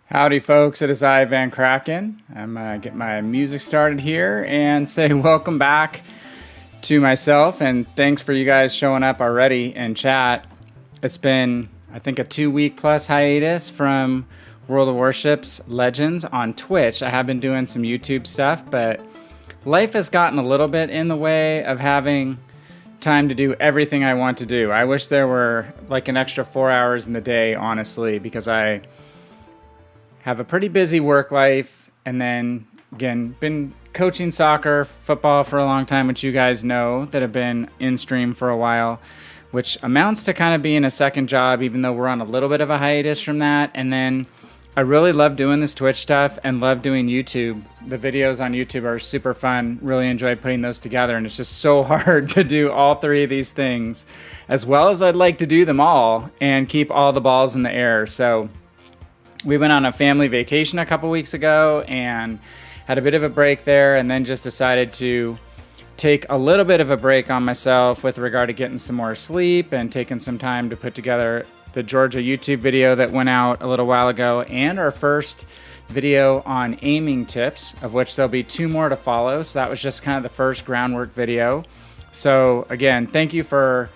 Howdy folks, it is I, VannKraken. I'm going to get my music started here and say welcome back to myself, and thanks for you guys showing up already in chat. It's been, I think, a 2-week plus hiatus from World of Warships Legends on Twitch. I have been doing some YouTube stuff, but life has gotten a little bit in the way of having time to do everything I want to do. I wish there were like an extra 4 hours in the day, honestly, because I have a pretty busy work life, and then again, been coaching soccer, football for a long time, which you guys know that have been in stream for a while, which amounts to kind of being a second job, even though we're on a little bit of a hiatus from that. And then I really love doing this Twitch stuff and love doing YouTube. The videos on YouTube are super fun. Really enjoy putting those together, and it's just so hard to do all three of these things as well as I'd like to do them all and keep all the balls in the air. So we went on a family vacation a couple weeks ago and had a bit of a break there, and then just decided to take a little bit of a break on myself with regard to getting some more sleep and taking some time to put together the Georgia YouTube video that went out a little while ago, and our first video on aiming tips, of which there'll be 2 more to follow. So that was just kind of the first groundwork video. So again, thank you for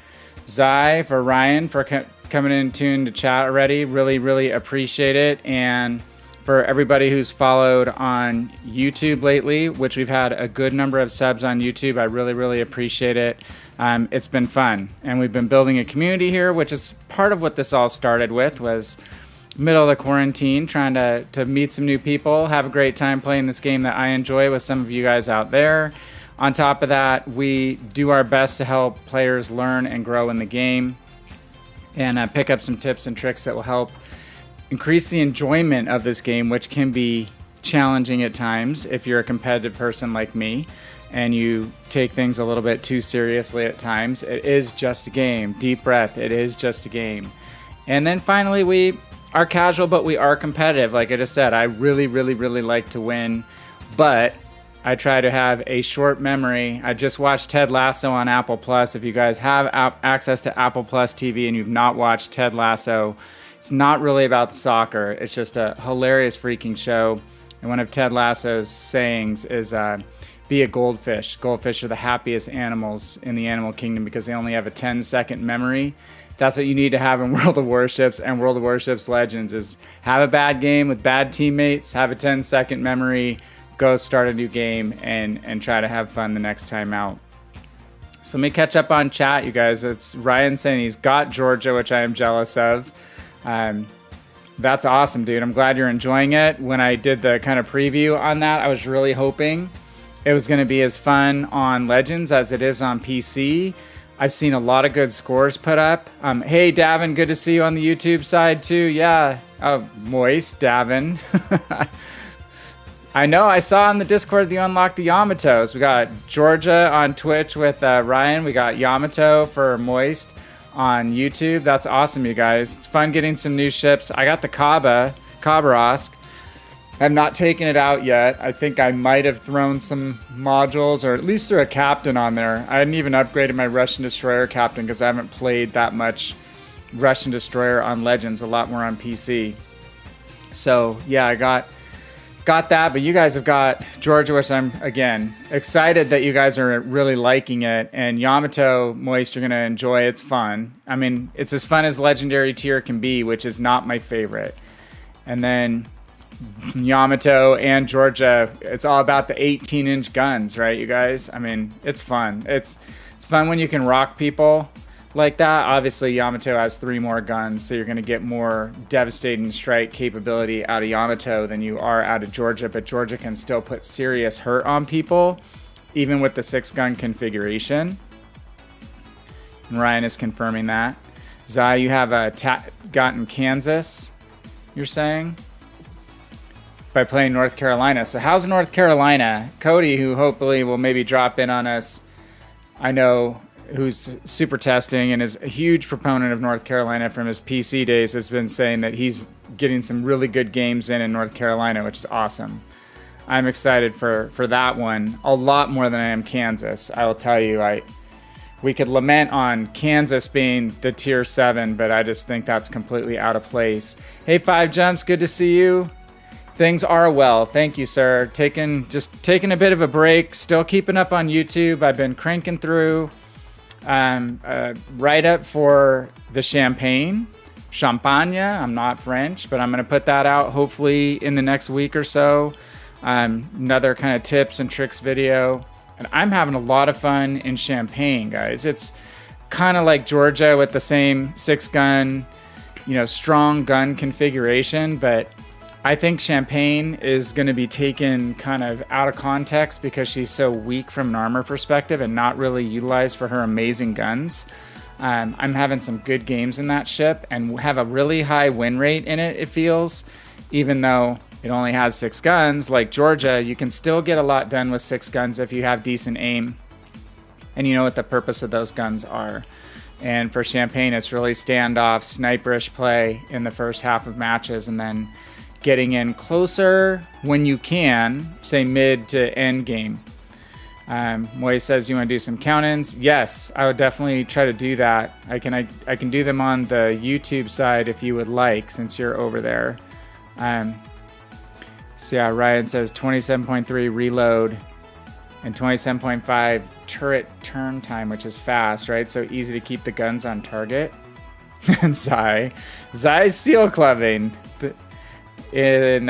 Zai, for Ryan, for coming in tune to chat already. Really appreciate it. And for everybody who's followed on YouTube lately, which we've had a good number of subs on YouTube, I really appreciate it. It's been fun, and we've been building a community here, which is part of what this all started with, was middle of the quarantine, trying to meet some new people, have a great time playing this game that I enjoy with some of you guys out there. On top of that, we do our best to help players learn and grow in the game, and pick up some tips and tricks that will help increase the enjoyment of this game, which can be challenging at times if you're a competitive person like me and you take things a little bit too seriously at times. It is just a game. Deep breath. It is just a game. And then finally, we are casual, but we are competitive. Like I just said, I really like to win, but I try to have a short memory. I just watched Ted Lasso on Apple Plus. If you guys have access to Apple Plus TV and you've not watched Ted Lasso, it's not really about soccer. It's just a hilarious freaking show. And one of Ted Lasso's sayings is, be a goldfish. Goldfish are the happiest animals in the animal kingdom because they only have a 10-second memory. That's what you need to have in World of Warships and World of Warships Legends, is have a bad game with bad teammates, have a 10-second memory, go start a new game, and try to have fun the next time out. So let me catch up on chat, you guys. It's Ryan saying he's got Georgia, which I am jealous of. That's awesome, dude. I'm glad you're enjoying it. When I did the kind of preview on that, I was really hoping it was going to be as fun on Legends as it is on PC. I've seen a lot of good scores put up. Hey, Davin, good to see you on the YouTube side too. Yeah, moist, Davin. I know, I saw on the Discord you unlocked the Yamatos. We got Georgia on Twitch with Ryan. We got Yamato for Moist on YouTube. That's awesome, you guys. It's fun getting some new ships. I got the Khabarovsk. I've not taken it out yet. I think I might have thrown some modules, or at least threw a captain on there. I hadn't even upgraded my Russian Destroyer captain because I haven't played that much Russian Destroyer on Legends, a lot more on PC. So yeah, I got that, but you guys have got Georgia, which I'm, again, excited that you guys are really liking it. And Yamato, Moist, you're going to enjoy. It's fun. I mean, it's as fun as Legendary tier can be, which is not my favorite. And then Yamato and Georgia, it's all about the 18-inch guns, right, you guys? I mean, it's fun. It's fun when you can rock people like that. Obviously, Yamato has 3 more guns, so you're going to get more devastating strike capability out of Yamato than you are out of Georgia, but Georgia can still put serious hurt on people, even with the 6-gun configuration. And Ryan is confirming that. Zai, you have gotten Kansas, you're saying, by playing North Carolina. So how's North Carolina? Cody, who hopefully will maybe drop in on us, I know, who's super testing and is a huge proponent of North Carolina from his PC days, has been saying that he's getting some really good games in North Carolina, which is awesome. I'm excited for that one a lot more than I am Kansas. I will tell you, we could lament on Kansas being the tier 7, but I just think that's completely out of place. Hey, 5 Jumps, good to see you. Things are well. Thank you, sir. Just taking a bit of a break. Still keeping up on YouTube. I've been cranking through write-up for the Champagne. I'm not French, but I'm going to put that out hopefully in the next week or so. Another kind of tips and tricks video. And I'm having a lot of fun in Champagne, guys. It's kind of like Georgia with the same 6-gun, strong gun configuration, but I think Champagne is going to be taken kind of out of context because she's so weak from an armor perspective and not really utilized for her amazing guns. I'm having some good games in that ship and have a really high win rate in it, it feels. Even though it only has 6 guns, like Georgia, you can still get a lot done with 6 guns if you have decent aim and you know what the purpose of those guns are. And for Champagne, it's really standoff, sniperish play in the first half of matches and then getting in closer when you can, say mid to end game. Moy says you want to do some count-ins. Yes, I would definitely try to do that. I can do them on the YouTube side if you would like, since you're over there. So yeah, Ryan says 27.3 reload and 27.5 turret turn time, which is fast, right? So easy to keep the guns on target. And Zai seal clubbing in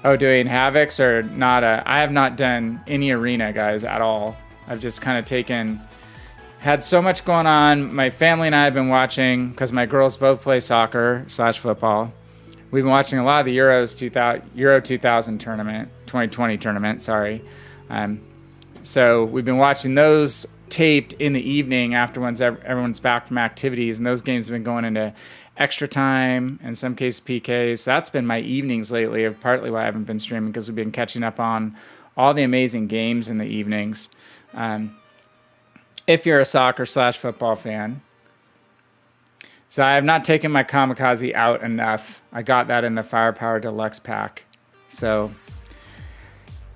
doing havocs or not. I have not done any arena, guys, at all. I've just kind of had so much going on. My family and I have been watching, because my girls both play soccer / football. We've been watching a lot of the Euro 2000 tournament, 2020 tournament, sorry. So we've been watching those taped in the evening after everyone's back from activities, and those games have been going into extra time, in some cases PKs. So that's been my evenings lately, of partly why I haven't been streaming, because we've been catching up on all the amazing games in the evenings. If you're a soccer / football fan. So I have not taken my Kamikaze out enough. I got that in the Firepower Deluxe pack. So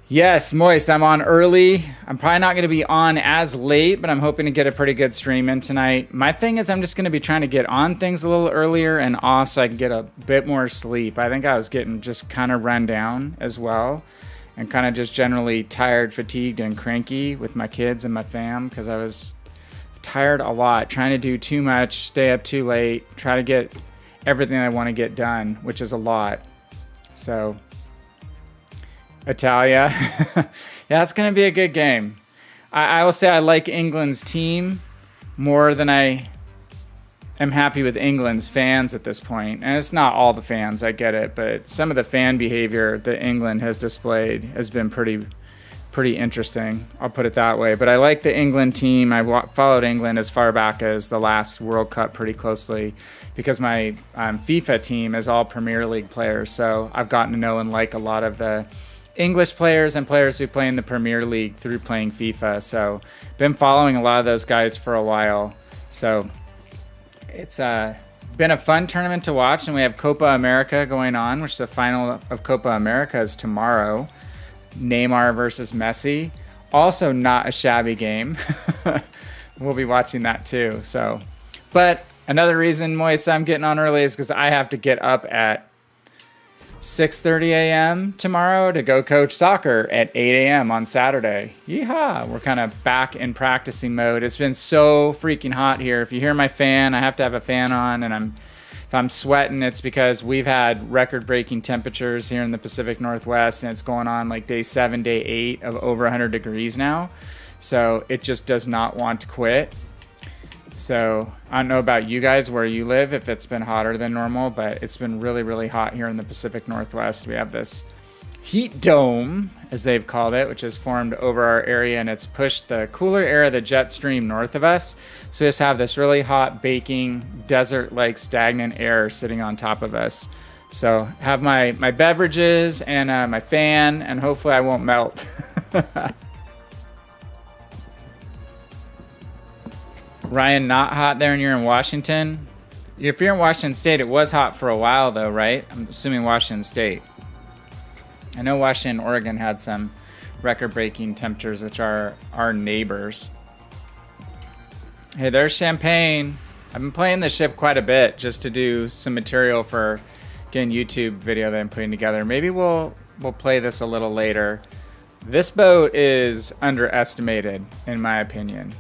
yes, Moist, I'm on early. I'm probably not going to be on as late, but I'm hoping to get a pretty good stream in tonight. My thing is I'm just going to be trying to get on things a little earlier and off so I can get a bit more sleep. I think I was getting just kind of run down as well and kind of just generally tired, fatigued, and cranky with my kids and my fam because I was tired a lot, trying to do too much, stay up too late, try to get everything I want to get done, which is a lot. So Italia. Yeah, it's going to be a good game. I will say I like England's team more than I am happy with England's fans at this point. And it's not all the fans, I get it, but some of the fan behavior that England has displayed has been pretty interesting. I'll put it that way. But I like the England team. I followed England as far back as the last World Cup pretty closely because my FIFA team is all Premier League players. So I've gotten to know and like a lot of the English players and players who play in the Premier League through playing FIFA. So been following a lot of those guys for a while. So it's been a fun tournament to watch. And we have Copa America going on, which the final of Copa America is tomorrow. Neymar versus Messi. Also not a shabby game. We'll be watching that too. So, but another reason, Moise, I'm getting on early is because I have to get up at 6:30 a.m. tomorrow to go coach soccer at 8 a.m. on Saturday. Yeehaw! We're kind of back in practicing mode. It's been so freaking hot here. If you hear my fan, I have to have a fan on, and if I'm sweating, it's because we've had record-breaking temperatures here in the Pacific Northwest, and it's going on like day 7, day 8 of over 100 degrees now. So it just does not want to quit. So I don't know about you guys where you live, if it's been hotter than normal, but it's been really, really hot here in the Pacific Northwest. We have this heat dome, as they've called it, which has formed over our area, and it's pushed the cooler air of the jet stream north of us. So we just have this really hot, baking, desert-like stagnant air sitting on top of us. So have my beverages and my fan, and hopefully I won't melt. Ryan, not hot there and you're in Washington? If you're in Washington State, it was hot for a while though, right? I'm assuming Washington State. I know Washington and Oregon had some record-breaking temperatures, which are our neighbors. Hey, there's Champagne. I've been playing the ship quite a bit just to do some material for getting YouTube video that I'm putting together. Maybe we'll play this a little later. This boat is underestimated, in my opinion.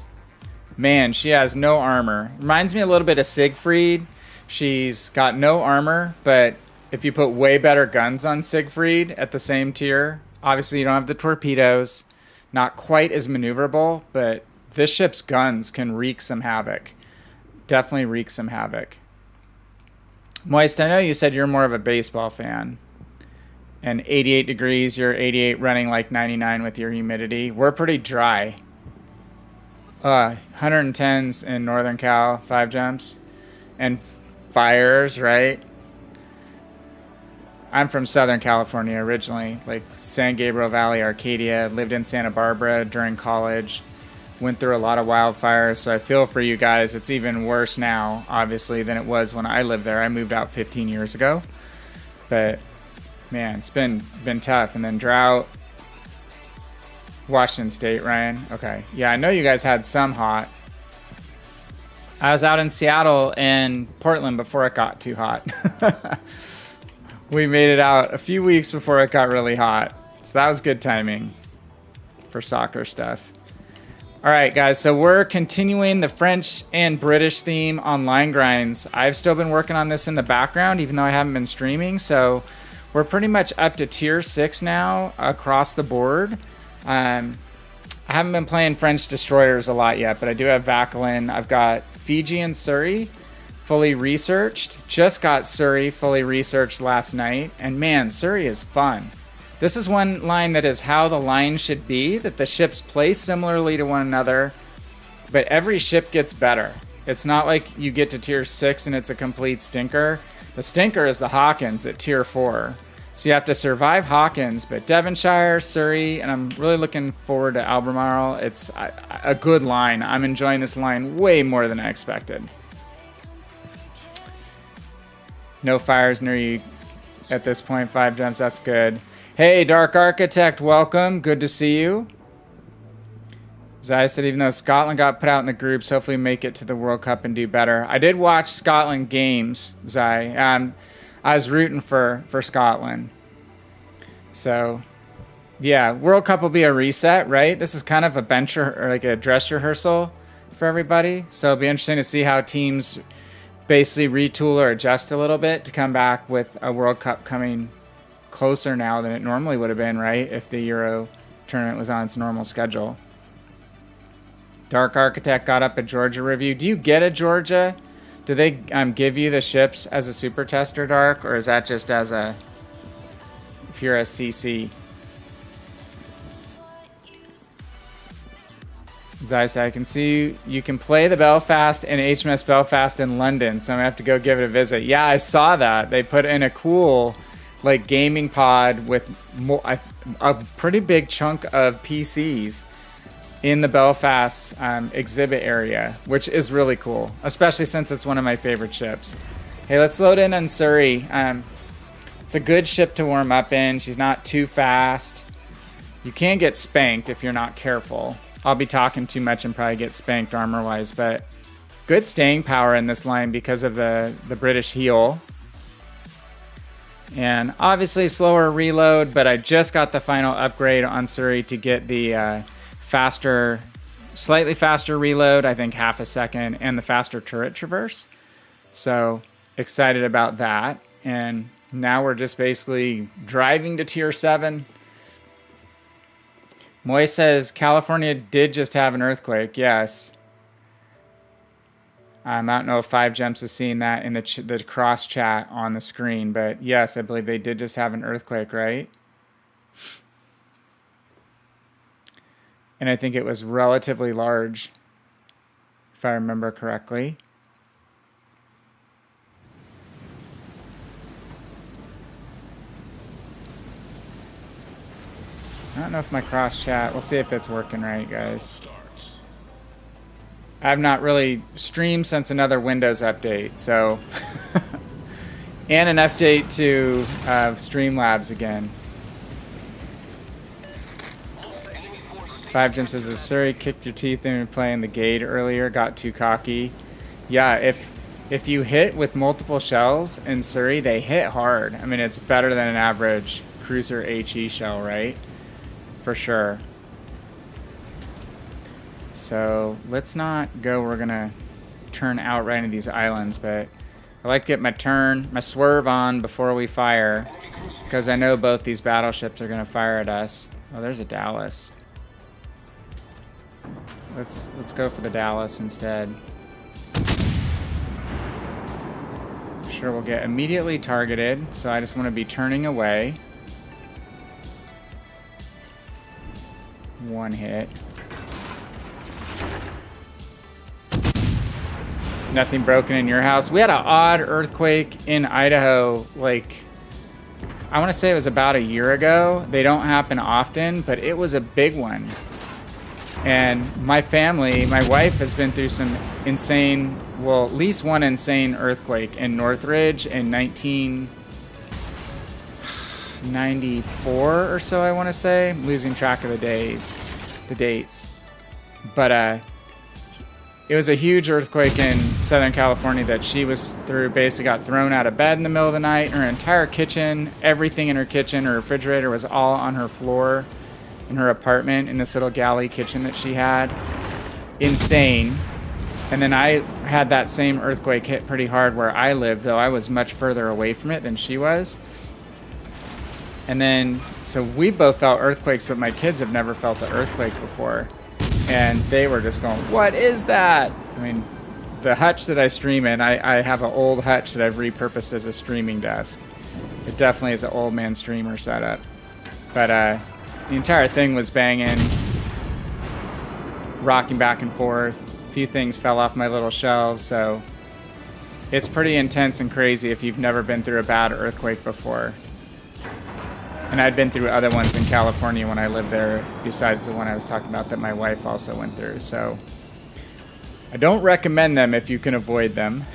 Man, she has no armor. Reminds me a little bit of Siegfried. She's got no armor, but if you put way better guns on Siegfried at the same tier, obviously you don't have the torpedoes. Not quite as maneuverable, but this ship's guns can wreak some havoc. Definitely wreak some havoc. Moist, I know you said you're more of a baseball fan. And 88 degrees, you're 88 running like 99 with your humidity. We're pretty dry. 110s in Northern Cal, 5 jumps. And fires, right? I'm from Southern California originally, like San Gabriel Valley, Arcadia. Lived in Santa Barbara during college. Went through a lot of wildfires, so I feel for you guys. It's even worse now, obviously, than it was when I lived there. I moved out 15 years ago. But, man, it's been tough. And then drought. Washington State, Ryan. Okay. Yeah, I know you guys had some hot. I was out in Seattle and Portland before it got too hot. We made it out a few weeks before it got really hot. So that was good timing for soccer stuff. All right, guys, so we're continuing the French and British theme on line grinds. I've still been working on this in the background, even though I haven't been streaming. So we're pretty much up to tier 6 now across the board. I haven't been playing French destroyers a lot yet, but I do have VannKraken. I've got Fiji and Surrey fully researched. Just got Surrey fully researched last night. And man, Surrey is fun. This is one line that is how the line should be, that the ships play similarly to one another, but every ship gets better. It's not like you get to tier 6 and it's a complete stinker. The stinker is the Hawkins at tier 4. So you have to survive Hawkins, but Devonshire, Surrey, and I'm really looking forward to Albemarle. It's a good line. I'm enjoying this line way more than I expected. No fires near you at this point, 5 jumps, that's good. Hey, Dark Architect, welcome. Good to see you. As I said, even though Scotland got put out in the groups, hopefully make it to the World Cup and do better. I did watch Scotland games, Zai. I was rooting for Scotland. So, yeah, World Cup will be a reset, right? This is kind of a bench or like a dress rehearsal for everybody. So it'll be interesting to see how teams basically retool or adjust a little bit to come back with a World Cup coming closer now than it normally would have been, right? If the Euro tournament was on its normal schedule. Dark Architect got up a Georgia review. Do you get a Georgia? Do they give you the ships as a super tester, Dark? Or is that just as a, if you're a CC? As I said, I can see you can play the Belfast and HMS Belfast in London, so I'm going to have to go give it a visit. Yeah, I saw that. They put in a cool like gaming pod with a pretty big chunk of PCs in the Belfast exhibit area, which is really cool, especially since it's one of my favorite ships. Hey, let's load in on Surrey. It's a good ship to warm up in. She's not too fast. You can get spanked if you're not careful. I'll be talking too much and probably get spanked armor-wise, but good staying power in this line because of the British heel. And obviously slower reload, but I just got the final upgrade on Surrey to get the slightly faster reload, I think half a second, and the faster turret traverse. So excited about that. And now we're just basically driving to tier 7. Moy says California did just have an earthquake. Yes. I don't know if 5 Jumps is seeing that in the cross chat on the screen, but yes, I believe they did just have an earthquake, right? And I think it was relatively large, if I remember correctly. I don't know if my cross chat, we'll see if it's working right, guys. I've not really streamed since another Windows update, so. And an update to Streamlabs again. 5 Five Jim says, Surrey kicked your teeth in playing the gate earlier, got too cocky. Yeah, if you hit with multiple shells in Surrey, they hit hard. I mean, it's better than an average cruiser HE shell, right? For sure. So let's not go. We're going to turn out right into these islands, but I like to get my swerve on before we fire, because I know both these battleships are going to fire at us. Oh, there's a Dallas. Let's go for the Dallas instead. Sure, we'll get immediately targeted, so I just want to be turning away. One hit. Nothing broken in your house. We had an odd earthquake in Idaho, like, I want to say it was about a year ago. They don't happen often, but it was a big one. And my family, my wife has been through some insane, well, at least one insane earthquake in Northridge in 1994 or so, I want to say. I'm losing track of the dates. But it was a huge earthquake in Southern California that she was through. Basically got thrown out of bed in the middle of the night. Her entire kitchen, everything in her kitchen, her refrigerator was all on her floor in her apartment, in this little galley kitchen that she had. Insane. And then I had that same earthquake hit pretty hard where I lived, though I was much further away from it than she was. And then, so we both felt earthquakes, but my kids have never felt an earthquake before. And they were just going, what is that? I mean, the hutch that I stream in, I have an old hutch that I've repurposed as a streaming desk. It definitely is an old man streamer setup. But the entire thing was banging, rocking back and forth. A few things fell off my little shelves, so it's pretty intense and crazy if you've never been through a bad earthquake before. And I'd been through other ones in California when I lived there, besides the one I was talking about that my wife also went through. So I don't recommend them if you can avoid them.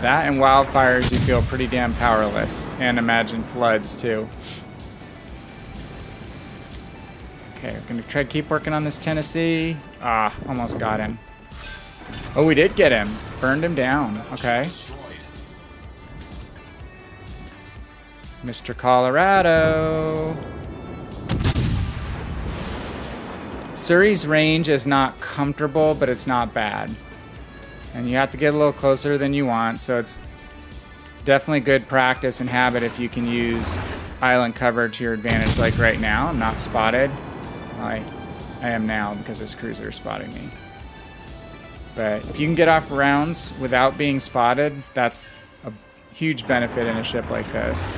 That and wildfires, you feel pretty damn powerless. And imagine floods, too. Okay, we're going to try to keep working on this Tennessee. Ah, almost got him. Oh, we did get him. Burned him down. Okay. Mr. Colorado. Surrey's range is not comfortable, but it's not bad. And you have to get a little closer than you want, so it's definitely good practice and habit if you can use island cover to your advantage. Like right now, I'm not spotted. I am now because this cruiser is spotting me. But if you can get off rounds without being spotted, that's a huge benefit in a ship like this.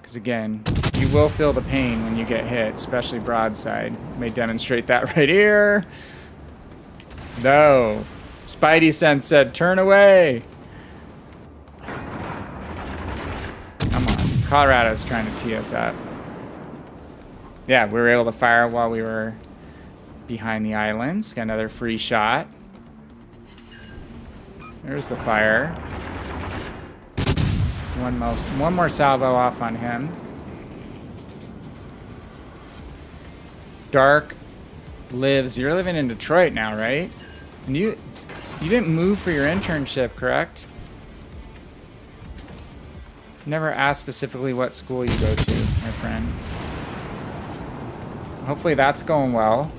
Because again, you will feel the pain when you get hit, especially broadside. May demonstrate that right here. No. Spidey sense said, turn away. Come on. Colorado's trying to tee us up. Yeah, we were able to fire while we were behind the islands. Got another free shot. There's the fire. One more salvo off on him. Dark lives. You're living in Detroit now, right? And you didn't move for your internship, correct? It's never asked specifically what school you go to, my friend. Hopefully that's going well.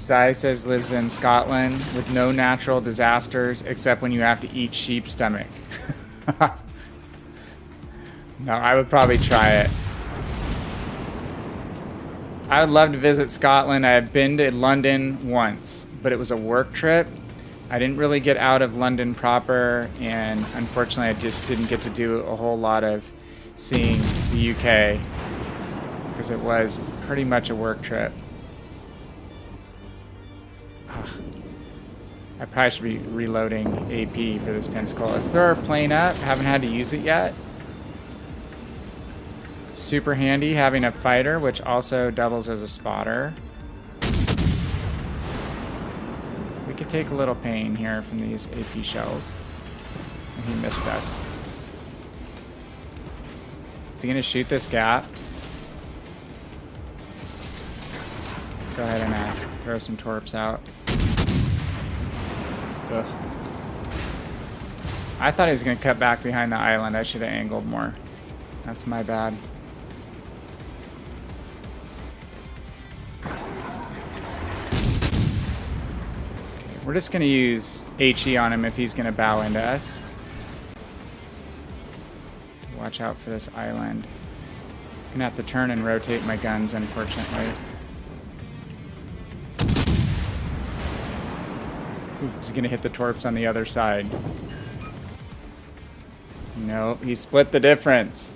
Zai says lives in Scotland with no natural disasters except when you have to eat sheep's stomach. No, I would probably try it. I would love to visit Scotland. I have been to London once, but it was a work trip. I didn't really get out of London proper, and unfortunately I just didn't get to do a whole lot of seeing the UK because it was pretty much a work trip. Ugh. I probably should be reloading AP for this Pensacola. Let's throw our plane up. Haven't had to use it yet. Super handy having a fighter, which also doubles as a spotter. We could take a little pain here from these AP shells. And he missed us. Is he gonna shoot this gap? Let's go ahead and throw some torps out. Ugh. I thought he was gonna cut back behind the island. I should have angled more. That's my bad. We're just going to use HE on him if he's going to bow into us. Watch out for this island. I'm going to have to turn and rotate my guns, unfortunately. Ooh, is he going to hit the torps on the other side? No, he split the difference.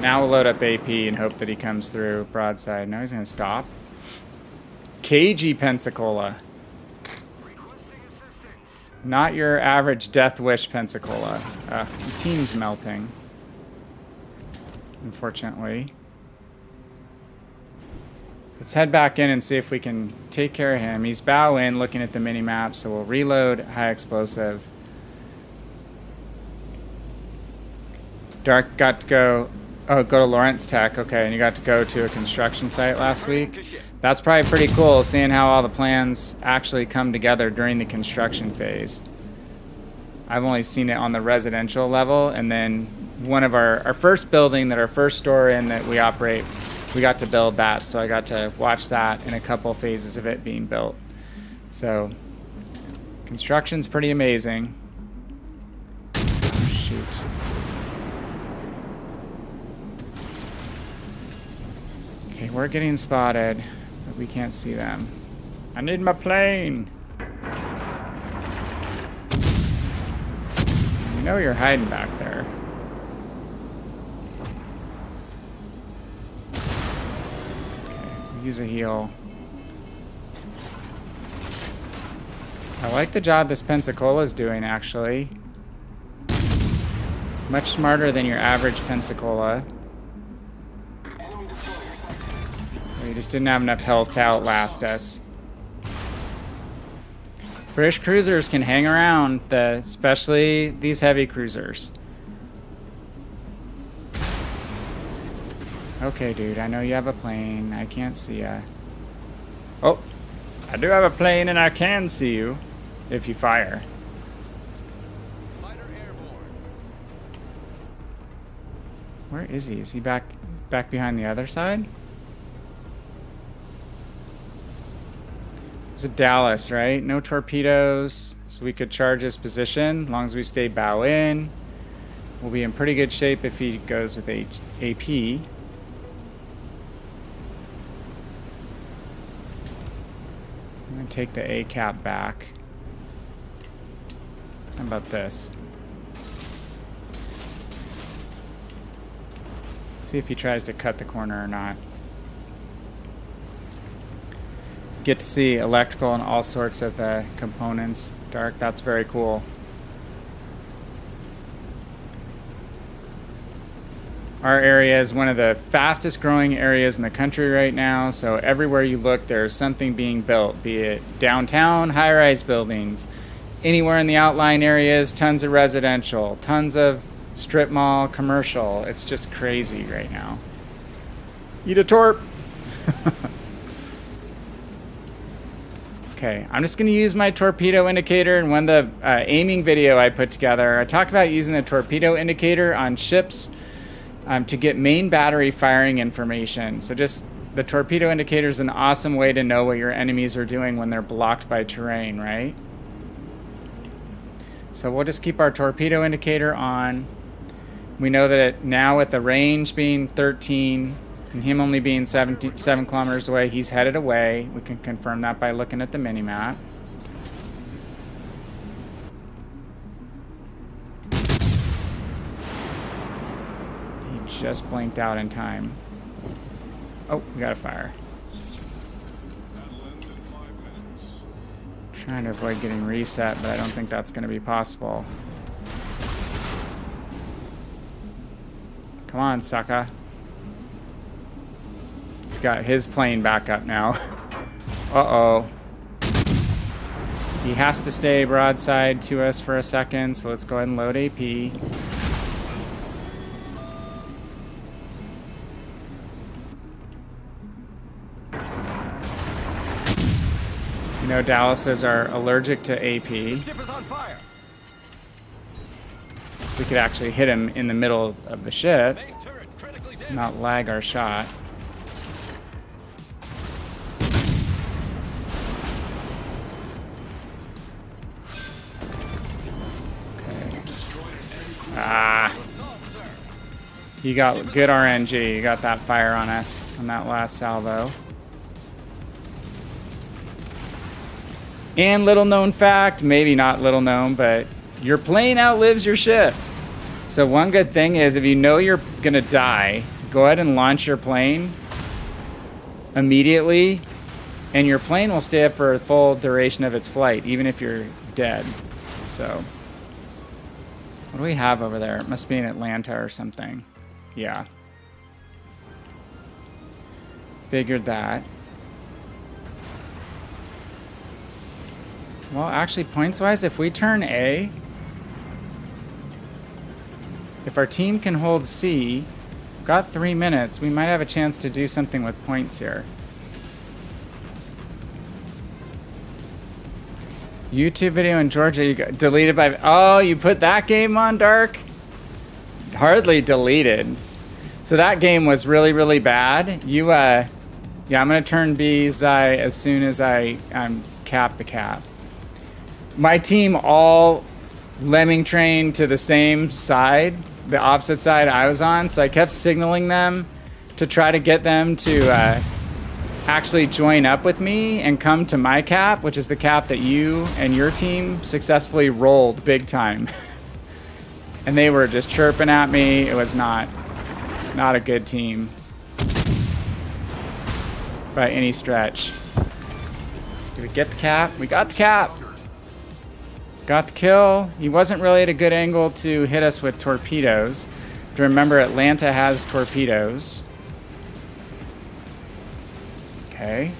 Now we'll load up AP and hope that he comes through broadside. Now he's going to stop. KG Pensacola. Not your average Death Wish Pensacola. The team's melting. Unfortunately. Let's head back in and see if we can take care of him. He's bow in looking at the mini-map, so we'll reload high explosive. Dark got to go... Oh, go to Lawrence Tech. Okay, and you got to go to a construction site last week. That's probably pretty cool, seeing how all the plans actually come together during the construction phase. I've only seen it on the residential level, and then one of our first building that our first store in that we operate, we got to build that, so I got to watch that in a couple phases of it being built. So, construction's pretty amazing. Oh, shoot. Okay, we're getting spotted, but we can't see them. I need my plane! You know you're hiding back there. Okay, use a heal. I like the job this Pensacola's doing, actually. Much smarter than your average Pensacola. We just didn't have enough health to outlast us. British cruisers can hang around, especially these heavy cruisers. Okay, dude, I know you have a plane. I can't see ya. Oh, I do have a plane and I can see you if you fire. Where is he? Is he back behind the other side? It was a Dallas, right? No torpedoes, so we could charge his position as long as we stay bow in. We'll be in pretty good shape if he goes with AP. I'm going to take the A cap back. How about this? See if he tries to cut the corner or not. Get to see electrical and all sorts of the components. Dark, that's very cool. Our area is one of the fastest growing areas in the country right now, so everywhere you look there's something being built, be it downtown, high-rise buildings, anywhere in the outlying areas, tons of residential, tons of strip mall, commercial. It's just crazy right now. Eat a torp! Okay, I'm just going to use my torpedo indicator. In one of the aiming video I put together, I talked about using the torpedo indicator on ships to get main battery firing information. So just the torpedo indicator is an awesome way to know what your enemies are doing when they're blocked by terrain, right? So we'll just keep our torpedo indicator on. We know that now with the range being 13, and him only being 7 kilometers away, he's headed away. We can confirm that by looking at the mini-map. He just blinked out in time. Oh, we got a fire. Trying to avoid getting reset, but I don't think that's going to be possible. Come on, sucker. He's got his plane back up now. Uh-oh. He has to stay broadside to us for a second, so let's go ahead and load AP. You know Dallas's are allergic to AP. We could actually hit him in the middle of the ship, not lag our shot. Ah, you got good RNG. You got that fire on us on that last salvo. And little known fact, maybe not little known, but your plane outlives your ship. So one good thing is if you know you're gonna die, go ahead and launch your plane immediately, and your plane will stay up for a full duration of its flight, even if you're dead. So. What do we have over there? It must be in Atlanta or something. Yeah. Figured that. Well, actually, points-wise, if we turn A, if our team can hold C, got 3 minutes, we might have a chance to do something with points here. YouTube video in Georgia you got deleted by... Oh, you put that game on, Dark? Hardly deleted. So that game was really, really bad. You, yeah, I'm going to turn B, Zai, as soon as I'm cap the cap. My team all lemming trained to the same side, the opposite side I was on, so I kept signaling them to try to get them to... actually join up with me and come to my cap, which is the cap that you and your team successfully rolled big time. And they were just chirping at me. It was not a good team by any stretch. Did we get the cap? We got the cap. Got the kill. He wasn't really at a good angle to hit us with torpedoes. To remember, Atlanta has torpedoes. Okay.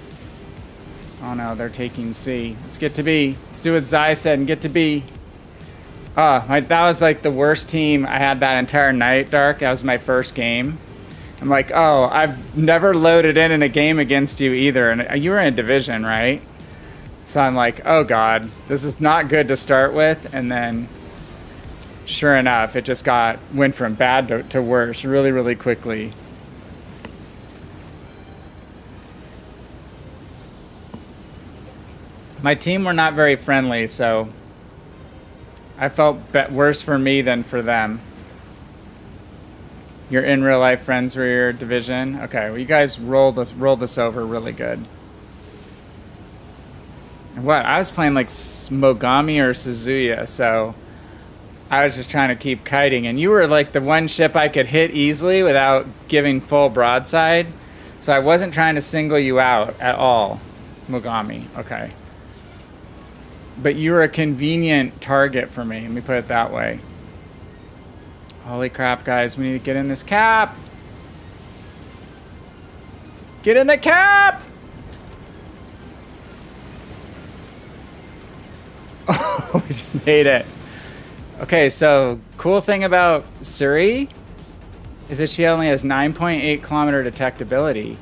Oh no, they're taking C. Let's get to B. Let's do what Zai said and get to B. That was like the worst team I had that entire night, Dark. That was my first game. I'm like, oh, I've never loaded in a game against you either. And you were in a division, right? So I'm like, oh God, this is not good to start with. And then sure enough, it just went from bad to worse really, really quickly. My team were not very friendly, so I felt worse for me than for them. Your in real life friends were your division? Okay, well you guys rolled this over really good. And what? I was playing like Mogami or Suzuya, so I was just trying to keep kiting. And you were like the one ship I could hit easily without giving full broadside. So I wasn't trying to single you out at all. Mogami, okay. But you were a convenient target for me. Let me put it that way. Holy crap, guys. We need to get in this cap. Get in the cap! Oh, we just made it. Okay, so cool thing about Suri is that she only has 9.8 kilometer detectability.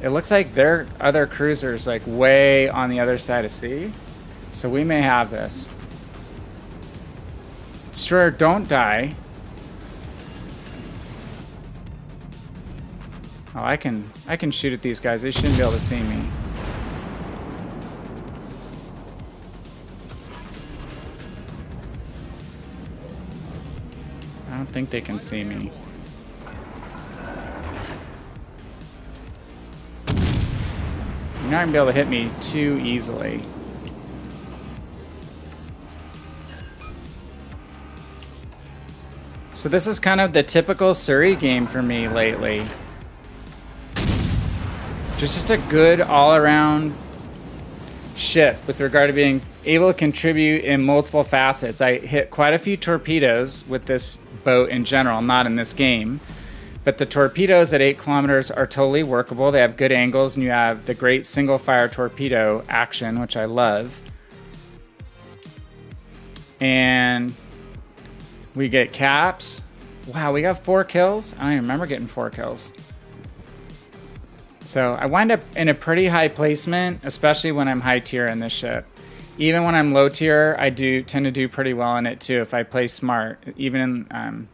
It looks like their other cruiser's like way on the other side of sea. So we may have this. Sure, don't die. Oh, I can shoot at these guys. They shouldn't be able to see me. I don't think they can see me. You're not gonna be able to hit me too easily. So this is kind of the typical Suri game for me lately. Just a good all-around ship with regard to being able to contribute in multiple facets. I hit quite a few torpedoes with this boat in general, not in this game. But the torpedoes at 8 kilometers are totally workable. They have good angles, and you have the great single-fire torpedo action, which I love. And we get caps. Wow, we got 4 kills. I don't even remember getting 4 kills. So I wind up in a pretty high placement, especially when I'm high tier in this ship. Even when I'm low tier, I do tend to do pretty well in it too if I play smart. Even in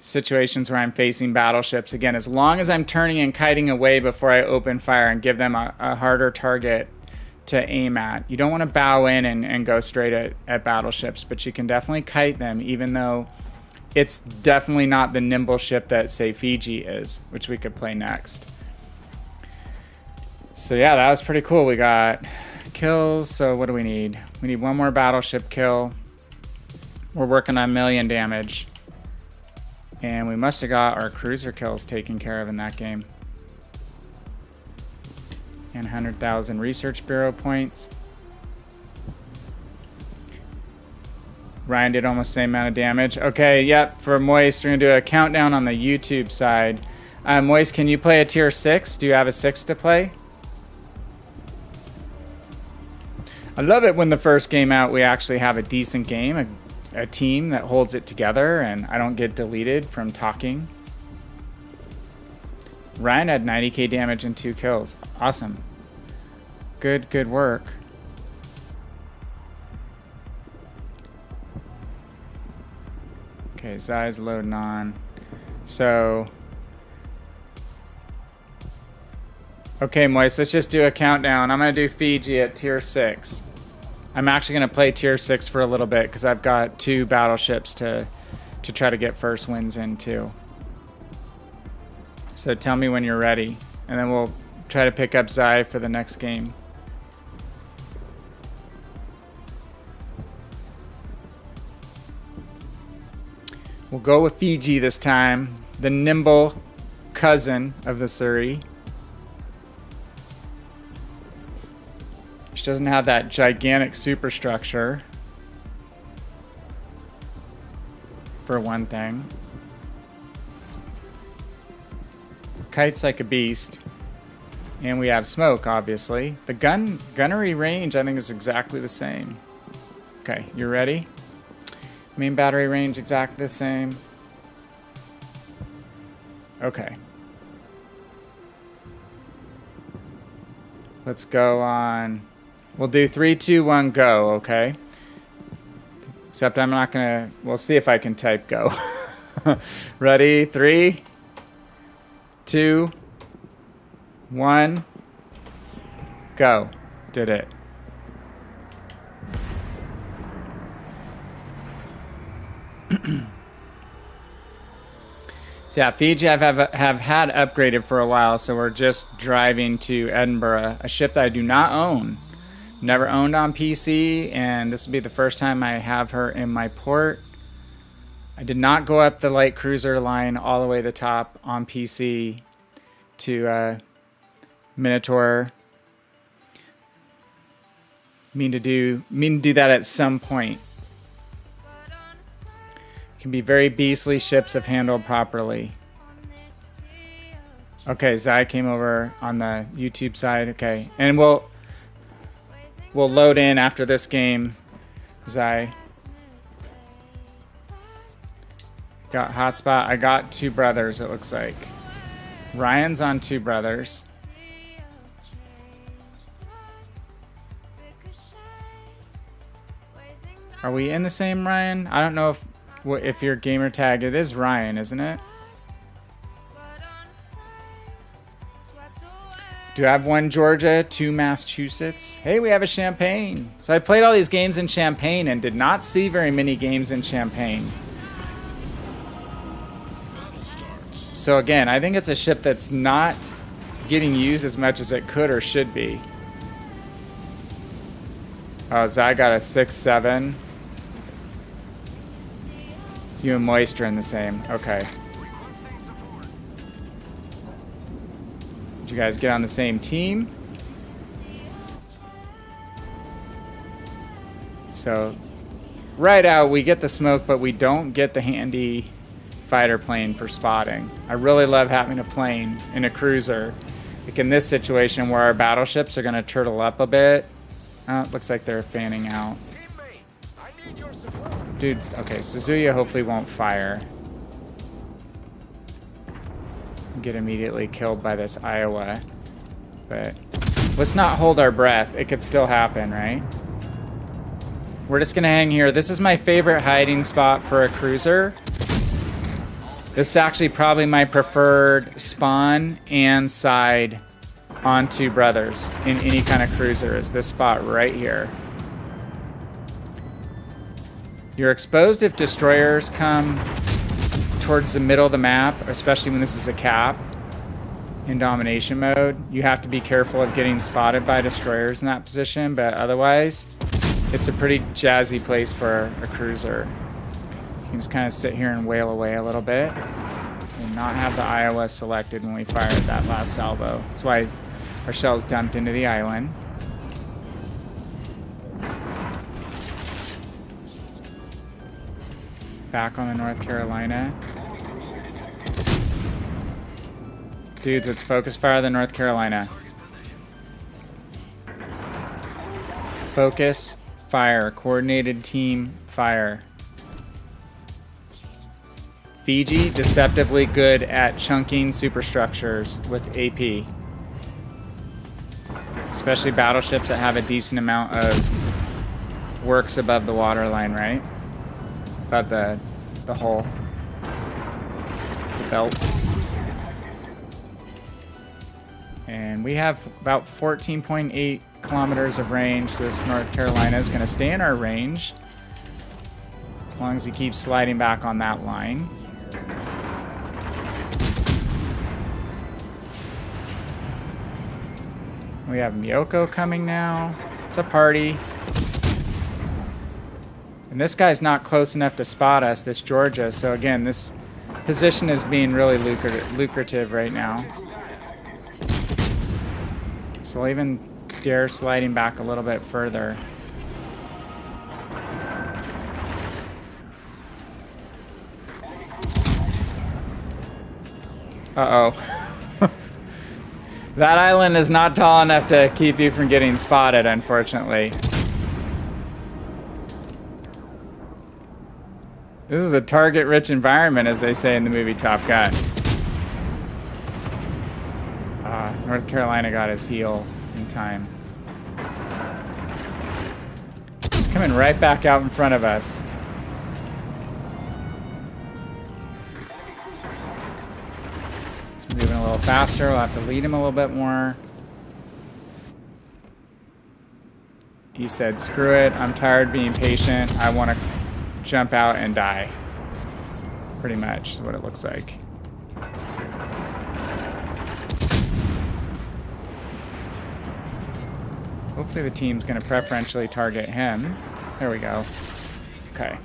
situations where I'm facing battleships. Again, as long as I'm turning and kiting away before I open fire and give them a harder target to aim at. You don't want to bow in and go straight at battleships, but you can definitely kite them, even though it's definitely not the nimble ship that, say, Fiji is, which we could play next. So yeah, that was pretty cool. We got kills. So what do we need? We need 1 more battleship kill. We're working on 1,000,000 damage. And we must have got our cruiser kills taken care of in that game. And 100,000 Research Bureau points. Ryan did almost the same amount of damage. Okay, yep, for Moist, we're going to do a countdown on the YouTube side. Moist, can you play a tier 6? Do you have a 6 to play? I love it when the first game out we actually have a decent game, a team that holds it together, and I don't get deleted from talking. Ryan had 90k damage and 2 kills. Awesome. Good work. Okay, Zai's loading on. So, okay, Moist, let's just do a countdown. I'm going to do Fiji at tier 6. I'm actually going to play tier 6 for a little bit because I've got 2 battleships to try to get first wins in too. So tell me when you're ready, and then we'll try to pick up Zai for the next game. We'll go with Fiji this time, the nimble cousin of the Surrey. She doesn't have that gigantic superstructure, for one thing. Kite's like a beast. And we have smoke, obviously. The gunnery range, I think, is exactly the same. Okay, you ready? Main battery range exactly the same. Okay. Let's go on. We'll do 3, 2, 1, go, okay? Except I'm not gonna, we'll see if I can type go. Ready? 3, 2, 1, go. Did it. So yeah, Fiji have had upgraded for a while, so we're just driving to Edinburgh, a ship that I do not own. Never owned on PC, and this will be the first time I have her in my port. I did not go up the light cruiser line all the way to the top on PC to Minotaur. Mean to do that at some point. Can be very beastly ships if handled properly. Okay, Zai came over on the YouTube side. Okay, and we'll load in after this game. Zai got hotspot. I got 2 brothers. It looks like Ryan's on 2 brothers. Are we in the same Ryan? I don't know if your gamer tag, it is Ryan, isn't it? Do I have 1 Georgia, 2 Massachusetts? Hey, we have a Champagne. So I played all these games in Champagne and did not see very many games in Champagne. So again, I think it's a ship that's not getting used as much as it could or should be. Oh, Zai got a 6-7. You and Moist are in the same. Okay. Did you guys get on the same team? So, right out, we get the smoke, but we don't get the handy fighter plane for spotting. I really love having a plane in a cruiser. Like in this situation where our battleships are going to turtle up a bit. Looks like they're fanning out. Teammate, I need your Dude, okay, Suzuya hopefully won't fire. Get immediately killed by this Iowa. But let's not hold our breath. It could still happen, right? We're just gonna hang here. This is my favorite hiding spot for a cruiser. This is actually probably my preferred spawn and side on Two Brothers in any kind of cruiser, is this spot right here. You're exposed if destroyers come towards the middle of the map, especially when this is a cap in domination mode. You have to be careful of getting spotted by destroyers in that position, but otherwise, it's a pretty jazzy place for a cruiser. You can just kind of sit here and wail away a little bit and not have the Iowa selected when we fired that last salvo. That's why our shells dumped into the island. Back on the North Carolina. Dudes, let's focus fire the North Carolina. Focus fire. Coordinated team fire. Fiji, deceptively good at chunking superstructures with AP. Especially battleships that have a decent amount of works above the waterline, right? Above the hull. The belts. And we have about 14.8 kilometers of range, so this North Carolina is going to stay in our range as long as he keeps sliding back on that line. We have Miyoko coming now. It's a party. And this guy's not close enough to spot us, this Georgia, so again, this position is being really lucrative right now. So I'll even dare sliding back a little bit further. Uh-oh. That island is not tall enough to keep you from getting spotted, unfortunately. This is a target-rich environment, as they say in the movie Top Gun. North Carolina got his heel in time. He's coming right back out in front of us. He's moving a little faster. We'll have to lead him a little bit more. He said, screw it. I'm tired being patient. I want to jump out and die. Pretty much is what it looks like. Hopefully the team's going to preferentially target him. There we go. Okay.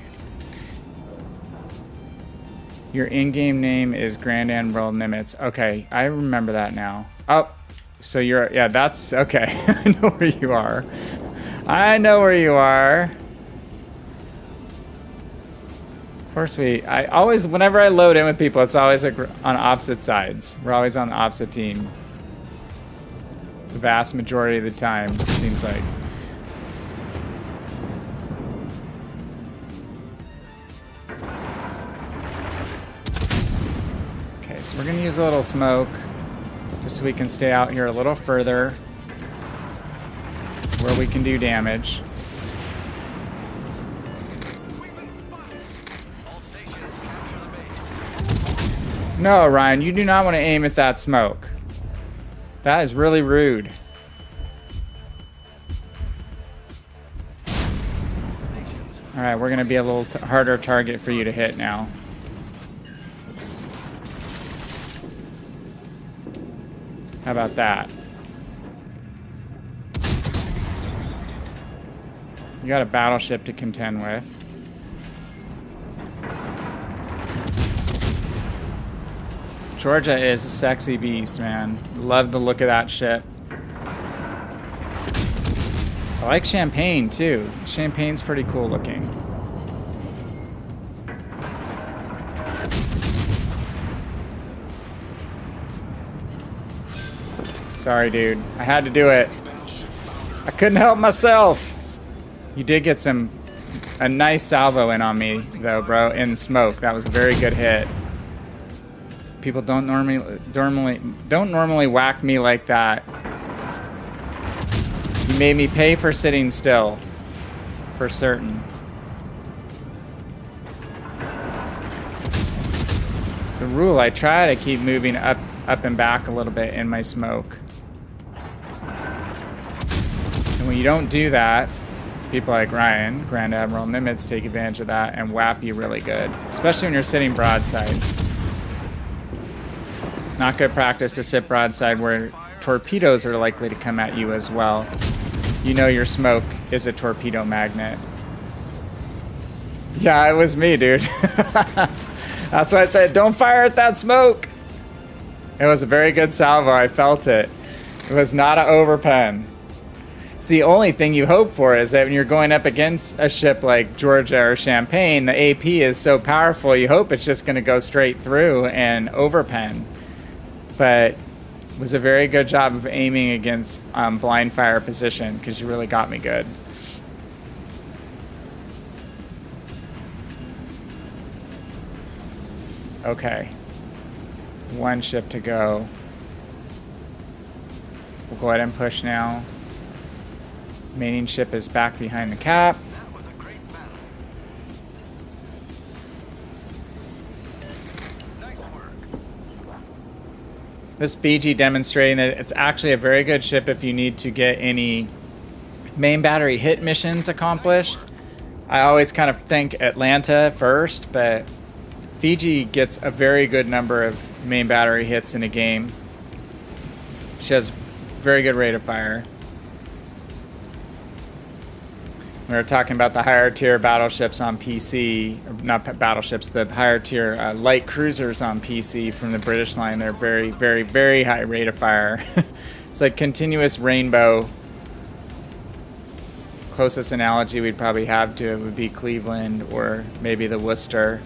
Your in-game name is Grand Admiral Nimitz. Okay, I remember that now. Oh, so you're... Yeah, that's... Okay. I know where you are. I know where you are. Of course I always... Whenever I load in with people, it's always like on opposite sides. We're always on the opposite team. The vast majority of the time, it seems like. Okay, so we're gonna use a little smoke just so we can stay out here a little further where we can do damage. No, Ryan, you do not want to aim at that smoke. That is really rude. Alright, we're going to be a little harder target for you to hit now. How about that? You got a battleship to contend with. Georgia is a sexy beast, man. Love the look of that ship. I like Champagne, too. Champagne's pretty cool looking. Sorry, dude. I had to do it. I couldn't help myself. You did get some a nice salvo in on me, though, bro, in smoke. That was a very good hit. People don't normally whack me like that. You made me pay for sitting still, for certain. So rule, I try to keep moving up and back a little bit in my smoke. And when you don't do that, people like Ryan, Grand Admiral Nimitz, take advantage of that and whap you really good, especially when you're sitting broadside. Not good practice to sit broadside where torpedoes are likely to come at you as well. You know your smoke is a torpedo magnet. Yeah, it was me, dude. That's why I said, don't fire at that smoke. It was a very good salvo. I felt it. It was not an overpen. It's the only thing you hope for is that when you're going up against a ship like Georgia or Champagne, the AP is so powerful, you hope it's just going to go straight through and overpen. But it was a very good job of aiming against blind fire position because you really got me good. Okay. One ship to go. We'll go ahead and push now. Main ship is back behind the cap. That was a great battle. Nice work. This Fiji demonstrating that it's actually a very good ship if you need to get any main battery hit missions accomplished. I always kind of think Atlanta first, but Fiji gets a very good number of main battery hits in a game. She has very good rate of fire. We were talking about the higher tier battleships on PC, not battleships, the higher tier light cruisers on PC from the British line. They're very, very, very high rate of fire. It's like continuous rainbow. Closest analogy we'd probably have to it would be Cleveland or maybe the Worcester.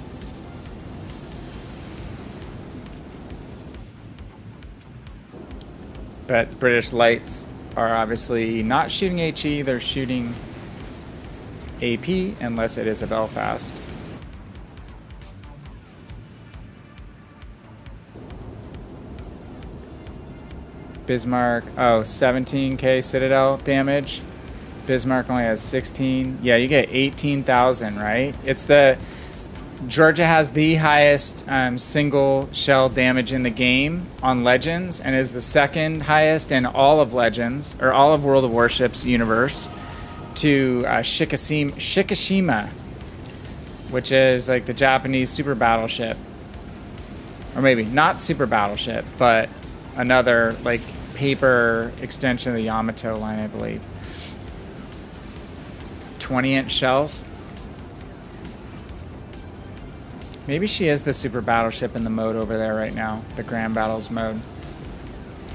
But British lights are obviously not shooting HE, they're shooting AP unless it is a Belfast. Bismarck, oh, 17k Citadel damage. Bismarck only has 16. Yeah, you get 18,000, right? It's the Georgia has the highest single shell damage in the game on Legends and is the second highest in all of Legends or all of World of Warships universe to Shikishima, which is like the Japanese super battleship, or maybe not super battleship, but another like paper extension of the Yamato line, I believe. 20-inch shells. Maybe she is the super battleship in the mode over there right now, the Grand Battles mode.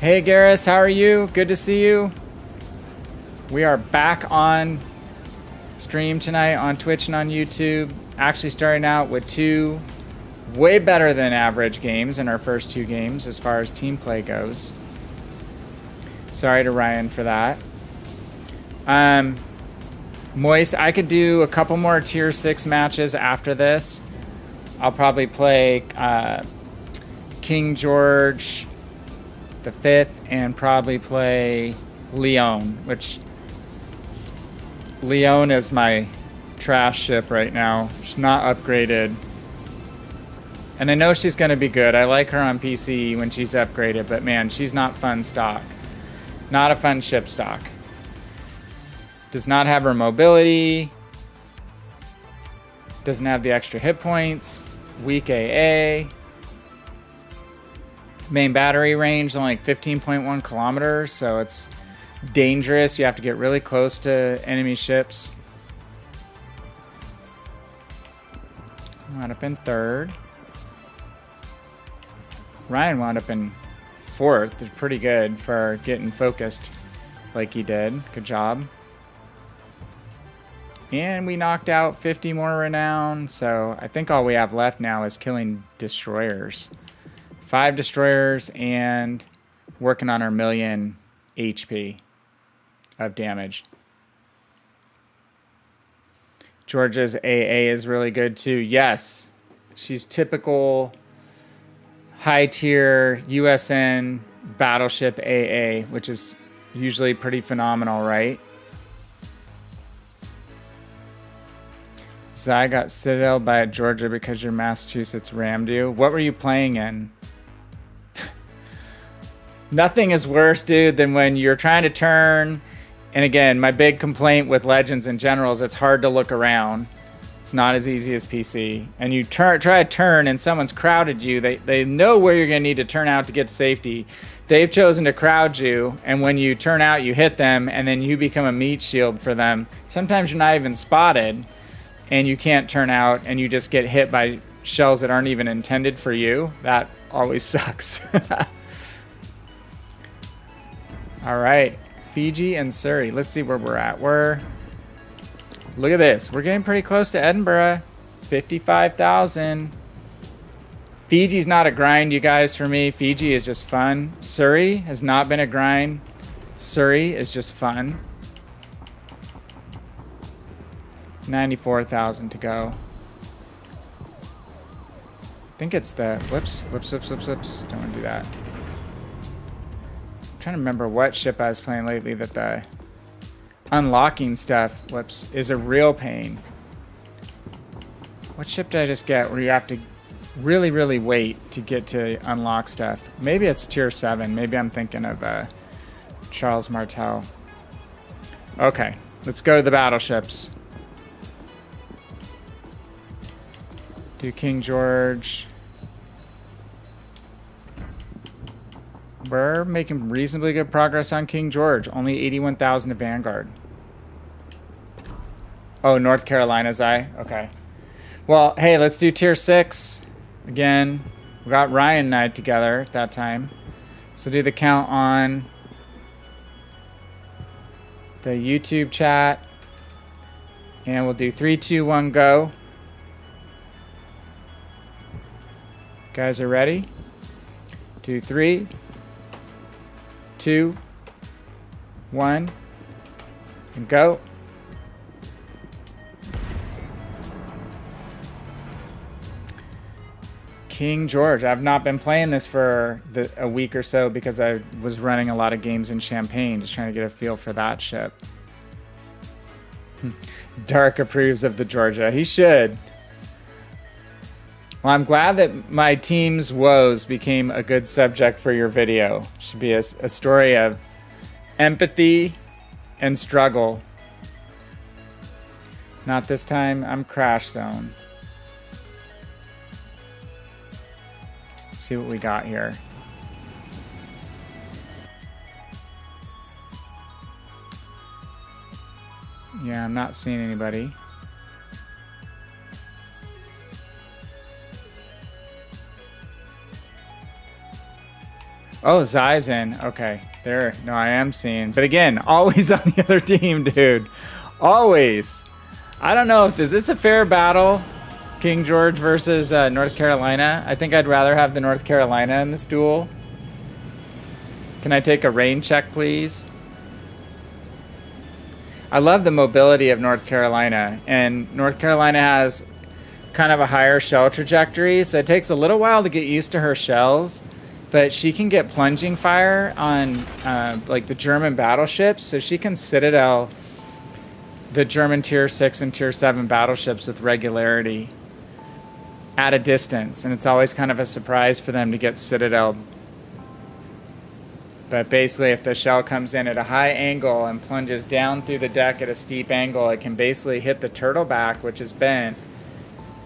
Hey Garrus, how are you? Good to see you. We are back on stream tonight on Twitch and on YouTube. Actually starting out with two way better than average games in our first two games as far as team play goes. Sorry to Ryan for that. Moist, I could do a couple more tier 6 matches after this. I'll probably play King George V and probably play Leon, which Leon is my trash ship right now. She's not upgraded. And I know she's going to be good. I like her on PC when she's upgraded, but man, she's not fun stock. Not a fun ship stock. Does not have her mobility. Doesn't have the extra hit points. Weak AA. Main battery range only like 15.1 kilometers, so it's dangerous. You have to get really close to enemy ships. Wound up in 3rd. Ryan wound up in 4th. It's pretty good for getting focused like he did. Good job. And we knocked out 50 more renown, so I think all we have left now is killing destroyers. 5 destroyers and working on our 1,000,000 HP of damage. Georgia's AA is really good too. Yes, she's typical high tier USN battleship AA, which is usually pretty phenomenal, right? So I got Citadel by Georgia because your Massachusetts rammed you. What were you playing in? Nothing is worse, dude, than when you're trying to turn. And again, my big complaint with Legends in general is it's hard to look around. It's not as easy as PC. And you try to turn and someone's crowded you. They know where you're going to need to turn out to get to safety. They've chosen to crowd you. And when you turn out, you hit them. And then you become a meat shield for them. Sometimes you're not even spotted. And you can't turn out. And you just get hit by shells that aren't even intended for you. That always sucks. All right. Fiji and Surrey. Let's see where we're at. Look at this. We're getting pretty close to Edinburgh. 55,000. Fiji's not a grind, you guys, for me. Fiji is just fun. Surrey has not been a grind. Surrey is just fun. 94,000 to go. I think it's the... Whoops. Don't want to do that. I'm trying to remember what ship I was playing lately that the unlocking stuff, is a real pain. What ship did I just get where you have to really, really wait to get to unlock stuff? Maybe it's tier 7. Maybe I'm thinking of Charles Martel. Okay, let's go to the battleships. Do King George. We're making reasonably good progress on King George. Only 81,000 to Vanguard. Oh, North Carolina's I? Okay. Well, hey, let's do tier 6. Again, we got Ryan and I together at that time. So do the count on the YouTube chat. And we'll do 3, 2, 1, go. Guys are ready? 2, 3, 2, 1, and go. King George. I've not been playing this for a week or so because I was running a lot of games in Champagne, just trying to get a feel for that ship. Dark approves of the Georgia. He should. Well, I'm glad that my team's woes became a good subject for your video. Should be a story of empathy and struggle. Not this time. I'm crash zone. Let's see what we got here. Yeah, I'm not seeing anybody. Oh, Zai's in. Okay. There. No, I am seeing. But again, always on the other team, dude. Always. I don't know if this is a fair battle. King George versus North Carolina. I think I'd rather have the North Carolina in this duel. Can I take a rain check, please? I love the mobility of North Carolina. And North Carolina has kind of a higher shell trajectory. So it takes a little while to get used to her shells. But she can get plunging fire on like the German battleships, so she can Citadel the German tier 6 and tier 7 battleships with regularity at a distance, and it's always kind of a surprise for them to get Citadeled. But basically, if the shell comes in at a high angle and plunges down through the deck at a steep angle, it can basically hit the turtle back, which is bent,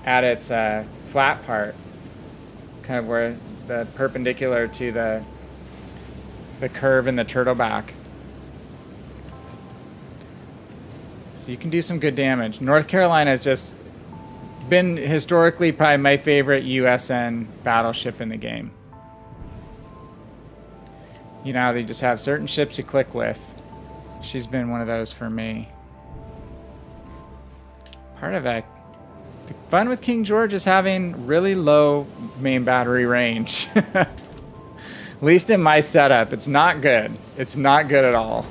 at its flat part, kind of where the perpendicular to the curve in the turtle back. So you can do some good damage. North Carolina has just been historically probably my favorite USN battleship in the game. You know, they just have certain ships you click with. She's been one of those for me. Part of it. The fun with King George is having really low main battery range. At least in my setup, it's not good. It's not good at all.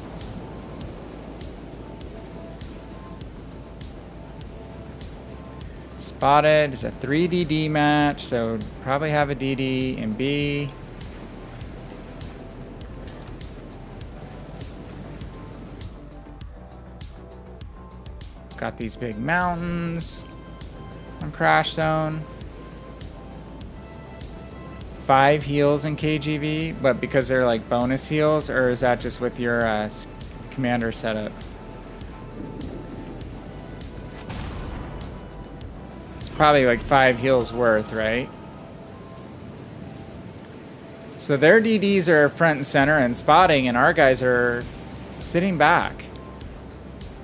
Spotted. It's a 3 DD match, so probably have a DD in B. Got these big mountains on Crash Zone. 5 heals in KGV, but because they're like bonus heals, or is that just with your commander setup? It's probably like 5 heals worth, right? So their DDs are front and center and spotting, and our guys are sitting back.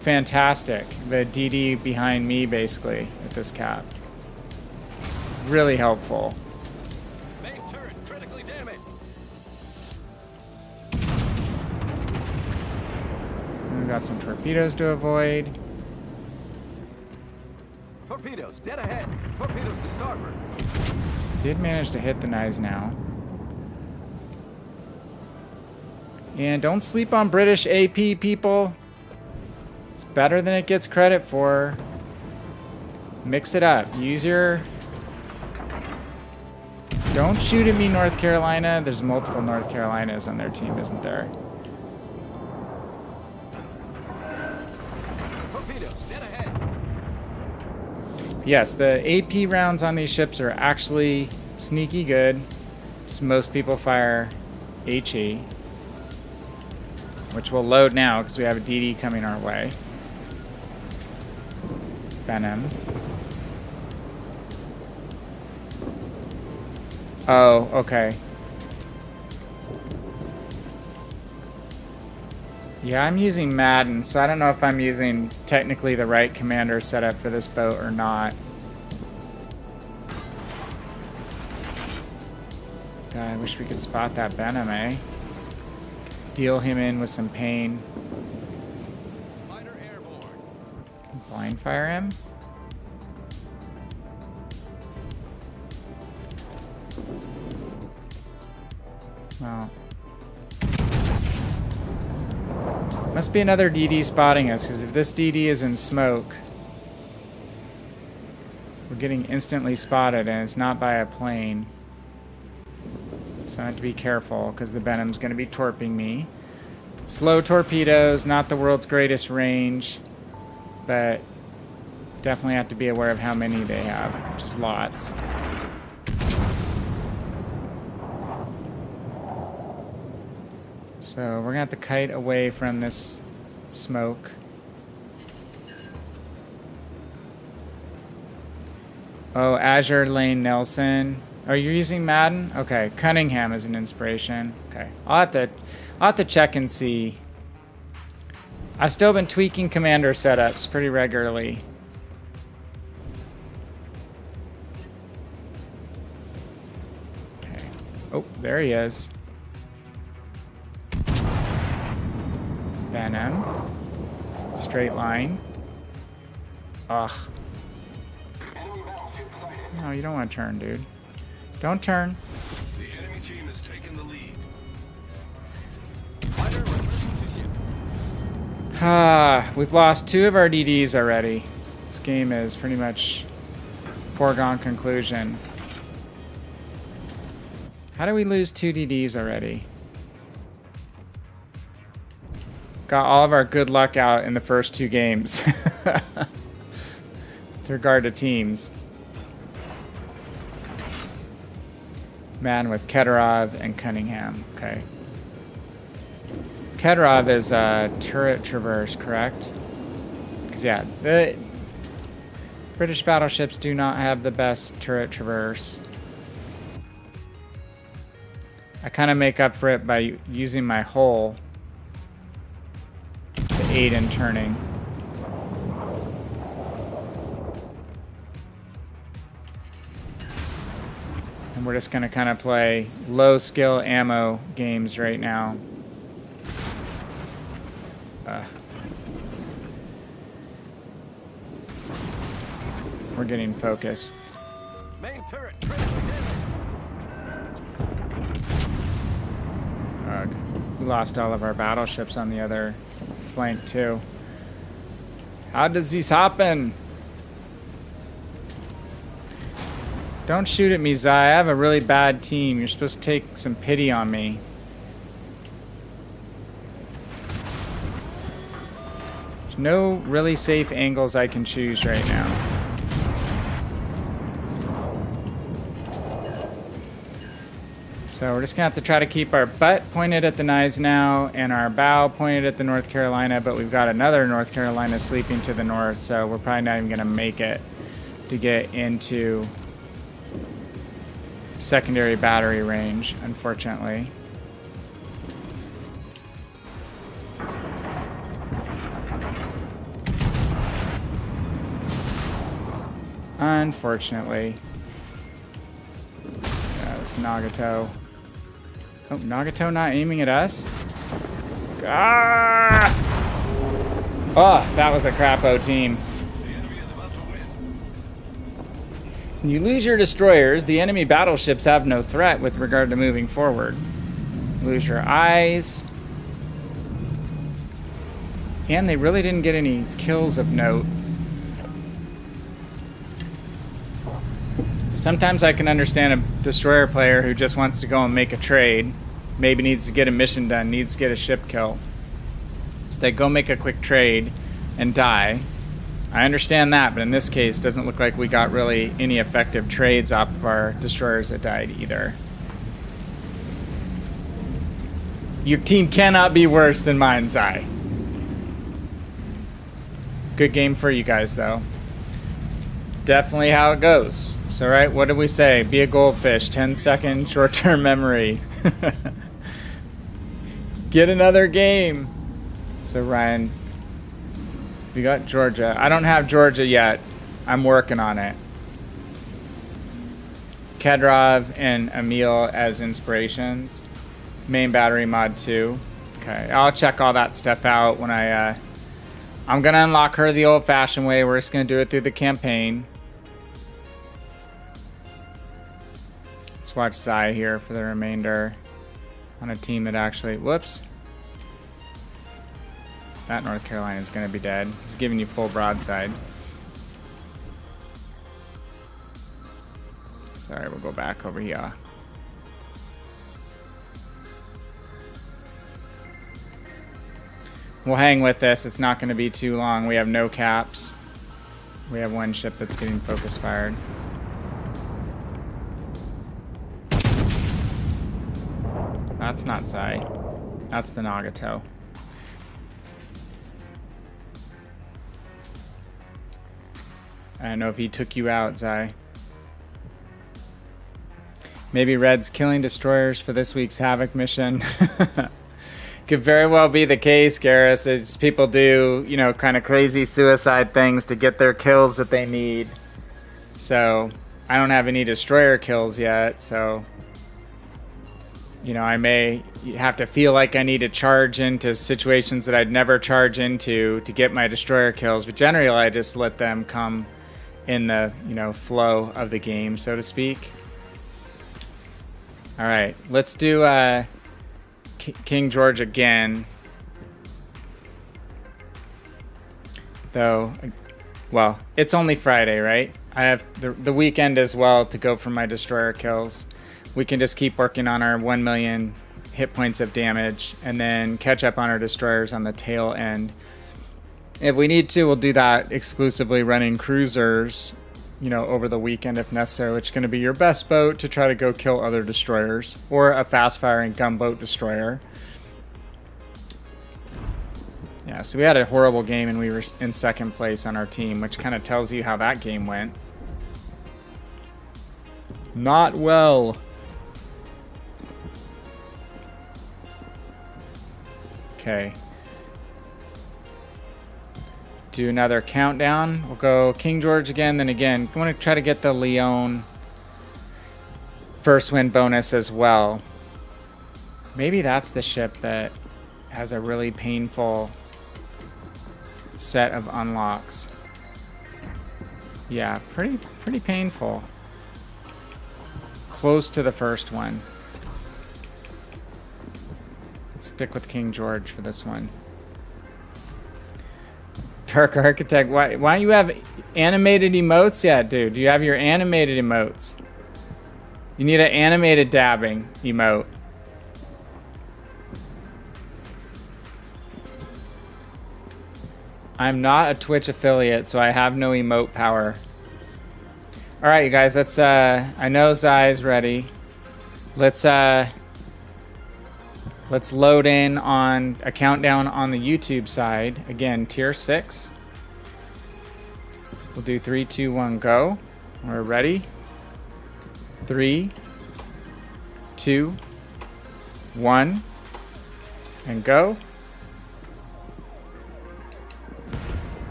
Fantastic. The DD behind me, basically, at this cap. Really helpful. Main turret critically damaged. We've got some torpedoes to avoid. Torpedoes dead ahead. Torpedoes to starboard. Did manage to hit the knives now. And don't sleep on British AP, people. It's better than it gets credit for. Mix it up. Use your... Don't shoot at me, North Carolina. There's multiple North Carolinas on their team, isn't there? Torpedoes dead ahead. Yes, the AP rounds on these ships are actually sneaky good. So most people fire HE, which will load now because we have a DD coming our way. Venom. Oh, okay. Yeah, I'm using Madden, so I don't know if I'm using technically the right commander setup for this boat or not. I wish we could spot that Venom, eh? Deal him in with some pain. Fighter airborne. Blind fire him? Well. Must be another DD spotting us, because if this DD is in smoke, we're getting instantly spotted, and it's not by a plane. So I have to be careful, because the Venom's going to be torping me. Slow torpedoes, not the world's greatest range, but definitely have to be aware of how many they have, which is lots. So we're going to have to kite away from this smoke. Oh, Azure Lane Nelson. Are you using Madden? Okay, Cunningham is an inspiration. Okay, I'll have to check and see. I've still been tweaking commander setups pretty regularly. Okay. Oh, there he is. Venom. Straight line. Ugh. No, you don't want to turn, dude. Don't turn. The enemy team has taken the lead. Fighter returning to ship. Ah, we've lost 2 of our DDs already. This game is pretty much foregone conclusion. How do we lose 2 DDs already? Got all of our good luck out in the first 2 games. With regard to teams. Man with Kedorov and Cunningham. Okay. Kedorov is a turret traverse, correct? Because, yeah, the British battleships do not have the best turret traverse. I kind of make up for it by using my hull to aid in turning. And we're just going to kind of play low skill ammo games right now. We're getting focused. Main turret critically damaged. Ugh. We lost all of our battleships on the other flank too. How does this happen? Don't shoot at me, Zai. I have a really bad team. You're supposed to take some pity on me. There's no really safe angles I can choose right now. So we're just going to have to try to keep our butt pointed at the Gneisenau and our bow pointed at the North Carolina, but we've got another North Carolina sleeping to the north, so we're probably not even going to make it to get into secondary battery range, unfortunately. Unfortunately. Yeah, this Nagato. Oh, Nagato not aiming at us? Ah! Oh, that was a crapo team. The enemy is about to win. So when you lose your destroyers, the enemy battleships have no threat with regard to moving forward. Lose your eyes. And they really didn't get any kills of note. Sometimes I can understand a destroyer player who just wants to go and make a trade, maybe needs to get a mission done, needs to get a ship kill. So they go make a quick trade and die. I understand that, but in this case, it doesn't look like we got really any effective trades off of our destroyers that died either. Your team cannot be worse than mine, Zai. Good game for you guys, though. Definitely how it goes. So, right, what did we say? Be a goldfish, 10-second short-term memory. Get another game. So, Ryan, we got Georgia. I don't have Georgia yet. I'm working on it. Kedrov and Emil as inspirations. Main battery mod 2. Okay, I'll check all that stuff out when I'm going to unlock her the old-fashioned way. We're just going to do it through the campaign. Let's watch Zai here for the remainder on a team that actually... Whoops. That North Carolina is going to be dead. He's giving you full broadside. Sorry, we'll go back over here. We'll hang with this. It's not going to be too long. We have no caps. We have one ship that's getting focus fired. That's not Zai. That's the Nagato. I don't know if he took you out, Zai. Maybe Red's killing destroyers for this week's Havoc mission. Could very well be the case, Garrus. It's people do, you know, kind of crazy suicide things to get their kills that they need. So, I don't have any destroyer kills yet, so... You know, I may have to feel like I need to charge into situations that I'd never charge into to get my destroyer kills. But generally, I just let them come in the, you know, flow of the game, so to speak. All right, let's do King George again. Though, well, it's only Friday, right? I have the weekend as well to go for my destroyer kills. We can just keep working on our 1 million hit points of damage and then catch up on our destroyers on the tail end. If we need to, we'll do that exclusively running cruisers, you know, over the weekend if necessary, which is going to be your best boat to try to go kill other destroyers, or a fast-firing gunboat destroyer. Yeah, so we had a horrible game and we were in second place on our team, which kind of tells you how that game went. Not well. Okay. Do another countdown. We'll go King George again, then again. I want to try to get the Leon first win bonus as well. Maybe that's the ship that has a really painful set of unlocks. Yeah, pretty painful. Close to the first one. Let's stick with King George for this one. Dark Architect, why don't you have animated emotes yet, dude? Do you have your animated emotes? You need an animated dabbing emote. I'm not a Twitch affiliate, so I have no emote power. All right, you guys, let's, I know Zai's ready. Let's load in on a countdown on the YouTube side. Again, tier 6. We'll do 3, 2, 1, go. We're ready. 3, 2, 1, and go.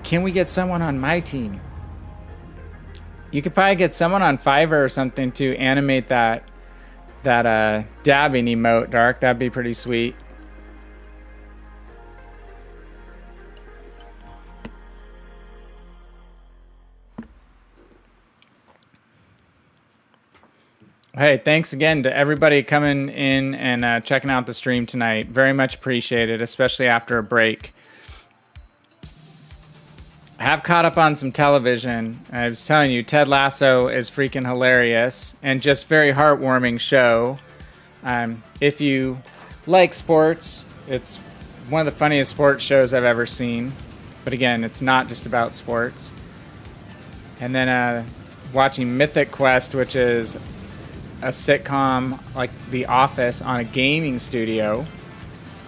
Can we get someone on my team? You could probably get someone on Fiverr or something to animate that dabbing emote, Dark. That'd be pretty sweet. Hey, thanks again to everybody coming in and checking out the stream tonight. Very much appreciated, especially after a break. I have caught up on some television. I was telling you, Ted Lasso is freaking hilarious and just very heartwarming show. If you like sports, it's one of the funniest sports shows I've ever seen. But again, it's not just about sports. And then watching Mythic Quest, which is a sitcom like The Office on a gaming studio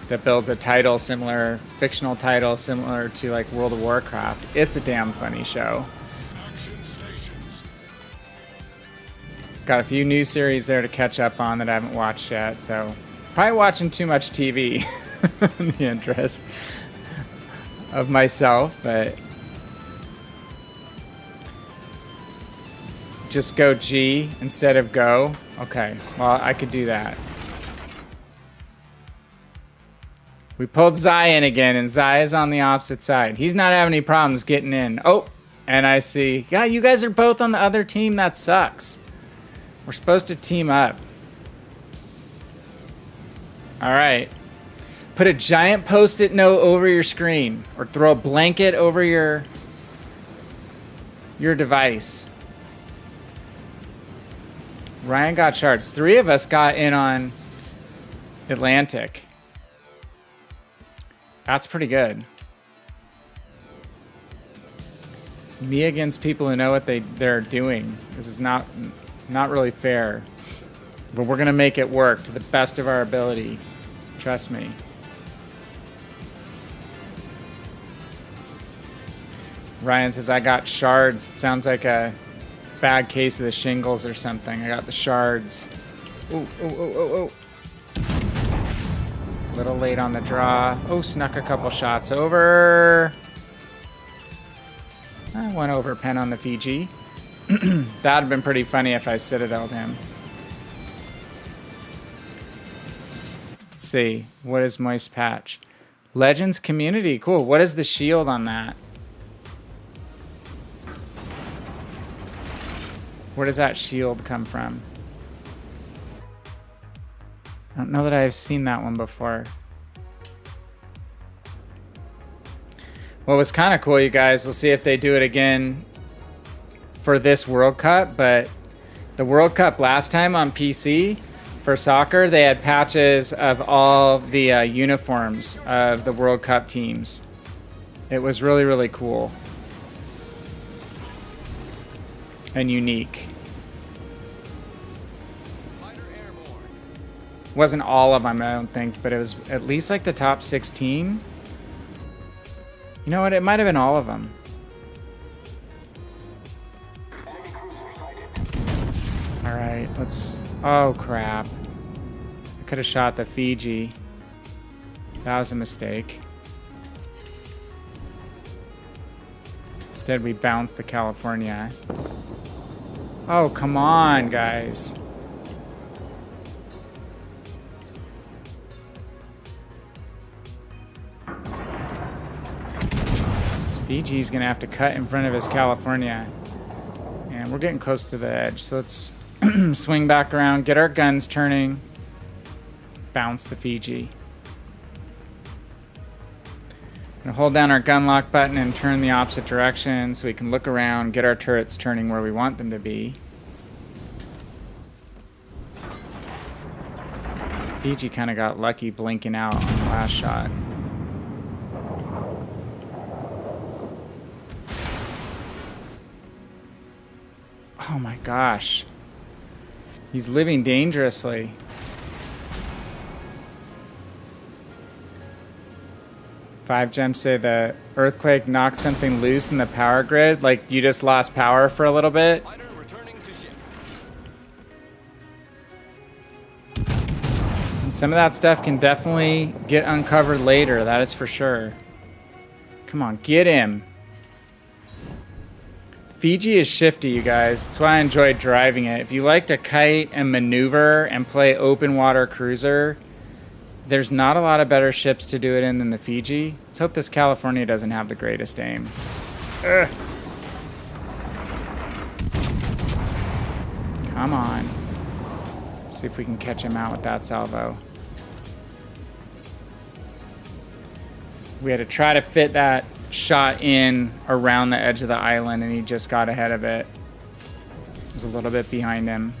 that builds a title similar, fictional title similar to like World of Warcraft. It's a damn funny show. Got a few new series there to catch up on that I haven't watched yet, so probably watching too much TV in the interest of myself, but just go G instead of go. Okay, well, I could do that. We pulled Zai in again, and Zai is on the opposite side. He's not having any problems getting in. Oh, and I see. Yeah, you guys are both on the other team. That sucks. We're supposed to team up. All right. Put a giant Post-it note over your screen, or throw a blanket over your device. Ryan got shards. 3 of us got in on Atlantic. That's pretty good. It's me against people who know what they're doing. This is not really fair. But we're going to make it work to the best of our ability. Trust me. Ryan says, I got shards. It sounds like a bad case of the shingles or something. I got the shards. Ooh, ooh, ooh, ooh, ooh. A little late on the draw. Oh, snuck a couple shots over. I went over pen on the Fiji. That'd have been pretty funny if I citadeled him. Let's see. What is Moist Patch? Legends Community. Cool. What is the shield on that? Where does that shield come from? I don't know that I've seen that one before. What was kind of cool, you guys, we'll see if they do it again for this World Cup, but the World Cup last time on PC for soccer, they had patches of all the uniforms of the World Cup teams. It was really, really cool. And unique. Wasn't all of them, I don't think, but it was at least like the top 16. You know what? It might have been all of them. All right, let's... Oh, crap. I could have shot the Fiji. That was a mistake. Instead, we bounced the California. Oh, come on, guys. Fiji's gonna have to cut in front of his California. And we're getting close to the edge, so let's swing back around, get our guns turning, bounce the Fiji. Gonna hold down our gun lock button and turn the opposite direction so we can look around, get our turrets turning where we want them to be. Fiji kind of got lucky blinking out on the last shot. Oh my gosh. He's living dangerously. Five Gems say the earthquake knocked something loose in the power grid. Like you just lost power for a little bit. Fighter returning to ship. And some of that stuff can definitely get uncovered later. That is for sure. Come on, get him. Fiji is shifty, you guys. That's why I enjoy driving it. If you like to kite and maneuver and play open water cruiser, there's not a lot of better ships to do it in than the Fiji. Let's hope this California doesn't have the greatest aim. Ugh. Come on. See if we can catch him out with that salvo. We had to try to fit that shot in around the edge of the island, and he just got ahead of it. It was a little bit behind him.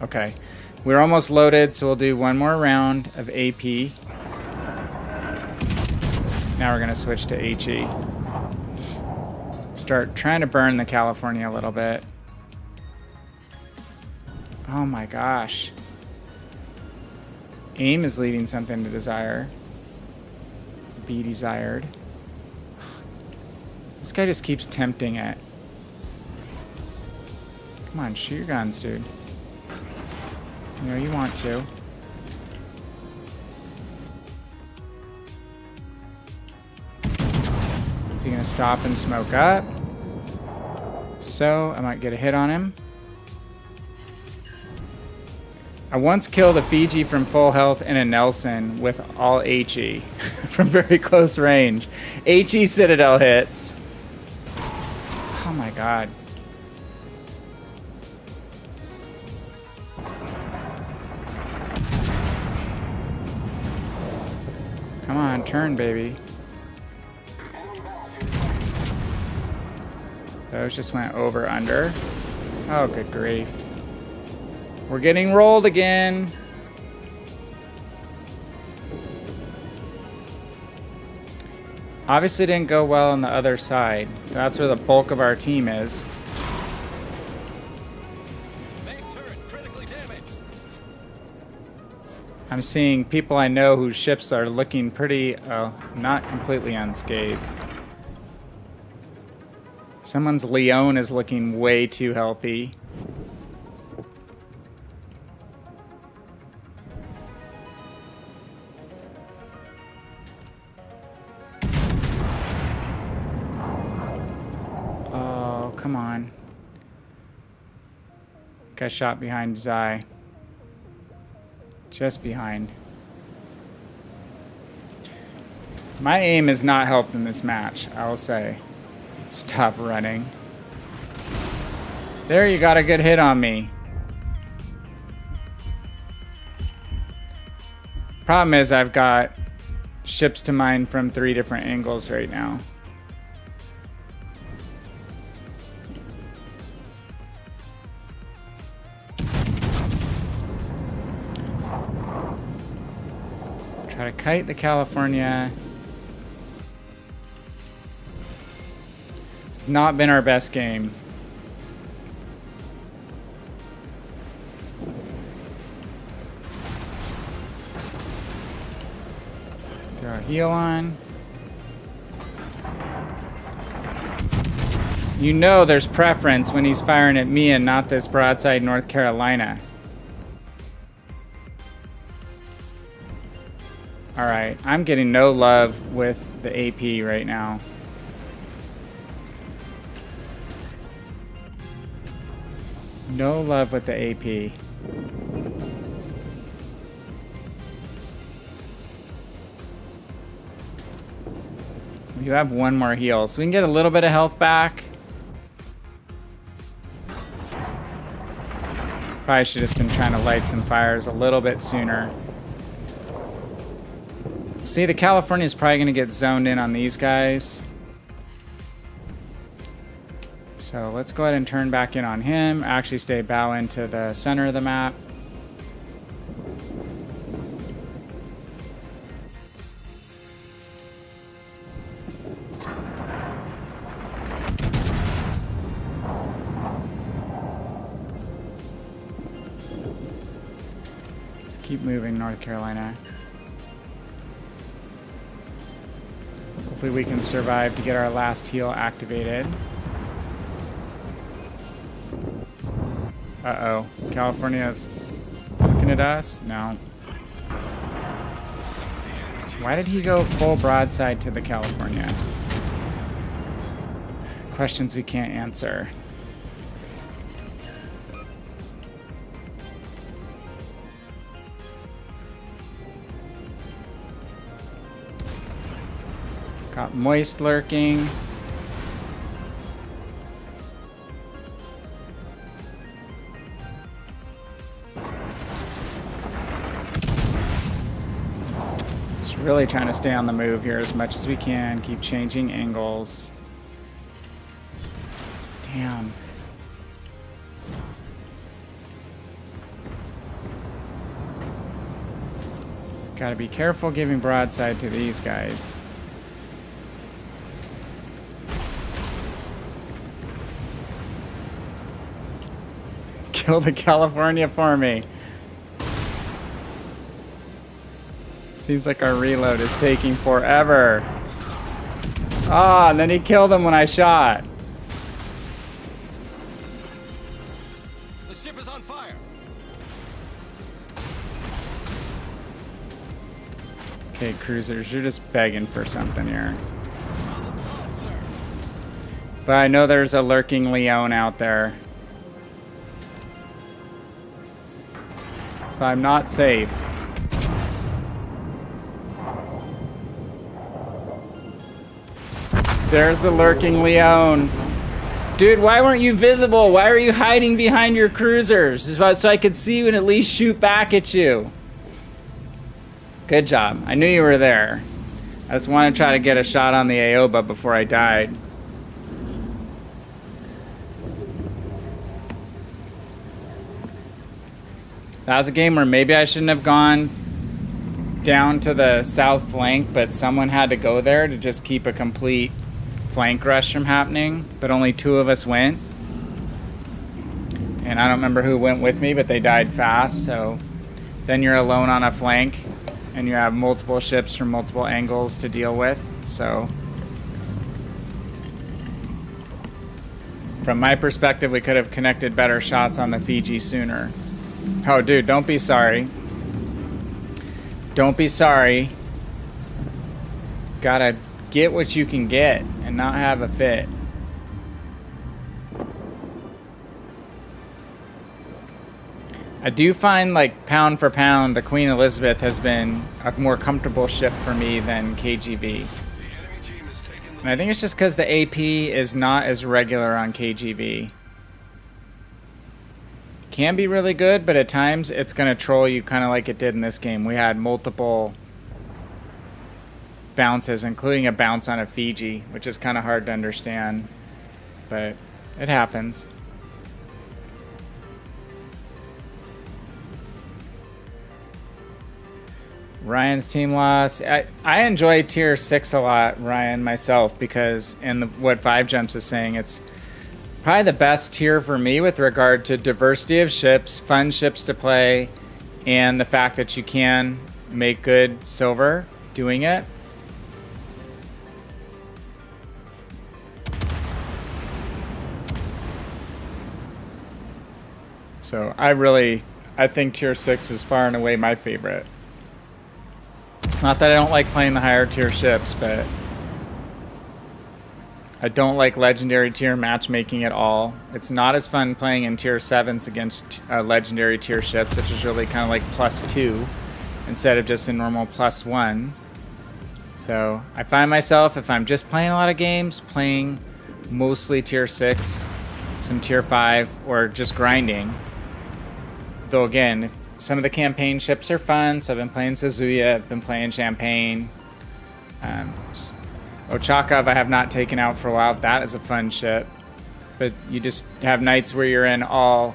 Okay. We're almost loaded, so we'll do one more round of AP. Now we're going to switch to HE. Start trying to burn the California a little bit. Oh my gosh. Aim is leaving something to desire. Be desired. This guy just keeps tempting it. Come on, shoot your guns, dude. You know you want to. Is he gonna stop and smoke up? So I might get a hit on him. I once killed a Fiji from full health and a Nelson with all HE from very close range. HE Citadel hits. Oh my god. Come on, turn, baby. Those just went over under. Oh, good grief. We're getting rolled again. Obviously didn't go well on the other side. That's where the bulk of our team is. Main turret critically damaged. I'm seeing people I know whose ships are looking pretty, not completely unscathed. Someone's Leon is looking way too healthy. Oh, come on. Got shot behind his eye. Just behind. My aim has not helped in this match, I will say. Stop running. There, you got a good hit on me. Problem is, I've got ships to mine from 3 different angles right now. Try to kite the California. It's not been our best game. Throw a heal on. You know there's preference when he's firing at me and not this broadside North Carolina. Alright, I'm getting no love with the AP right now. No love with the AP. We have one more heal, so we can get a little bit of health back. Probably should have just been trying to light some fires a little bit sooner. See, the California is probably going to get zoned in on these guys. So let's go ahead and turn back in on him. Actually stay bow into the center of the map. Keep moving, North Carolina. Hopefully we can survive to get our last heal activated. Uh-oh. California's looking at us? No. Why did he go full broadside to the California? Questions we can't answer. Got Moist lurking. Just really trying to stay on the move here as much as we can. Keep changing angles. Damn. Gotta be careful giving broadside to these guys. Kill the California for me. Seems like our reload is taking forever. Ah, and then he killed him when I shot. The ship is on fire. Okay, cruisers, you're just begging for something here. Problem solved, sir. But I know there's a lurking Leon out there. So I'm not safe. There's the lurking Leon. Dude, why weren't you visible? Why are you hiding behind your cruisers? So I could see you and at least shoot back at you. Good job. I knew you were there. I just want to try to get a shot on the Aoba before I died. That was a game where maybe I shouldn't have gone down to the south flank, but someone had to go there to just keep a complete flank rush from happening, but only 2 of us went. And I don't remember who went with me, but they died fast, so then you're alone on a flank, and you have multiple ships from multiple angles to deal with, so... From my perspective, we could have connected better shots on the Fiji sooner. Oh, dude, don't be sorry. Don't be sorry. Gotta get what you can get and not have a fit. I do find, like, pound for pound, the Queen Elizabeth has been a more comfortable ship for me than KGB. And I think it's just because the AP is not as regular on KGB. Can be really good, but at times it's going to troll you kind of like it did in this game. We had multiple bounces, including a bounce on a Fiji, which is kind of hard to understand, but it happens. Ryan's team loss. I enjoy tier 6 a lot, Ryan, myself, because what 5Jumps is saying, it's probably the best tier for me with regard to diversity of ships, fun ships to play, and the fact that you can make good silver doing it. So I think tier 6 is far and away my favorite. It's not that I don't like playing the higher tier ships, but I don't like legendary tier matchmaking at all. It's not as fun playing in tier 7s against legendary tier ships, which is really kind of like +2 instead of just a normal +1. So I find myself, if I'm just playing a lot of games, playing mostly tier 6, some tier 5, or just grinding. Though again, some of the campaign ships are fun, so I've been playing Suzuya, I've been playing Champagne. Ochakov I have not taken out for a while. That is a fun ship. But you just have nights where you're in all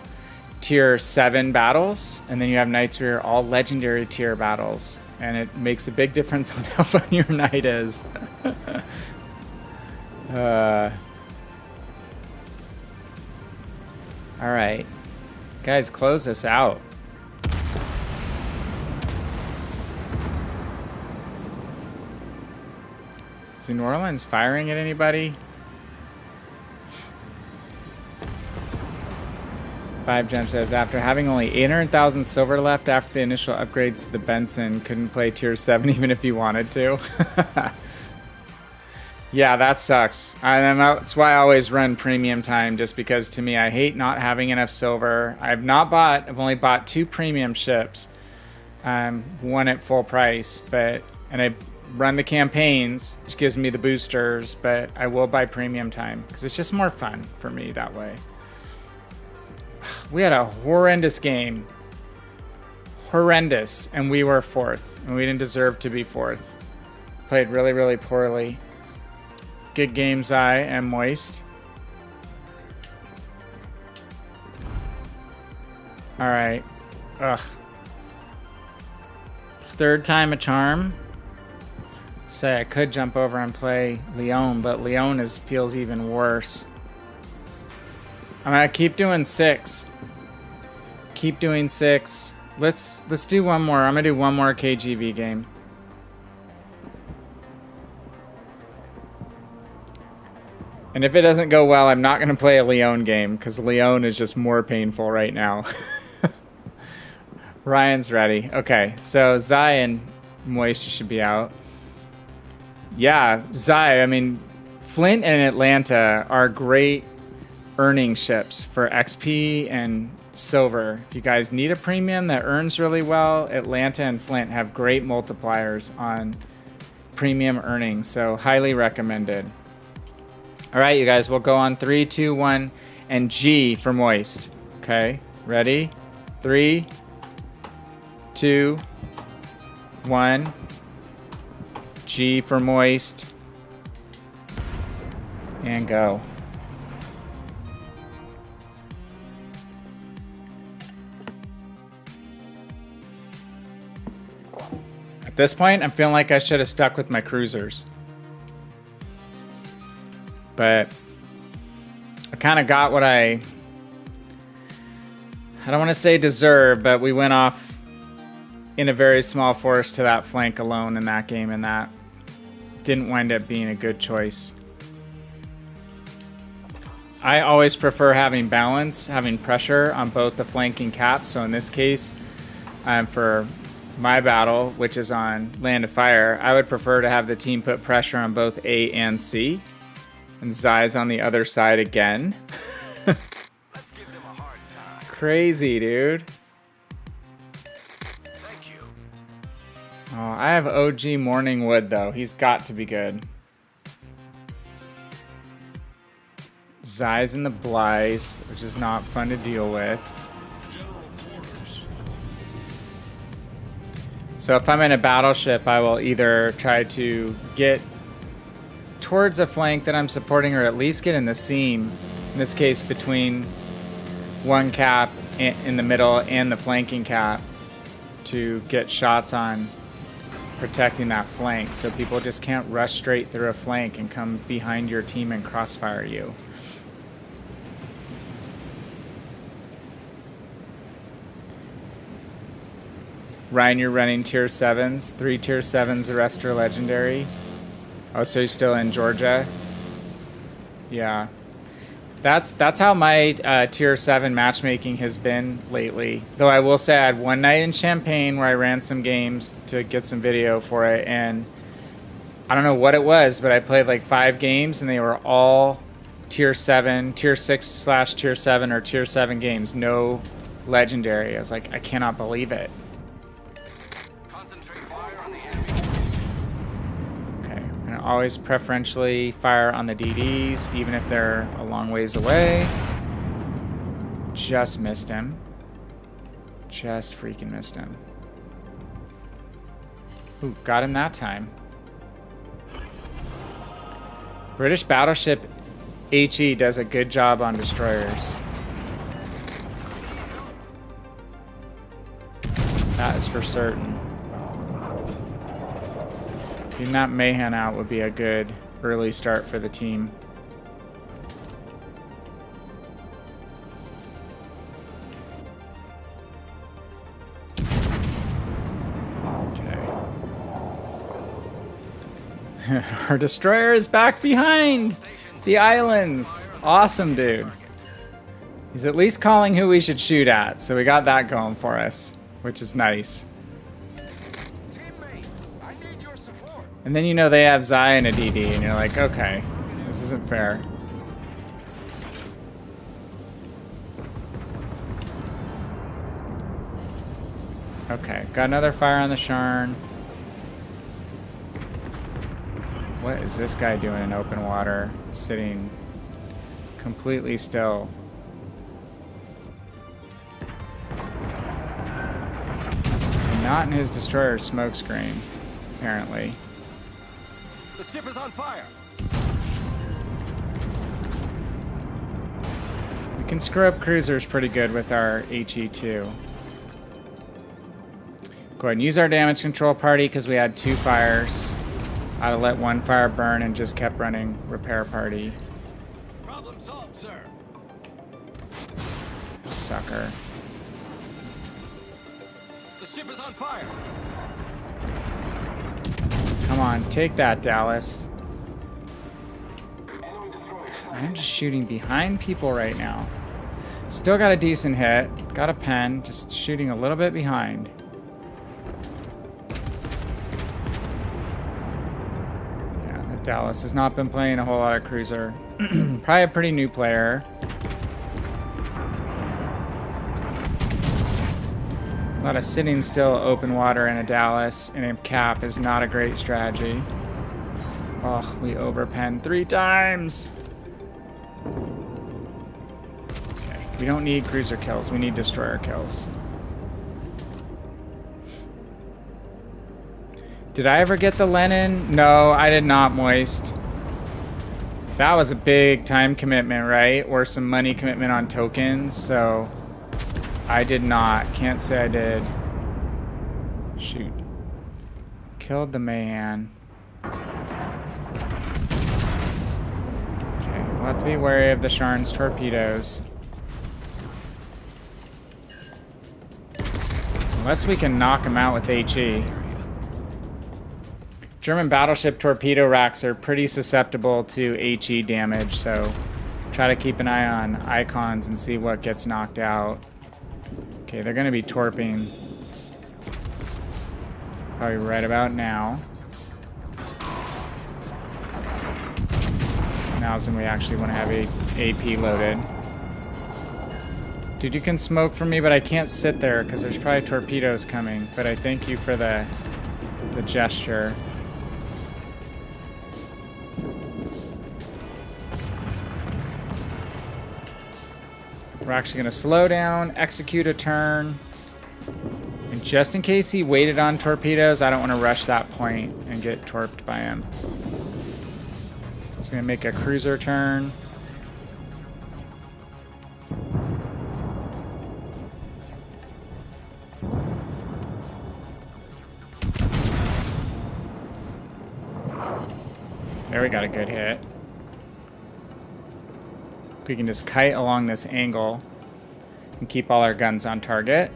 tier 7 battles, and then you have nights where you're all legendary tier battles. And it makes a big difference on how fun your night is. Alright. Guys, close this out. Is New Orleans firing at anybody? 5Gem says, after having only 800,000 silver left after the initial upgrades to the Benson, couldn't play tier 7 even if you wanted to. Yeah, that sucks. And that's why I always run premium time, just because to me, I hate not having enough silver. I've only bought 2 premium ships. One at full price, and I run the campaigns, which gives me the boosters, but I will buy premium time because it's just more fun for me that way. We had a horrendous game. Horrendous. And we were 4th. And we didn't deserve to be 4th. Played really, really poorly. Good games, I am moist. Alright. Ugh. 3rd time a charm. Say I could jump over and play Leon, but Leon feels even worse. I'm gonna keep doing 6. Keep doing 6. Let's do one more. I'm gonna do one more KGV game. And if it doesn't go well, I'm not gonna play a Leon game because Leon is just more painful right now. Ryan's ready. Okay, so Zai and Moist should be out. Yeah, Zai, I mean, Flint and Atlanta are great earning ships for XP and silver. If you guys need a premium that earns really well, Atlanta and Flint have great multipliers on premium earnings, so highly recommended. All right, you guys, we'll go on 3, 2, 1, and G for Moist. Okay, ready? 3, 2, 1. G for Moist. And go. At this point, I'm feeling like I should have stuck with my cruisers. But I kind of got what I don't want to say deserve, but we went off in a very small force to that flank alone in that game, and that didn't wind up being a good choice. I always prefer having balance, having pressure on both the flanking caps. So in this case, for my battle, which is on Land of Fire, I would prefer to have the team put pressure on both A and C. And Zai's on the other side again. Let's give them a hard time. Crazy, dude. Thank you. Oh, I have OG Morningwood, though. He's got to be good. Zai's in the Blythe, which is not fun to deal with. General quarters. So if I'm in a battleship, I will either try to get towards a flank that I'm supporting, or at least get in the seam, in this case between one cap in the middle and the flanking cap, to get shots on protecting that flank, so people just can't rush straight through a flank and come behind your team and crossfire you. Ryan, you're running tier 7s, 3 tier 7s, the rest are legendary. Oh, so you're still in Georgia? Yeah. That's how my tier 7 matchmaking has been lately. Though I will say I had one night in Champaign where I ran some games to get some video for it, and I don't know what it was, but I played like 5 games and they were all tier 7, tier 6 / tier 7 or tier 7 games. No legendary. I was like, I cannot believe it. Concentrate fire on the enemy. Okay, I'm gonna always preferentially fire on the DDs, even if they're a long ways away. Just missed him. Just freaking missed him. Ooh, got him that time. British battleship HE does a good job on destroyers. That is for certain. Getting that Mayhem out would be a good early start for the team. Our destroyer is back behind the islands. Awesome, dude. He's at least calling who we should shoot at, so we got that going for us, which is nice. Teammate, I need your support. And then you know they have Zai and a DD, and you're like, okay, this isn't fair. Okay, got another fire on the Sharn. What is this guy doing in open water? Sitting completely still. And not in his destroyer smokescreen, apparently. The ship is on fire. We can screw up cruisers pretty good with our HE2. Go ahead and use our damage control party because we had 2 fires. I'd have let 1 fire burn and just kept running repair party. Problem solved, sir. Sucker. The ship is on fire. Come on, take that, Dallas. I'm just shooting behind people right now. Still got a decent hit. Got a pen, just shooting a little bit behind. Dallas has not been playing a whole lot of cruiser. Probably a pretty new player. A lot of sitting still, open water in a Dallas and a cap is not a great strategy. Oh, we overpenned 3 times. Okay, we don't need cruiser kills. We need destroyer kills. Did I ever get the Lenin? No, I did not, Moist. That was a big time commitment, right? Or some money commitment on tokens, so I did not. Can't say I did. Shoot. Killed the Mahan. Okay, we'll have to be wary of the Sharn's torpedoes. Unless we can knock him out with HE. German battleship torpedo racks are pretty susceptible to HE damage, so try to keep an eye on icons and see what gets knocked out. Okay, they're going to be torping probably right about now. Now's when we actually want to have AP loaded. Dude, you can smoke for me, but I can't sit there because there's probably torpedoes coming. But I thank you for the gesture. We're actually going to slow down, execute a turn. And just in case he waited on torpedoes, I don't want to rush that point and get torped by him. So we're going to make a cruiser turn. There, we got a good hit. We can just kite along this angle and keep all our guns on target.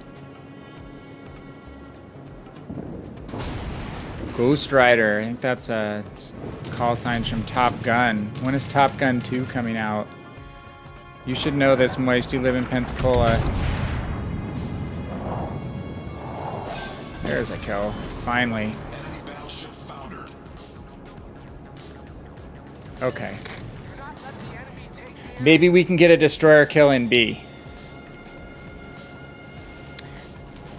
Ghost Rider. I think that's a call sign from Top Gun. When is Top Gun 2 coming out? You should know this, Moist. You live in Pensacola. There's a kill. Finally. Okay. Maybe we can get a destroyer kill in B.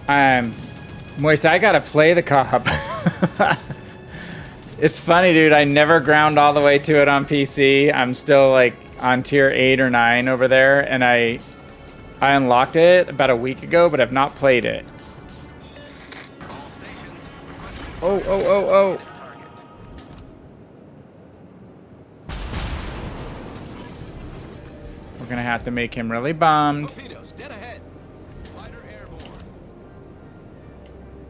Moist, I gotta play the cop. It's funny, dude. I never ground all the way to it on PC. I'm still like on tier 8 or 9 over there, and I unlocked it about a week ago, but I've not played it. Oh. We're gonna have to make him really bummed.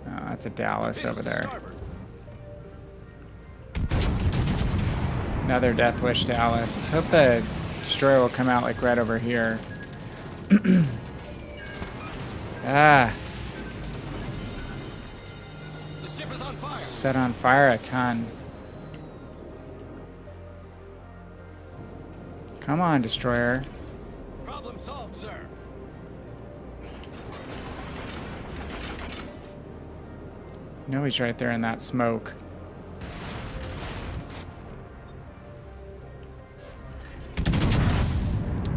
Oh, that's a Dallas over there. Another Death Wish Dallas. Let's hope the destroyer will come out like right over here. Ah. Set on fire a ton. Come on, destroyer. Problem solved, sir. No, he's right there in that smoke.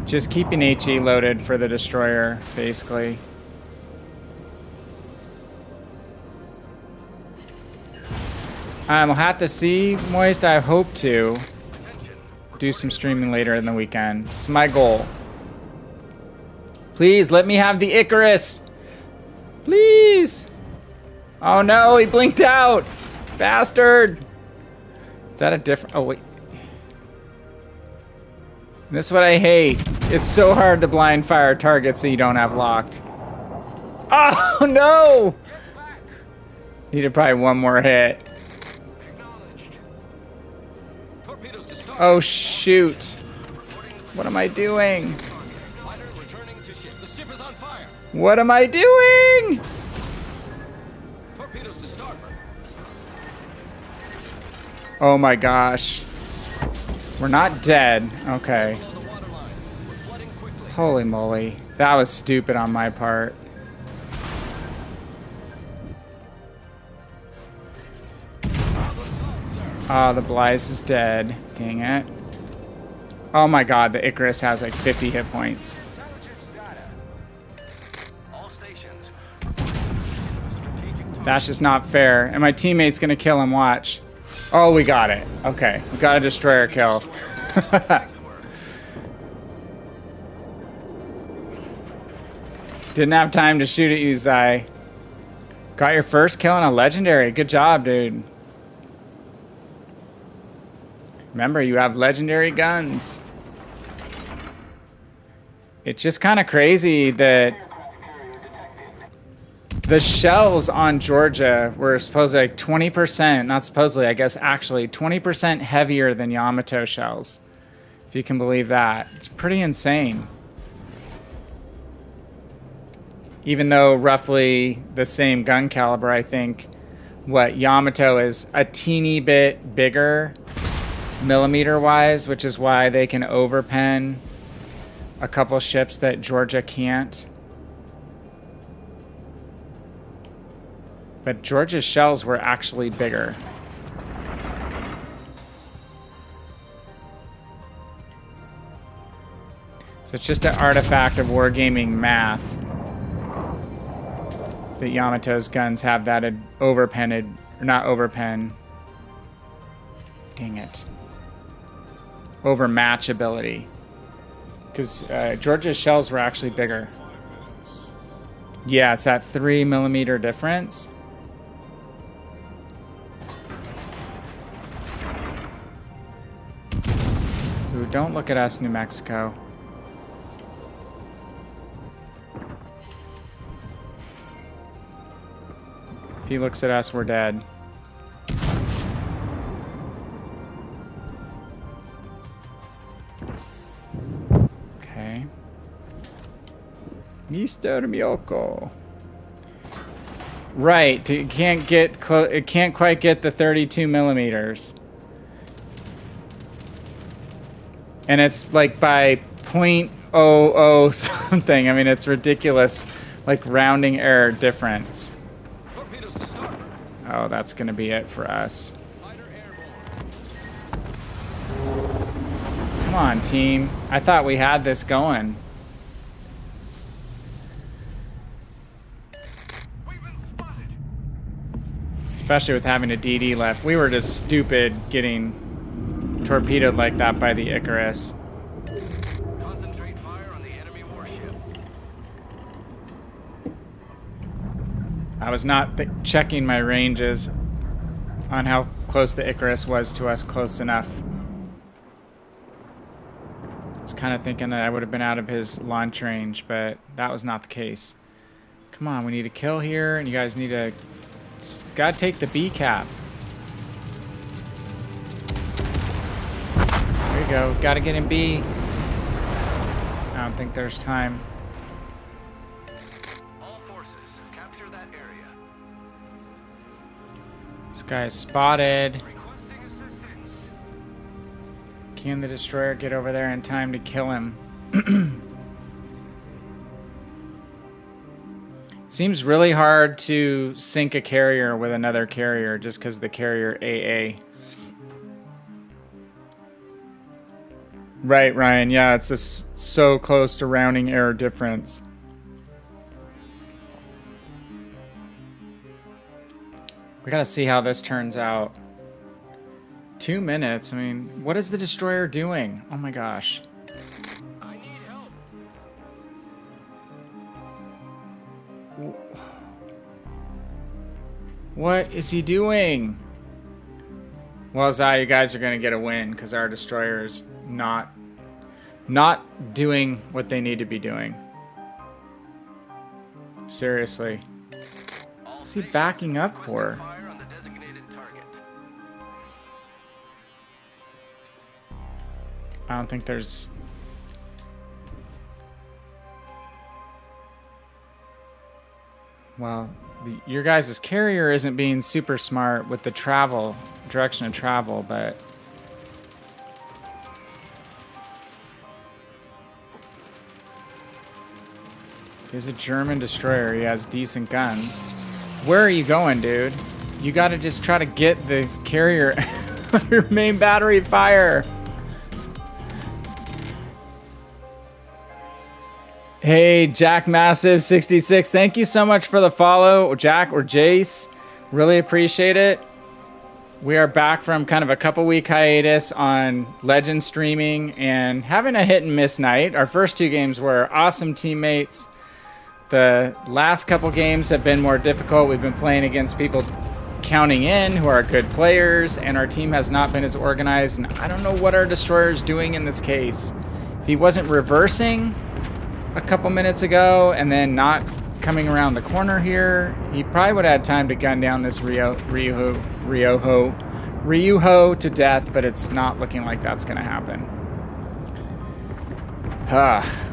Just keeping HE loaded for the destroyer, basically. We'll have to see, Moist. I hope to do some streaming later in the weekend. It's my goal. Please, let me have the Icarus. Please. Oh no, he blinked out. Bastard. Is that a different... Oh, wait. This is what I hate. It's so hard to blind fire targets that you don't have locked. Oh no! Needed probably one more hit. Oh shoot. What am I doing? What am I doing? Oh my gosh. We're not dead. Okay. Holy moly. That was stupid on my part. Oh, the Blythe is dead. Dang it. Oh my god, the Icarus has like 50 hit points. That's just not fair. And my teammate's gonna kill him, watch. Oh, we got it. Okay, we got a destroyer kill. Didn't have time to shoot at you, Zai. Got your first kill on a legendary. Good job, dude. Remember, you have legendary guns. It's just kind of crazy that the shells on Georgia were supposedly like 20%, not supposedly, I guess actually, 20% heavier than Yamato shells. If you can believe that. It's pretty insane. Even though roughly the same gun caliber, I think, what, Yamato is a teeny bit bigger millimeter-wise, which is why they can overpen a couple ships that Georgia can't. But Georgia's shells were actually bigger. So it's just an artifact of wargaming math that Yamato's guns have that overpenned, or not overpen. Dang it. Overmatch ability. Because Georgia's shells were actually bigger. Yeah, it's that 3 millimeter difference. Ooh, don't look at us, New Mexico. If he looks at us, we're dead. Okay. Mr. Miyoko. Right, it can't get close. It can't quite get the 32 millimeters. And it's like by 0.00 something. I mean, it's ridiculous, like rounding error difference. Oh, that's gonna be it for us. Come on, team. I thought we had this going. Especially with having a DD left. We were just stupid getting torpedoed like that by the Icarus. Concentrate fire on the enemy warship. I was not checking my ranges on how close the Icarus was to us close enough. I was kind of thinking that I would have been out of his launch range, but that was not the case. Come on, we need a kill here, and you guys need to... Gotta take the B cap. There you go. Gotta get in B. I don't think there's time. All forces, capture that area. This guy is spotted. Requesting assistance. Can the destroyer get over there in time to kill him? Seems really hard to sink a carrier with another carrier just because the carrier AA. Right, Ryan. Yeah, it's just so close to rounding error difference. We gotta see how this turns out. 2 minutes. I mean, what is the destroyer doing? Oh my gosh. I need help. What is he doing? Well, Zai, you guys are gonna get a win because our destroyer is not doing what they need to be doing. Seriously. What's he backing up for? Fire on the designated target. I don't think there's... Well, your guys' carrier isn't being super smart with the travel, direction of travel, but... He's a German destroyer. He has decent guns. Where are you going, dude? You gotta just try to get the carrier under main battery fire. Hey, Jack Massive 66. Thank you so much for the follow, Jack or Jace. Really appreciate it. We are back from kind of a couple-week hiatus on Legends streaming and having a hit-and-miss night. Our first 2 games were awesome teammates. The last couple games have been more difficult. We've been playing against people counting in who are good players, and our team has not been as organized, and I don't know what our destroyer's doing in this case. If he wasn't reversing a couple minutes ago and then not coming around the corner here, he probably would have had time to gun down this Ryuho to death, but it's not looking like that's going to happen.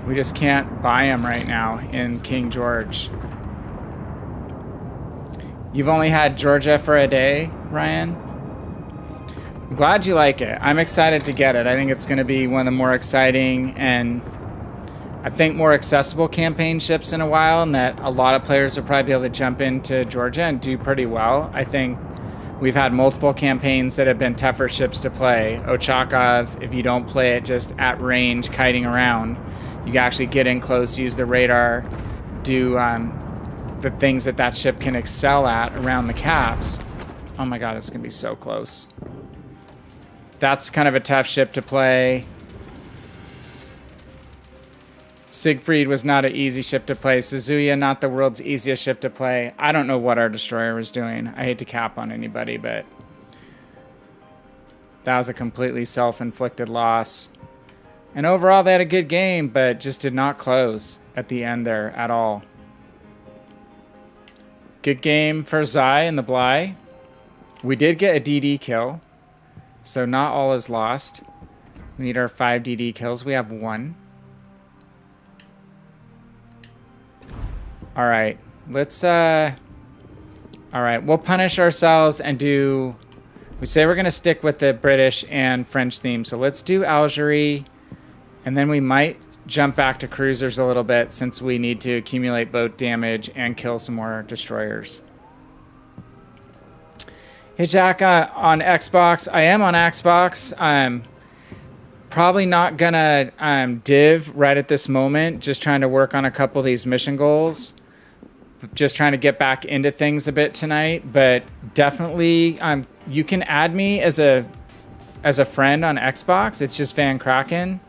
We just can't buy him right now in King George. You've only had Georgia for a day, Ryan? I'm glad you like it. I'm excited to get it. I think it's going to be one of the more exciting and I think more accessible campaign ships in a while, and that a lot of players will probably be able to jump into Georgia and do pretty well. I think we've had multiple campaigns that have been tougher ships to play. Ochakov, if you don't play it just at range, kiting around, you can actually get in close, use the radar, do the things that that ship can excel at around the caps. Oh my god, this is going to be so close. That's kind of a tough ship to play. Siegfried was not an easy ship to play. Suzuya, not the world's easiest ship to play. I don't know what our destroyer was doing. I hate to cap on anybody, but that was a completely self-inflicted loss. And overall, they had a good game, but just did not close at the end there at all. Good game for Zai and the Bly. We did get a DD kill, so not all is lost. We need our 5 DD kills. We have 1. All right, let's, all right, we'll punish ourselves and do, we say we're going to stick with the British and French theme. So let's do Algerie, and then we might jump back to cruisers a little bit since we need to accumulate boat damage and kill some more destroyers. Hey, Jack, on Xbox, I am on Xbox. Probably not gonna div right at this moment, just trying to work on a couple of these mission goals. Just trying to get back into things a bit tonight, but definitely you can add me as a friend on Xbox. It's just VannKraken,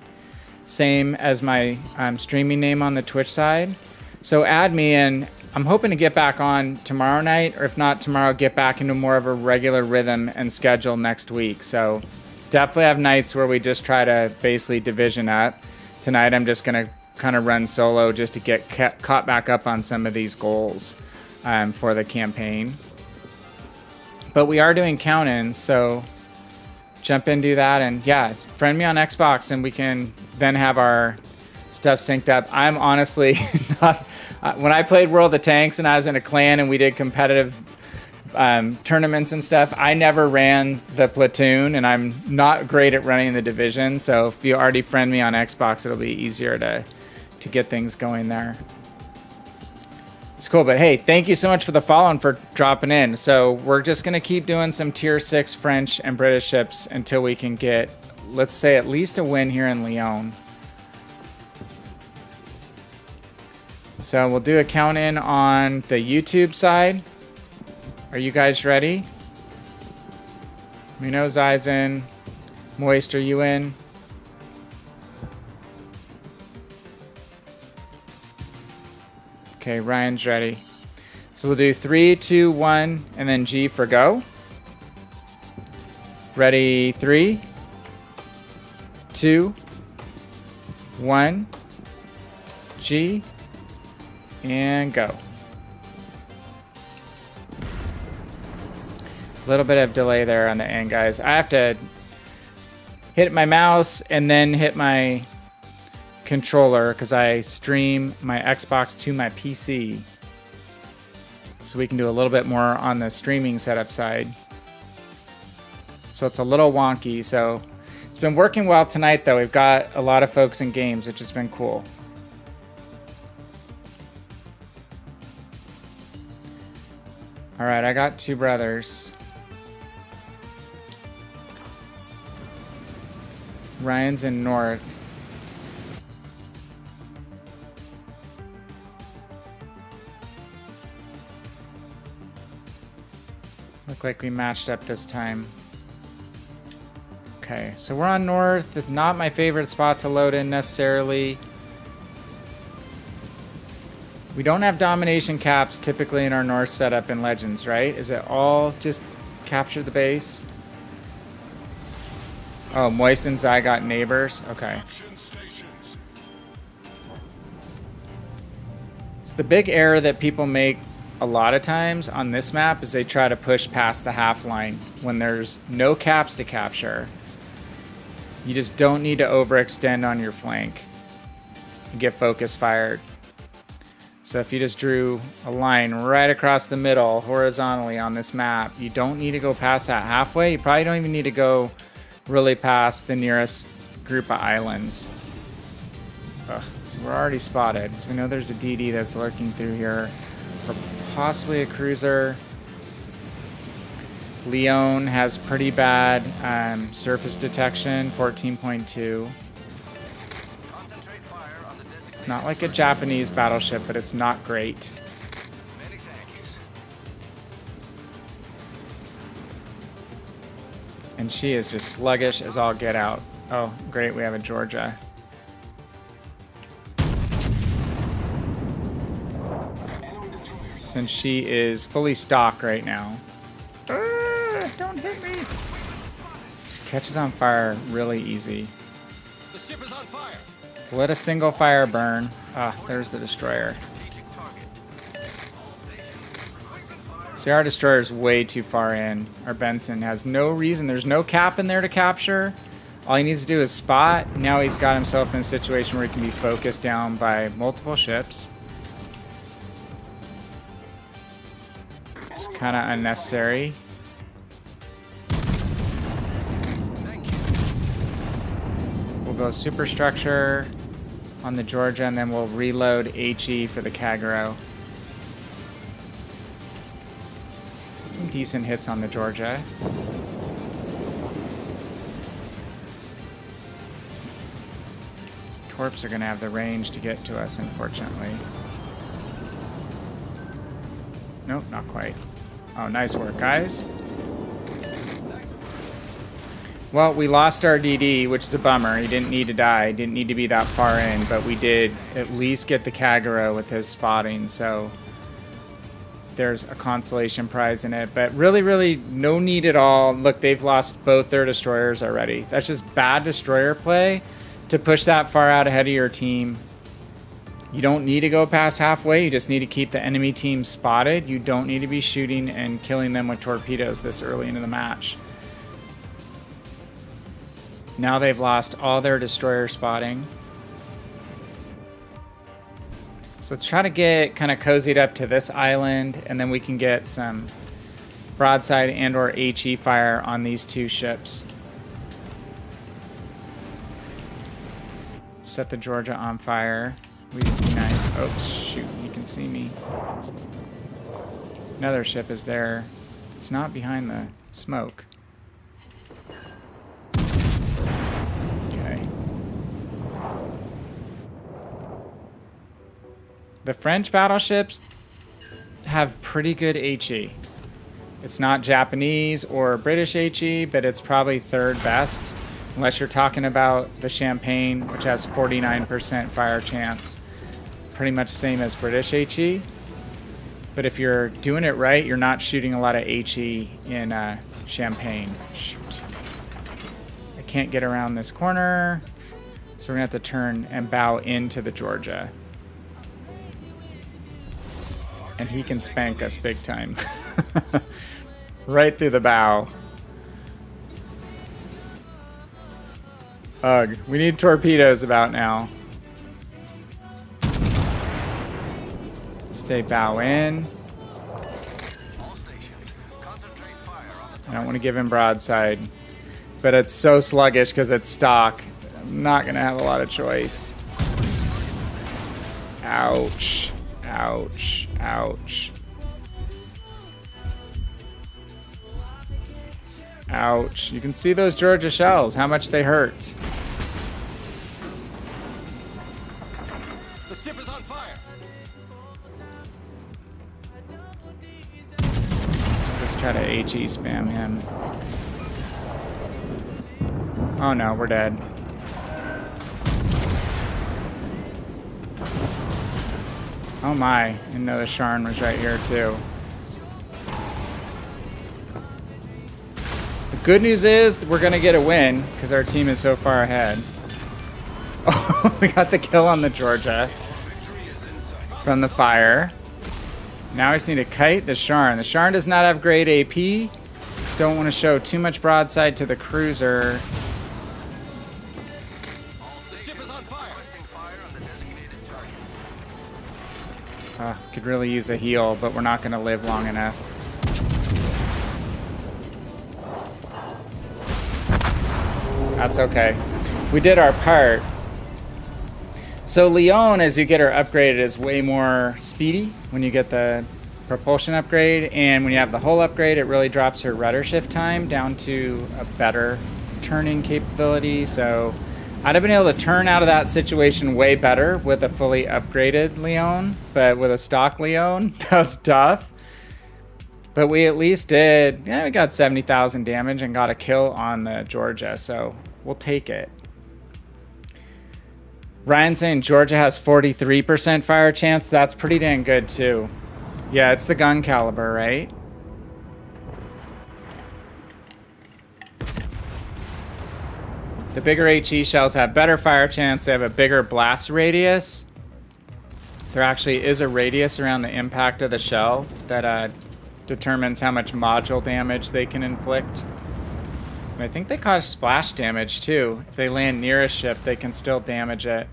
same as my streaming name on the Twitch side. So add me, and I'm hoping to get back on tomorrow night, or if not tomorrow, get back into more of a regular rhythm and schedule next week. So definitely have nights where we just try to basically division up. Tonight I'm just gonna kind of run solo just to get caught back up on some of these goals for the campaign. But we are doing count-ins, so jump in, do that, and yeah, friend me on Xbox and we can then have our stuff synced up. I'm honestly not... when I played World of Tanks and I was in a clan and we did competitive tournaments and stuff. I never ran the platoon, and I'm not great at running the division. So if you already friend me on Xbox, it'll be easier to get things going there. It's cool, but hey, thank you so much for the follow and for dropping in. So we're just going to keep doing some tier 6 French and British ships until we can get, let's say, at least a win here in Lyon. So we'll do a count in on the YouTube side. Are you guys ready? Munoz eyes in. Moist, are you in? Okay, Ryan's ready. So we'll do 3, 2, 1, and then G for go. Ready, 3, 2, 1, G, and go. A little bit of delay there on the end, guys. I have to hit my mouse and then hit my controller because I stream my Xbox to my PC. So we can do a little bit more on the streaming setup side. So it's a little wonky. So it's been working well tonight, though. We've got a lot of folks in games, which has been cool. All right, I got 2 brothers. Ryan's in north. Look like we matched up this time. Okay, so we're on north. It's not my favorite spot to load in necessarily. We don't have domination caps typically in our north setup in Legends, right? Is it all just capture the base? Oh, Moist and Zai got neighbors. Okay. So the big error that people make a lot of times on this map is they try to push past the half line when there's no caps to capture. You just don't need to overextend on your flank and get focus fired. So if you just drew a line right across the middle horizontally on this map, you don't need to go past that halfway. You probably don't even need to go really past the nearest group of islands. Ugh, so we're already spotted. So we know there's a DD that's lurking through here. Or possibly a cruiser. Lyon has pretty bad surface detection, 14.2. It's not like a Japanese battleship, but it's not great. Many thanks. And she is just sluggish as all get out. Oh, great, we have a Georgia. Since she is fully stocked right now. Don't hit me! She catches on fire really easy. The ship is on fire. Let a single fire burn. Ah, there's the destroyer. See, our destroyer's way too far in. Our Benson has no reason. There's no cap in there to capture. All he needs to do is spot. Now he's got himself in a situation where he can be focused down by multiple ships. It's kind of unnecessary. We'll go superstructure on the Georgia, and then we'll reload HE for the Kagero. Some decent hits on the Georgia. These torps are going to have the range to get to us, unfortunately. Nope, not quite. Oh, nice work, guys. Well, we lost our DD, which is a bummer. He didn't need to die. He didn't need to be that far in, but we did at least get the Kagero with his spotting, so there's a consolation prize in it. But really, really no need at all. Look, they've lost both their destroyers already. That's just bad destroyer play to push that far out ahead of your team. You don't need to go past halfway. You just need to keep the enemy team spotted. You don't need to be shooting and killing them with torpedoes this early into the match. Now they've lost all their destroyer spotting. So let's try to get kind of cozied up to this island, and then we can get some broadside and or HE fire on these two ships. Set the Georgia on fire. Would be nice. Oh, shoot. He can see me. Another ship is there. It's not behind the smoke. Okay. The French battleships have pretty good HE. It's not Japanese or British HE, but it's probably third best. Unless you're talking about the Champagne, which has 49% fire chance. Pretty much same as British HE. But if you're doing it right, you're not shooting a lot of HE in Champagne. Shoot. I can't get around this corner. So we're going to have to turn and bow into the Georgia. And he can spank us big time. Right through the bow. Ugh. We need torpedoes about now. Stay bow in. I don't want to give him broadside. But it's so sluggish because it's stock. I'm not going to have a lot of choice. Ouch. Ouch. Ouch. Ouch. You can see those Georgia shells, how much they hurt. The ship is on fire. Just try to HE spam him. Oh no, we're dead. Oh my, I didn't know the Sharn was right here too. The good news is we're gonna get a win because our team is so far ahead. Oh, we got the kill on the Georgia from the fire. Now we just need to kite the Sharn. The Sharn does not have great AP. Just don't want to show too much broadside to the cruiser. Could really use a heal, but we're not going to live long enough. That's okay. We did our part. So Leon, as you get her upgraded, is way more speedy when you get the propulsion upgrade. And when you have the hull upgrade, it really drops her rudder shift time down to a better turning capability. So I'd have been able to turn out of that situation way better with a fully upgraded Leon, but with a stock Leon, that was tough. But we at least did, yeah, we got 70,000 damage and got a kill on the Georgia, so we'll take it. Ryan saying Georgia has 43% fire chance. That's pretty dang good too. Yeah, it's the gun caliber, right? The bigger HE shells have better fire chance. They have a bigger blast radius. There actually is a radius around the impact of the shell that determines how much module damage they can inflict. And I think they cause splash damage too. If they land near a ship, they can still damage it.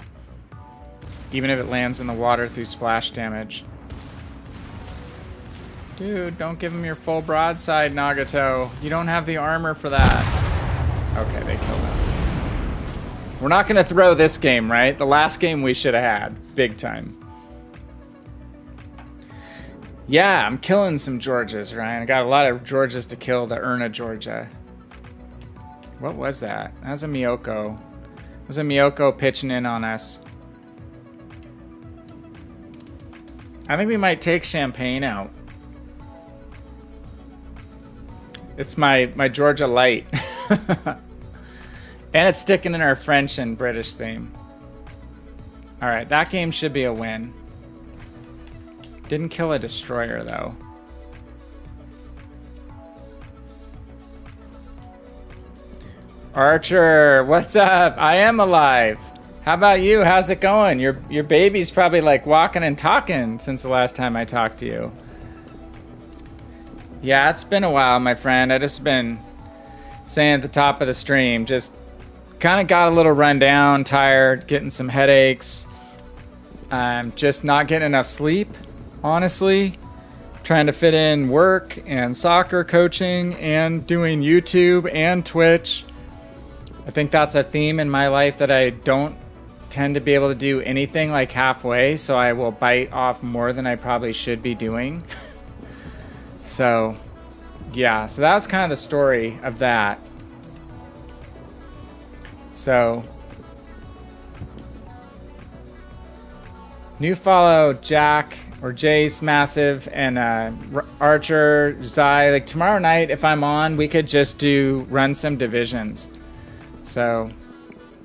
Even if it lands in the water through splash damage. Dude, don't give him your full broadside, Nagato. You don't have the armor for that. Okay, they killed him. We're not going to throw this game, right? The last game we should have had. Big time. Yeah, I'm killing some Georgias, Ryan. I got a lot of Georgias to kill to earn a Georgia. What was that? That was a Miyoko. It was a Miyoko pitching in on us. I think we might take Champagne out. It's my Georgia Light. And it's sticking in our French and British theme. Alright, that game should be a win. Didn't kill a destroyer, though. Archer, what's up? I am alive. How about you? How's it going? Your baby's probably like walking and talking since the last time I talked to you. Yeah, it's been a while, my friend. I just been saying at the top of the stream, just kind of got a little run down, tired, getting some headaches. Just not getting enough sleep, honestly. trying to fit in work and soccer coaching and doing YouTube and Twitch. I think that's a theme in my life, that I don't tend to be able to do anything like halfway, so I will bite off more than I probably should be doing. So yeah, so that was kind of the story of that. So new follow Jack or Jace Massive and Archer, Zai. Like tomorrow night, if I'm on, we could just run some divisions. So,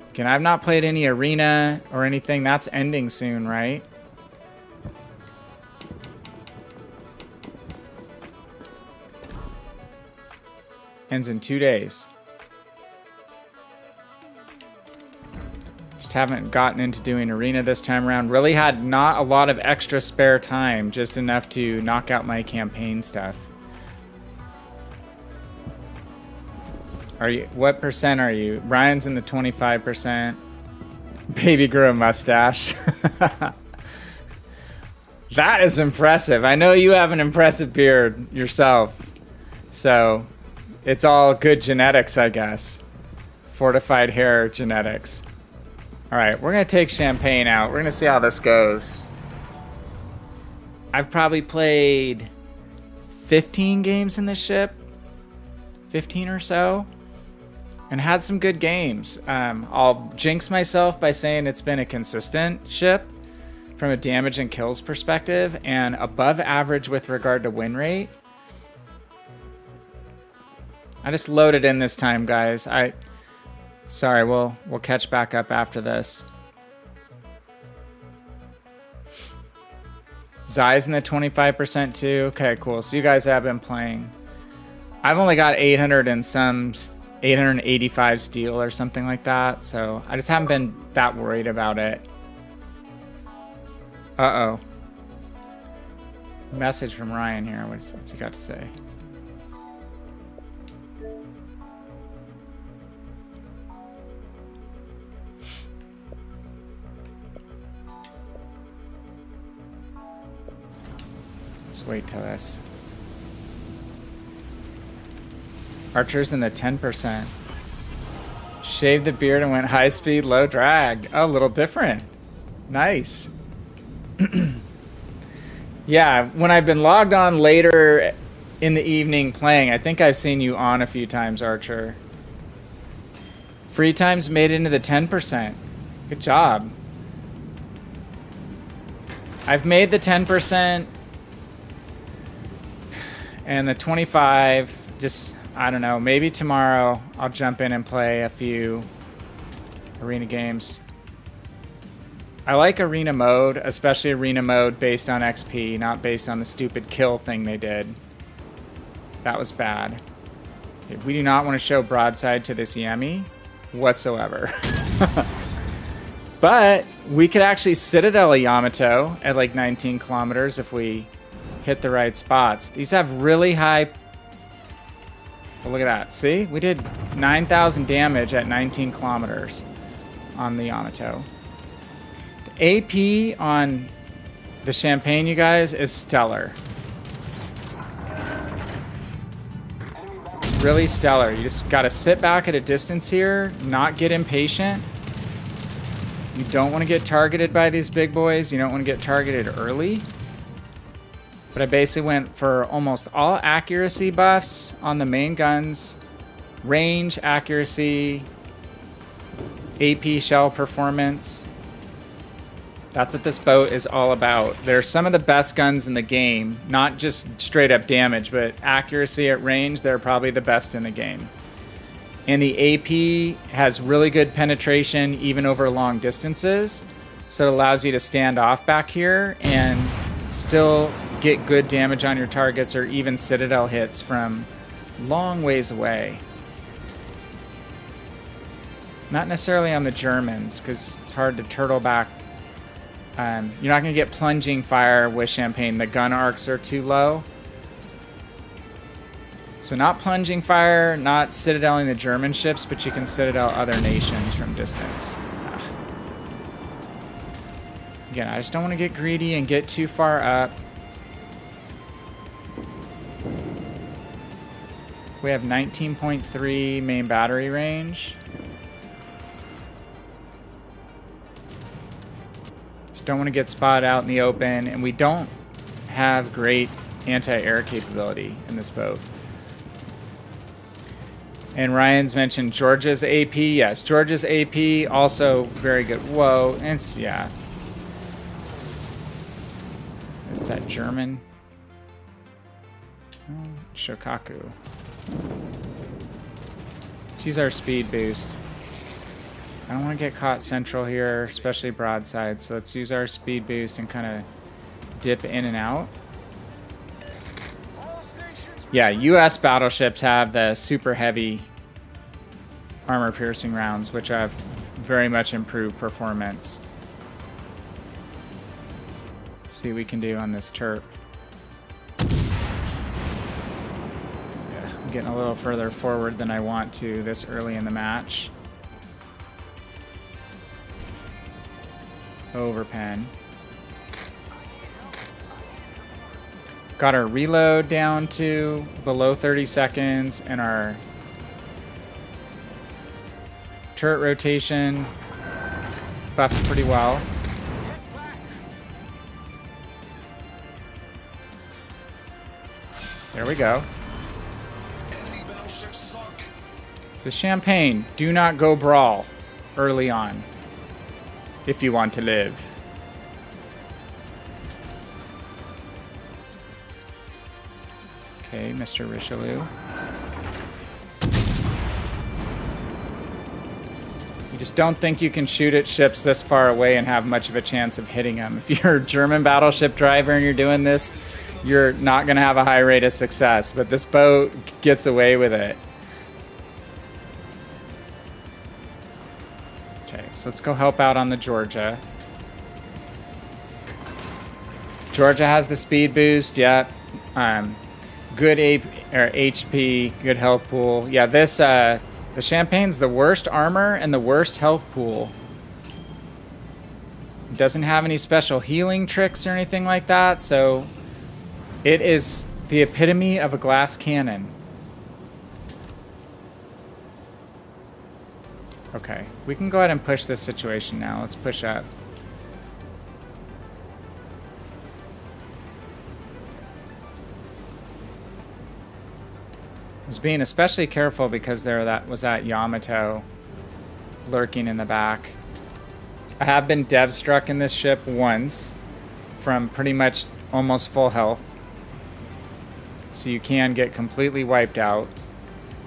again, I've not played any arena or anything. That's ending soon, right? Ends in 2 days. Just haven't gotten into doing arena this time around. Really had not a lot of extra spare time, just enough to knock out my campaign stuff. What percent are you? Brian's in the 25%. Baby grew a mustache. That is impressive. I know you have an impressive beard yourself. So it's all good genetics, I guess. Fortified hair genetics. All right, we're going to take Champagne out. We're going to see how this goes. I've probably played 15 games in this ship. 15 or so. And had some good games. I'll jinx myself by saying it's been a consistent ship from a damage and kills perspective, and above average with regard to win rate. I just loaded in this time, guys. Sorry, we'll catch back up after this. Zai's in the 25% too. Okay, cool. So you guys have been playing. I've only got 885 steel or something like that. So I just haven't been that worried about it. Uh-oh. Message from Ryan here. What's he got to say? Let's wait till this. Archer's in the 10%. Shaved the beard and went high speed, low drag. Oh, a little different. Nice. Yeah, when I've been logged on later in the evening playing, I think I've seen you on a few times, Archer. Free times made it into the 10%. Good job. I've made the 10% and the 25. Just, I don't know, maybe tomorrow I'll jump in and play a few arena games. I like arena mode, especially arena mode based on XP, not based on the stupid kill thing they did. That was bad. We do not want to show broadside to this Yami whatsoever. But we could actually Citadel a Yamato at like 19 kilometers if we hit the right spots. These have really high... Oh, look at that. See? We did 9,000 damage at 19 kilometers on the Yamato. The AP on the Champagne, you guys, is stellar. It's really stellar. You just got to sit back at a distance here, not get impatient. You don't want to get targeted by these big boys. You don't want to get targeted early. But I basically went for almost all accuracy buffs on the main guns. Range, accuracy, AP shell performance. That's what this boat is all about. They're some of the best guns in the game. Not just straight up damage, but accuracy at range, they're probably the best in the game. And the AP has really good penetration even over long distances. So it allows you to stand off back here and still get good damage on your targets or even Citadel hits from long ways away. Not necessarily on the Germans, because it's hard to turtle back. You're not going to get plunging fire with Champagne. The gun arcs are too low. So not plunging fire, not citadeling the German ships, but you can citadel other nations from distance. Again, I just don't want to get greedy and get too far up. We have 19.3 main battery range. Just don't want to get spotted out in the open, and we don't have great anti-air capability in this boat. And Ryan's mentioned Georgia's AP. Yes, Georgia's AP also very good. Whoa, it's, yeah. Is that German? Oh, Shokaku. Let's use our speed boost. I don't want to get caught central here, especially broadside. So let's use our speed boost and kind of dip in and out. Yeah, US battleships have the super heavy armor piercing rounds, which have very much improved performance. Let's see what we can do on this turret. Yeah, I'm getting a little further forward than I want to this early in the match. Overpen. Got our reload down to below 30 seconds and our turret rotation buffed pretty well. There we go. So Champagne, do not go brawl early on if you want to live. Okay, Mr. Richelieu. You just don't think you can shoot at ships this far away and have much of a chance of hitting them. If you're a German battleship driver and you're doing this, you're not going to have a high rate of success. But this boat gets away with it. Okay, so let's go help out on the Georgia. Georgia has the speed boost, yeah. Good HP, good health pool. Yeah, this the Champagne's the worst armor and the worst health pool. It doesn't have any special healing tricks or anything like that, so it is the epitome of a glass cannon. Okay, we can go ahead and push this situation now. Let's push up. I was being especially careful because there was that Yamato lurking in the back. I have been dev struck in this ship once from pretty much almost full health. So you can get completely wiped out.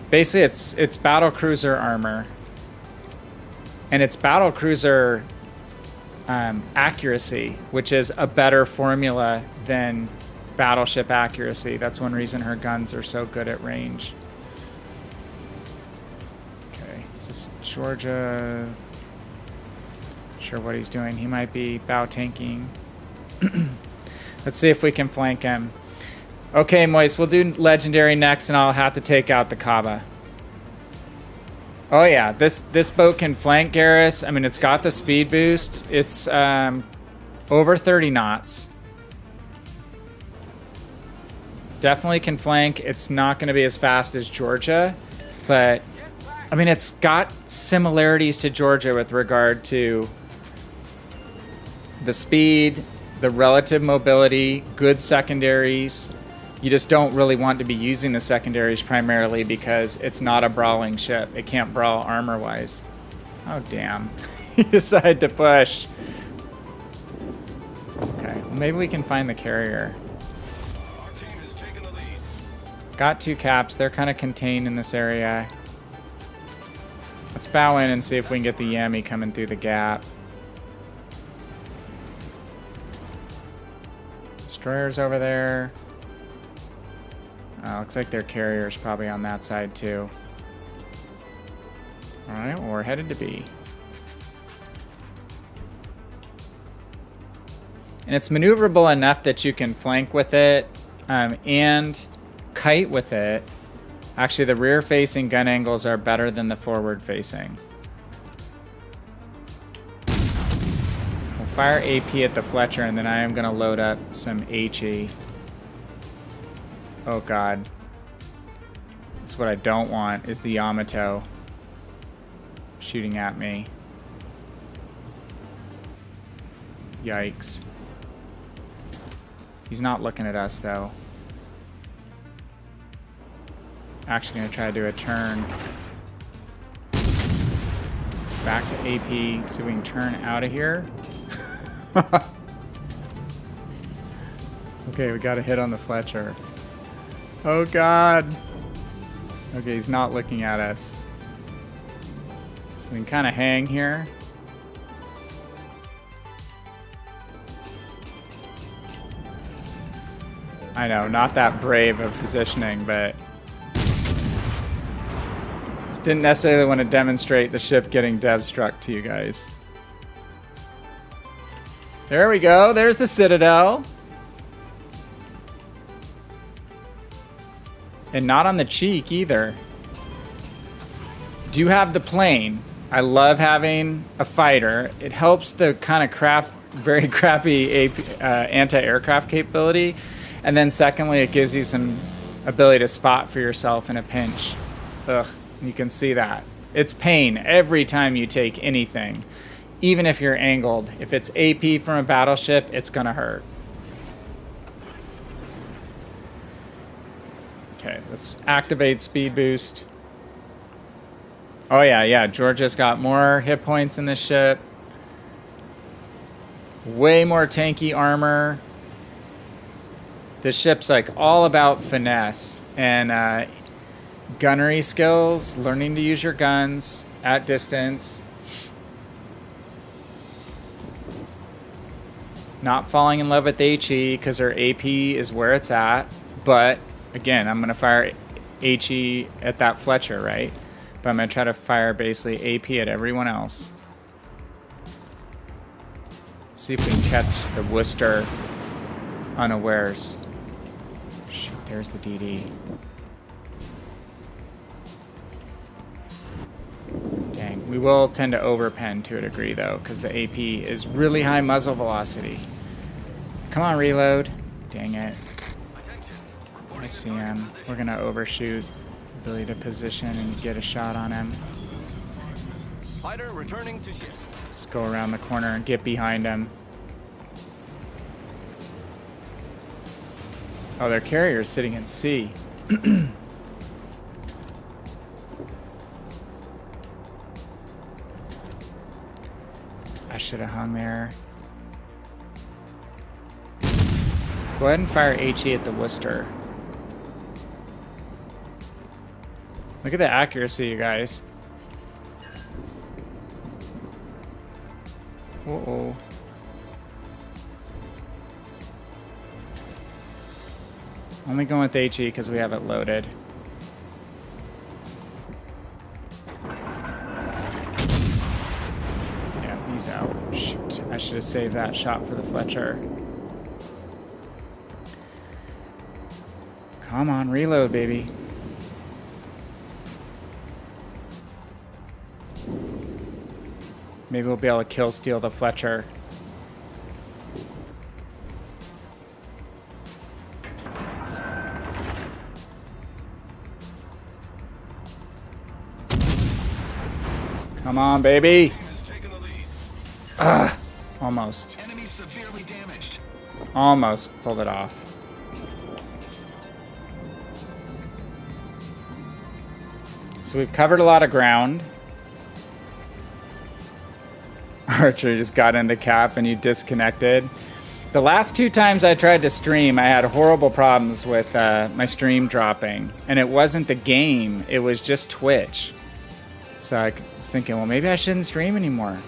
Basically, it's battle cruiser armor. And it's battle cruiser accuracy, which is a better formula than battleship accuracy. That's one reason her guns are so good at range. Okay, this is Georgia. Not sure what he's doing. He might be bow tanking. Let's see if we can flank him. Okay, Moise, we'll do legendary next, and I'll have to take out the Kaba. Oh yeah, this boat can flank Garrus. I mean, it's got the speed boost. It's over 30 knots. Definitely can flank. It's not going to be as fast as Georgia, but I mean, it's got similarities to Georgia with regard to the speed, the relative mobility, good secondaries. You just don't really want to be using the secondaries primarily because it's not a brawling ship. It can't brawl armor-wise. Oh, damn. He decided to push. Okay, well, maybe we can find the carrier. Got two caps. They're kind of contained in this area. Let's bow in and see if we can get the Yami coming through the gap. Destroyer's over there. Looks like their carrier's probably on that side too. Alright, well, we're headed to B. And it's maneuverable enough that you can flank with it and kite with it. Actually, the rear-facing gun angles are better than the forward-facing. We'll fire AP at the Fletcher, and then I am going to load up some HE. Oh, God. That's what I don't want, is the Yamato shooting at me. Yikes. He's not looking at us, though. Actually gonna try to do a turn. Back to AP, so we can turn out of here. Okay, we got a hit on the Fletcher. Oh god. Okay, he's not looking at us. So we can kind of hang here. I know, not that brave of positioning, but just didn't necessarily want to demonstrate the ship getting dev struck to you guys. There we go. There's the Citadel. And not on the cheek either. Do have the plane. I love having a fighter. It helps the kind of very crappy anti-aircraft capability. And then secondly, it gives you some ability to spot for yourself in a pinch. Ugh, you can see that. It's pain every time you take anything. Even if you're angled. If it's AP from a battleship, it's gonna hurt. Okay, let's activate speed boost. Oh yeah, Georgia's got more hit points in this ship. Way more tanky armor. This ship's like all about finesse and gunnery skills, learning to use your guns at distance. Not falling in love with HE because her AP is where it's at. But again, I'm going to fire HE at that Fletcher, right? But I'm going to try to fire basically AP at everyone else. See if we can catch the Worcester unawares. Shoot, there's the DD. Dang, we will tend to overpen to a degree though, because the AP is really high muzzle velocity. Come on, reload. Dang it. I see him. We're gonna overshoot. Ability to position and get a shot on him. Fighter returning to ship. Just go around the corner and get behind him. Oh, their carrier is sitting in C. I should have hung there. Go ahead and fire HE at the Worcester. Look at the accuracy, you guys. Uh-oh. Only going with HE because we have it loaded. Yeah, he's out. Shoot, I should have saved that shot for the Fletcher. Come on, reload, baby. Maybe we'll be able to kill steal the Fletcher. Come on, baby. Almost. Enemy severely damaged. Almost pulled it off. So we've covered a lot of ground. Archer just got into cap and you disconnected. The last 2 times I tried to stream, I had horrible problems with my stream dropping. And it wasn't the game, it was just Twitch. So I was thinking, well, maybe I shouldn't stream anymore.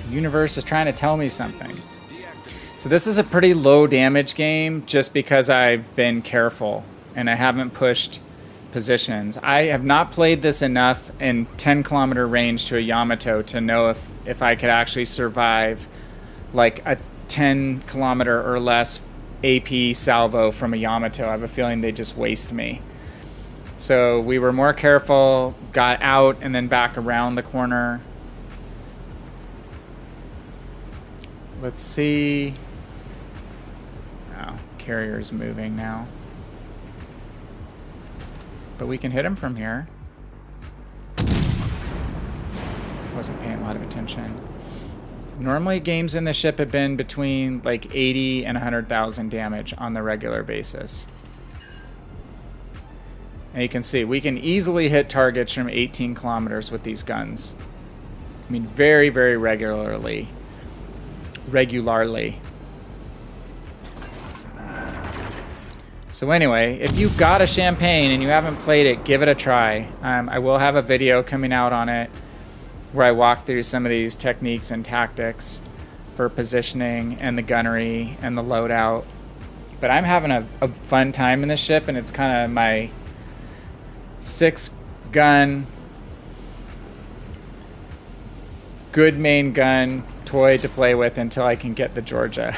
The universe is trying to tell me something. So this is a pretty low damage game just because I've been careful and I haven't pushed positions. I have not played this enough in 10-kilometer range to a Yamato to know if I could actually survive like a 10-kilometer or less AP salvo from a Yamato. I have a feeling they just waste me. So we were more careful, got out and then back around the corner. let's see. Oh, carrier's moving now. But we can hit him from here. Wasn't paying a lot of attention. Normally games in the ship have been between like 80 and 100,000 damage on the regular basis. And you can see we can easily hit targets from 18 kilometers with these guns. I mean, very, very regularly. So anyway, if you've got a Champagne and you haven't played it, give it a try. I will have a video coming out on it where I walk through some of these techniques and tactics for positioning and the gunnery and the loadout. But I'm having a fun time in this ship, and it's kind of my 6-gun, good main gun toy to play with until I can get the Georgia.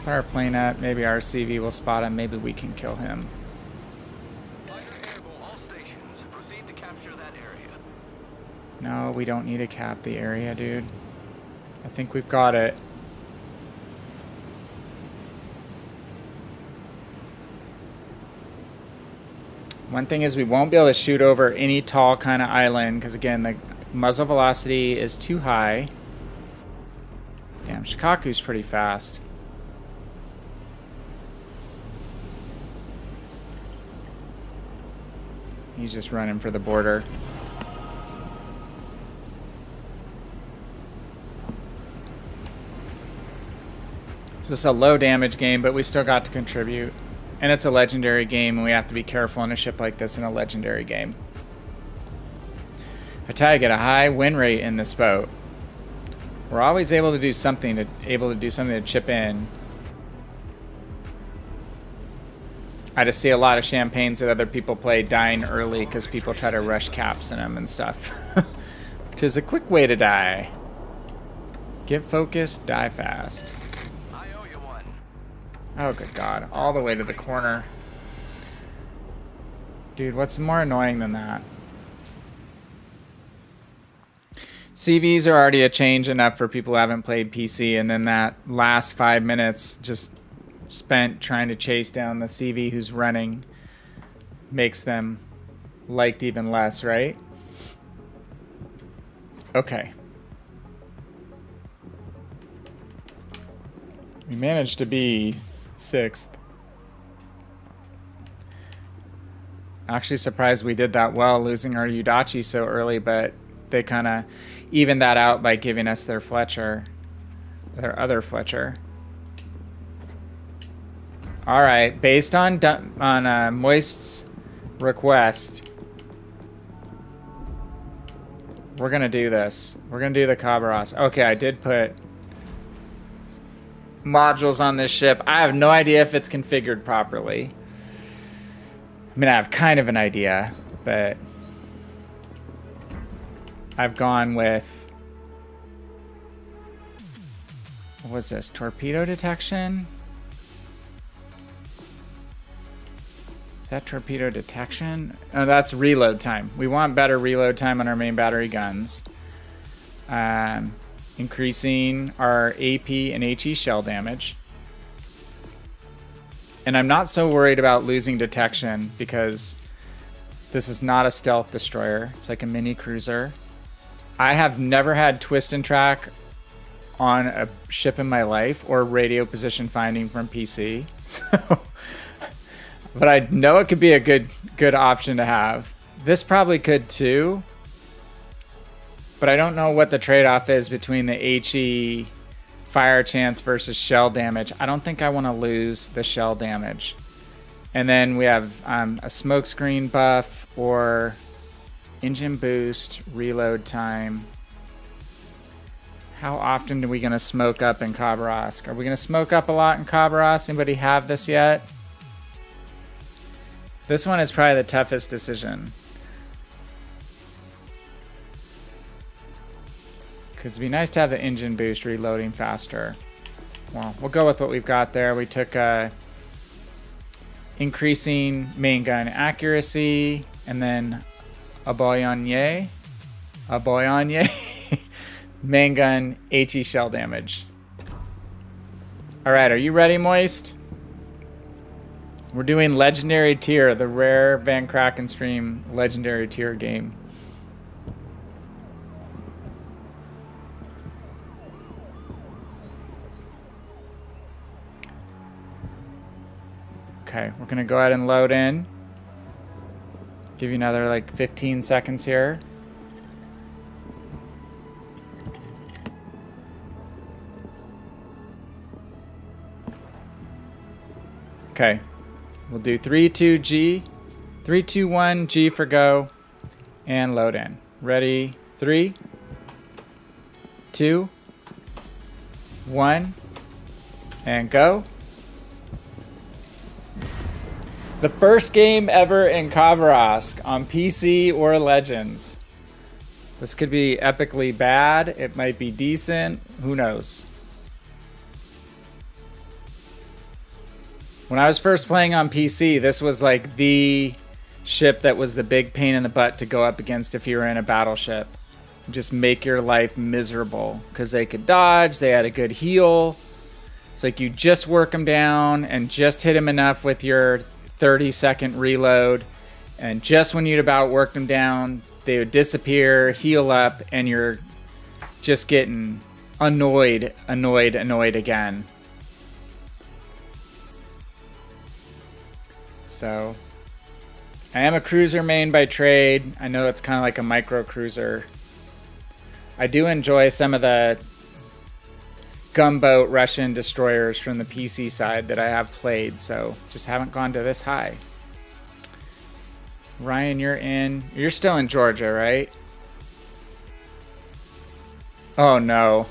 Put our plane up. Maybe our CV will spot him. Maybe we can kill him. Fighter airborne all stations. Proceed to capture that area. No, we don't need to cap the area, dude. I think we've got it. One thing is we won't be able to shoot over any tall kind of island because, again, the muzzle velocity is too high. Damn, Shikaku's pretty fast. He's just running for the border. So this is a low damage game, but we still got to contribute. And it's a legendary game, and we have to be careful in a ship like this in a legendary game. I tell you, get a high win rate in this boat. We're always able to do something to chip in. I just see a lot of Champagnes that other people play dying early because people try to rush caps in them and stuff. Which is a quick way to die. Get focused, die fast. I owe you one. Oh, good God. All the way to the corner. Dude, what's more annoying than that? CVs are already a change enough for people who haven't played PC, and then that last 5 minutes just spent trying to chase down the CV who's running makes them liked even less, right? Okay. We managed to be 6th. Actually surprised we did that well losing our Udachi so early, but they kind of evened that out by giving us their Fletcher, their other Fletcher. All right, based on Moist's request, we're gonna do this. We're gonna do the Cabaras. Okay, I did put modules on this ship. I have no idea if it's configured properly. I mean, I have kind of an idea, but I've gone with, what was this? Torpedo detection? Is that torpedo detection? Oh, that's reload time. We want better reload time on our main battery guns. Increasing our AP and HE shell damage. And I'm not so worried about losing detection because this is not a stealth destroyer. It's like a mini cruiser. I have never had twist and track on a ship in my life or radio position finding from PC. So, but I know it could be a good option to have. This probably could too. But I don't know what the trade-off is between the HE fire chance versus shell damage. I don't think I want to lose the shell damage. And then we have a smoke screen buff or engine boost, reload time. How often are we going to smoke up in Khabarovsk? Are we going to smoke up a lot in Khabarovsk? Anybody have this yet? This one is probably the toughest decision. Because it'd be nice to have the engine boost reloading faster. Well, we'll go with what we've got there. We took increasing main gun accuracy, and then a boyonye, main gun HE shell damage. All right, are you ready, Moist? We're doing Legendary Tier, the rare VannKraken stream Legendary Tier game. Okay, we're gonna go ahead and load in. Give you another like 15 seconds here. Okay, we'll do 3, 2, G, 3, 2, 1, G for go, and load in. Ready? 3, 2, 1, and go. The first game ever in Kavarask on PC or Legends. This could be epically bad. It might be decent. Who knows? When I was first playing on PC, this was like the ship that was the big pain in the butt to go up against if you were in a battleship. Just make your life miserable because they could dodge. They had a good heal. It's like you just work them down and just hit them enough with your 30-second reload, and just when you'd about worked them down, they would disappear, heal up, and you're just getting annoyed again. So I am a cruiser main by trade. I know it's kind of like a micro cruiser. I do enjoy some of the gunboat Russian destroyers from the PC side that I have played, so just haven't gone to this high. Ryan, you're still in Georgia, right? Oh no.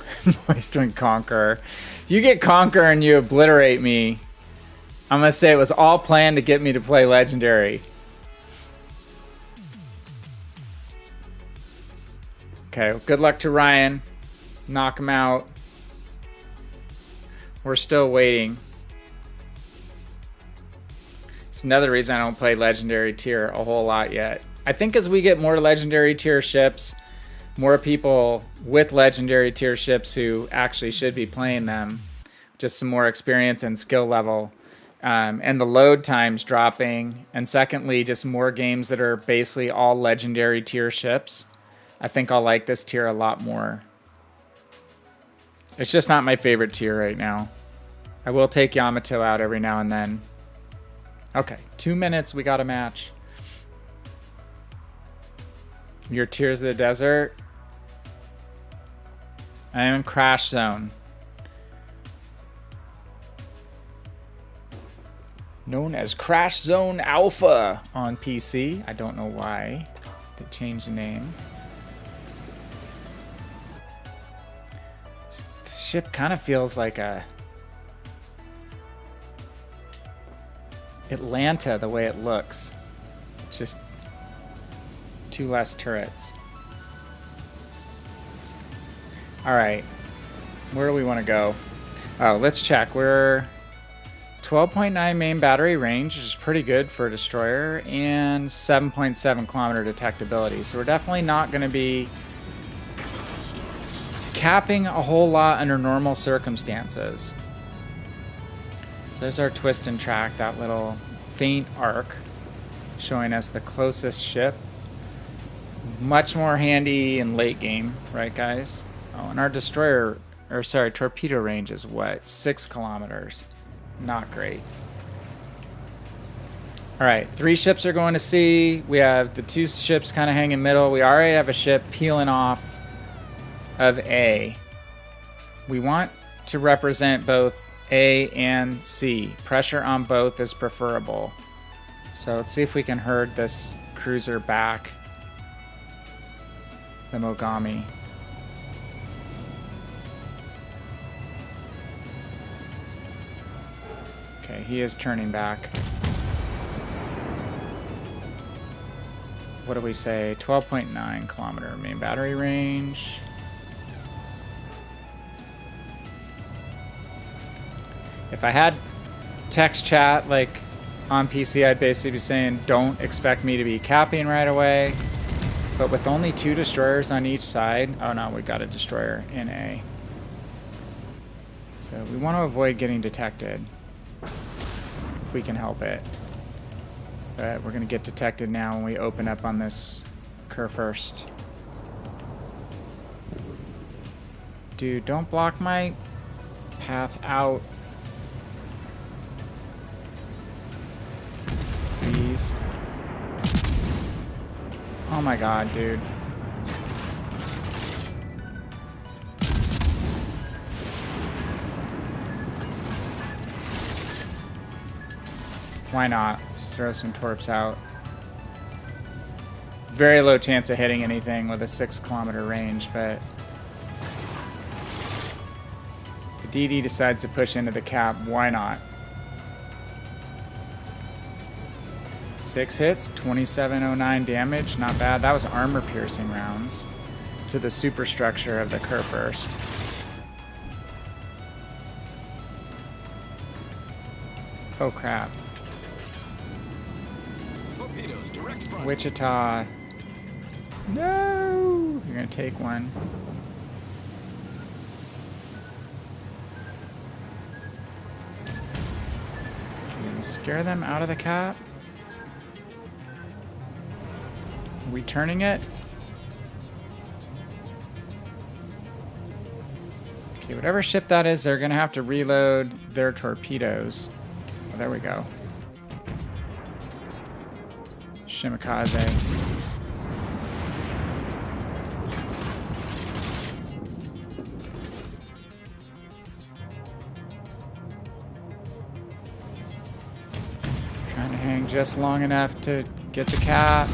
Moist doing Conqueror. If you get Conqueror and you obliterate me, I'm gonna say it was all planned to get me to play Legendary. Okay, well, good luck to Ryan. Knock him out. We're still waiting. It's another reason I don't play Legendary Tier a whole lot yet. I think as we get more Legendary Tier ships, more people with Legendary Tier ships who actually should be playing them, just some more experience and skill level, and the load times dropping, and secondly, just more games that are basically all Legendary Tier ships, I think I'll like this tier a lot more. It's just not my favorite tier right now. I will take Yamato out every now and then. Okay, 2 minutes, we got a match. Your Tears of the Desert. I am in Crash Zone. Known as Crash Zone Alpha on PC. I don't know why they changed the name. This ship kind of feels like a Atlanta the way it looks. It's just 2 less turrets. All right, where do we want to go? Oh, let's check. We're 12.9 main battery range, which is pretty good for a destroyer, and 7.7 kilometer detectability. So we're definitely not going to be capping a whole lot under normal circumstances. So there's our twist and track, that little faint arc showing us the closest ship. Much more handy in late game, right guys? Oh, and our destroyer, or sorry, torpedo range is what? 6 kilometers. Not great. All right, 3 ships are going to sea. We have the 2 ships kind of hanging middle. We already have a ship peeling off of A. We want to represent both A and C. Pressure on both is preferable. So let's see if we can herd this cruiser back. The Mogami. Okay, he is turning back. What do we say? 12.9 kilometer main battery range. If I had text chat like On PC, I'd basically be saying, don't expect me to be capping right away. But with only 2 destroyers on each side... Oh no, we got a destroyer in A. So we want to avoid getting detected. If we can help it. But we're going to get detected now when we open up on this Kerr first. Dude, don't block my path out. Please. Oh my god, dude. Why not? Let's throw some torps out. Very low chance of hitting anything with a 6-kilometer range, but if the DD decides to push into the cap, why not? 6 hits, 2709 damage, not bad. That was armor piercing rounds to the superstructure of the Kerr first. Oh crap. Torpedoes, direct front. Wichita. No! You're gonna take one. Can we scare them out of the cap? Are we turning it? Okay, whatever ship that is, they're gonna have to reload their torpedoes. Oh, there we go. Shimakaze. Trying to hang just long enough to get the cap.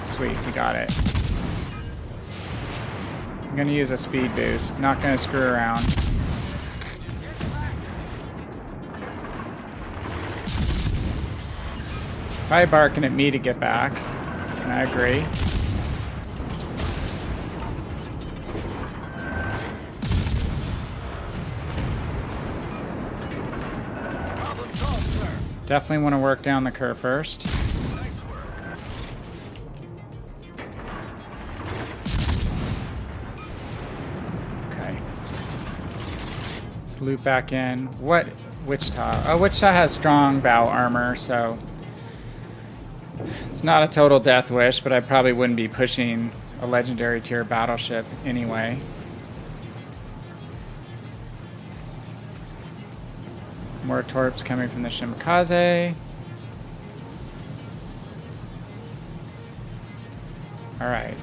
Sweet, we got it. I'm gonna use a speed boost, not gonna screw around. Probably barking at me to get back, and I agree. Problem solved, sir. Definitely want to work down the Kerr first. Nice work. Okay. Let's loop back in. What? Wichita. Oh, Wichita has strong bow armor, so it's not a total death wish, but I probably wouldn't be pushing a legendary tier battleship anyway. More torps coming from the Shimakaze. All right.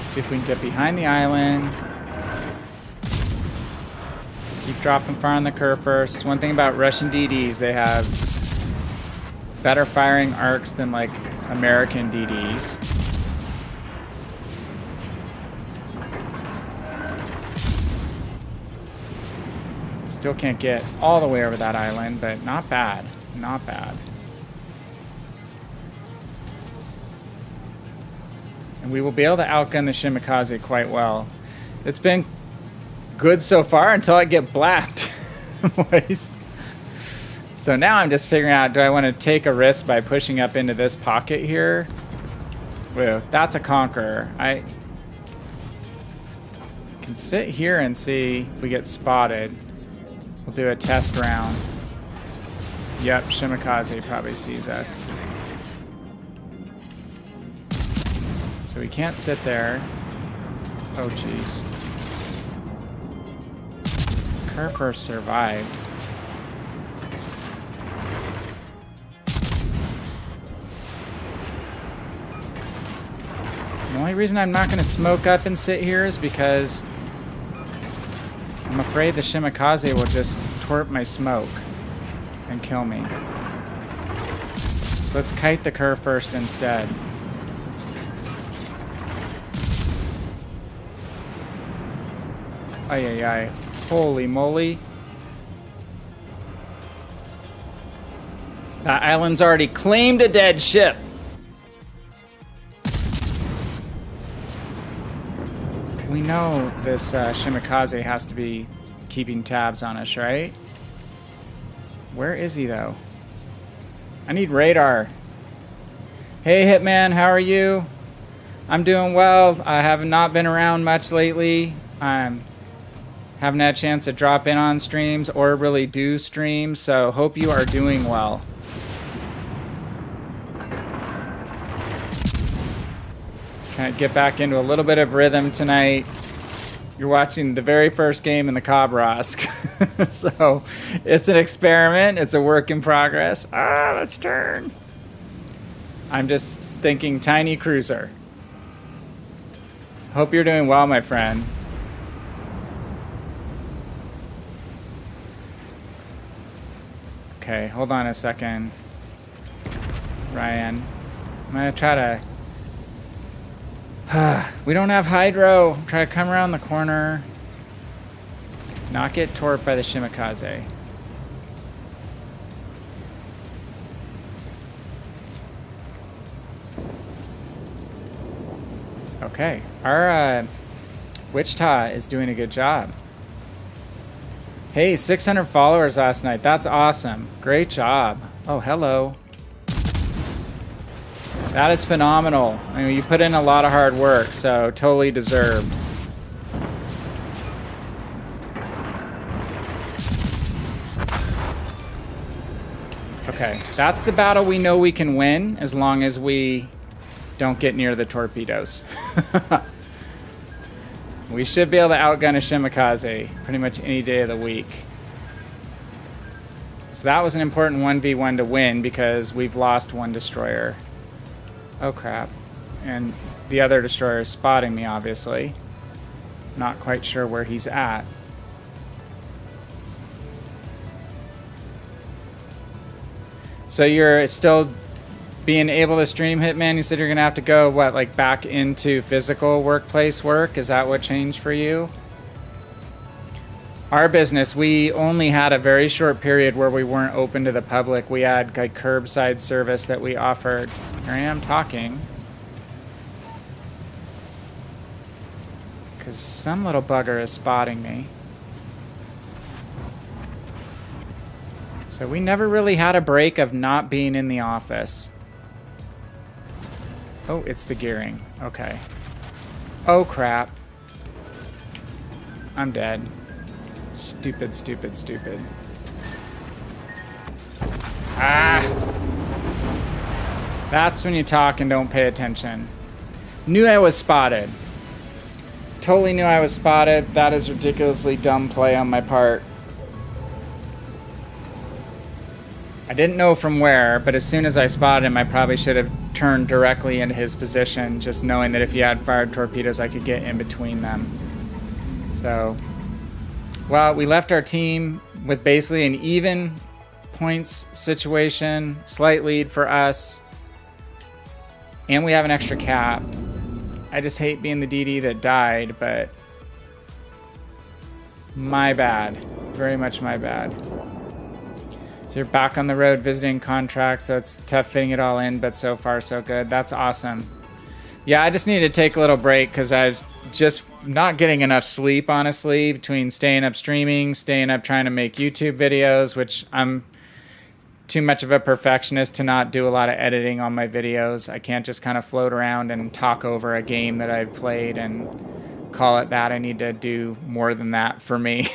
See if we can get behind the island. Keep dropping fire on the Kerr first. One thing about Russian DDs, they have better firing arcs than like American DDs. Still can't get all the way over that island, but not bad. Not bad. And we will be able to outgun the Shimakaze quite well. It's been good so far until I get blacked. So now I'm just figuring out, do I want to take a risk by pushing up into this pocket here? Whoa, that's a conqueror. I can sit here and see if we get spotted. We'll do a test round. Yep, Shimakaze probably sees us. So we can't sit there. Oh, jeez. Kerr first survived. The only reason I'm not going to smoke up and sit here is because I'm afraid the Shimakaze will just torp my smoke and kill me. So let's kite the Kerr first instead. Ay, ay, ay. Holy moly. That island's already claimed a dead ship. We know this Shimikaze has to be keeping tabs on us, right? Where is he, though? I need radar. Hey, Hitman, how are you? I'm doing well. I have not been around much lately. I'm haven't had a chance to drop in on streams or really do streams, so hope you are doing well. Trying to get back into a little bit of rhythm tonight. You're watching the very first game in the Kobrosk. So it's an experiment. It's a work in progress. Let's turn. I'm just thinking tiny cruiser. Hope you're doing well, my friend. Okay, hold on a second. Ryan. I'm gonna try to... We don't have hydro. Try to come around the corner. Not get torped by the Shimikaze. Okay. Our Wichita is doing a good job. Hey, 600 followers last night. That's awesome. Great job. Oh, hello. That is phenomenal. I mean, you put in a lot of hard work, so totally deserved. Okay, that's the battle we know we can win as long as we don't get near the torpedoes. We should be able to outgun a Shimikaze pretty much any day of the week. So that was an important 1v1 to win because we've lost one destroyer. Oh crap. And the other destroyer is spotting me, obviously. Not quite sure where he's at. So you're still being able to stream, Hitman? You said you're gonna have to go, what, like back into physical workplace work? Is that what changed for you? Our business, we only had a very short period where we weren't open to the public. We had like curbside service that we offered. Here I am talking. Because some little bugger is spotting me. So we never really had a break of not being in the office. Oh, it's the gearing. Okay. Oh, crap. I'm dead. Stupid, stupid, stupid. Ah! That's when you talk and don't pay attention. Knew I was spotted. Totally knew I was spotted. That is ridiculously dumb play on my part. I didn't know from where, but as soon as I spotted him, I probably should have turned directly into his position, just knowing that if he had fired torpedoes, I could get in between them. So... well, we left our team with basically an even points situation, slight lead for us, and we have an extra cap. I just hate being the DD that died, but my bad. Very much my bad. So you're back on the road visiting contracts, so it's tough fitting it all in, but so far so good. That's awesome. Yeah, I just need to take a little break because I've just not getting enough sleep, honestly, between staying up streaming, staying up trying to make YouTube videos, which I'm too much of a perfectionist to not do a lot of editing on my videos. I can't just kind of float around and talk over a game that I've played and call it that. I need to do more than that for me.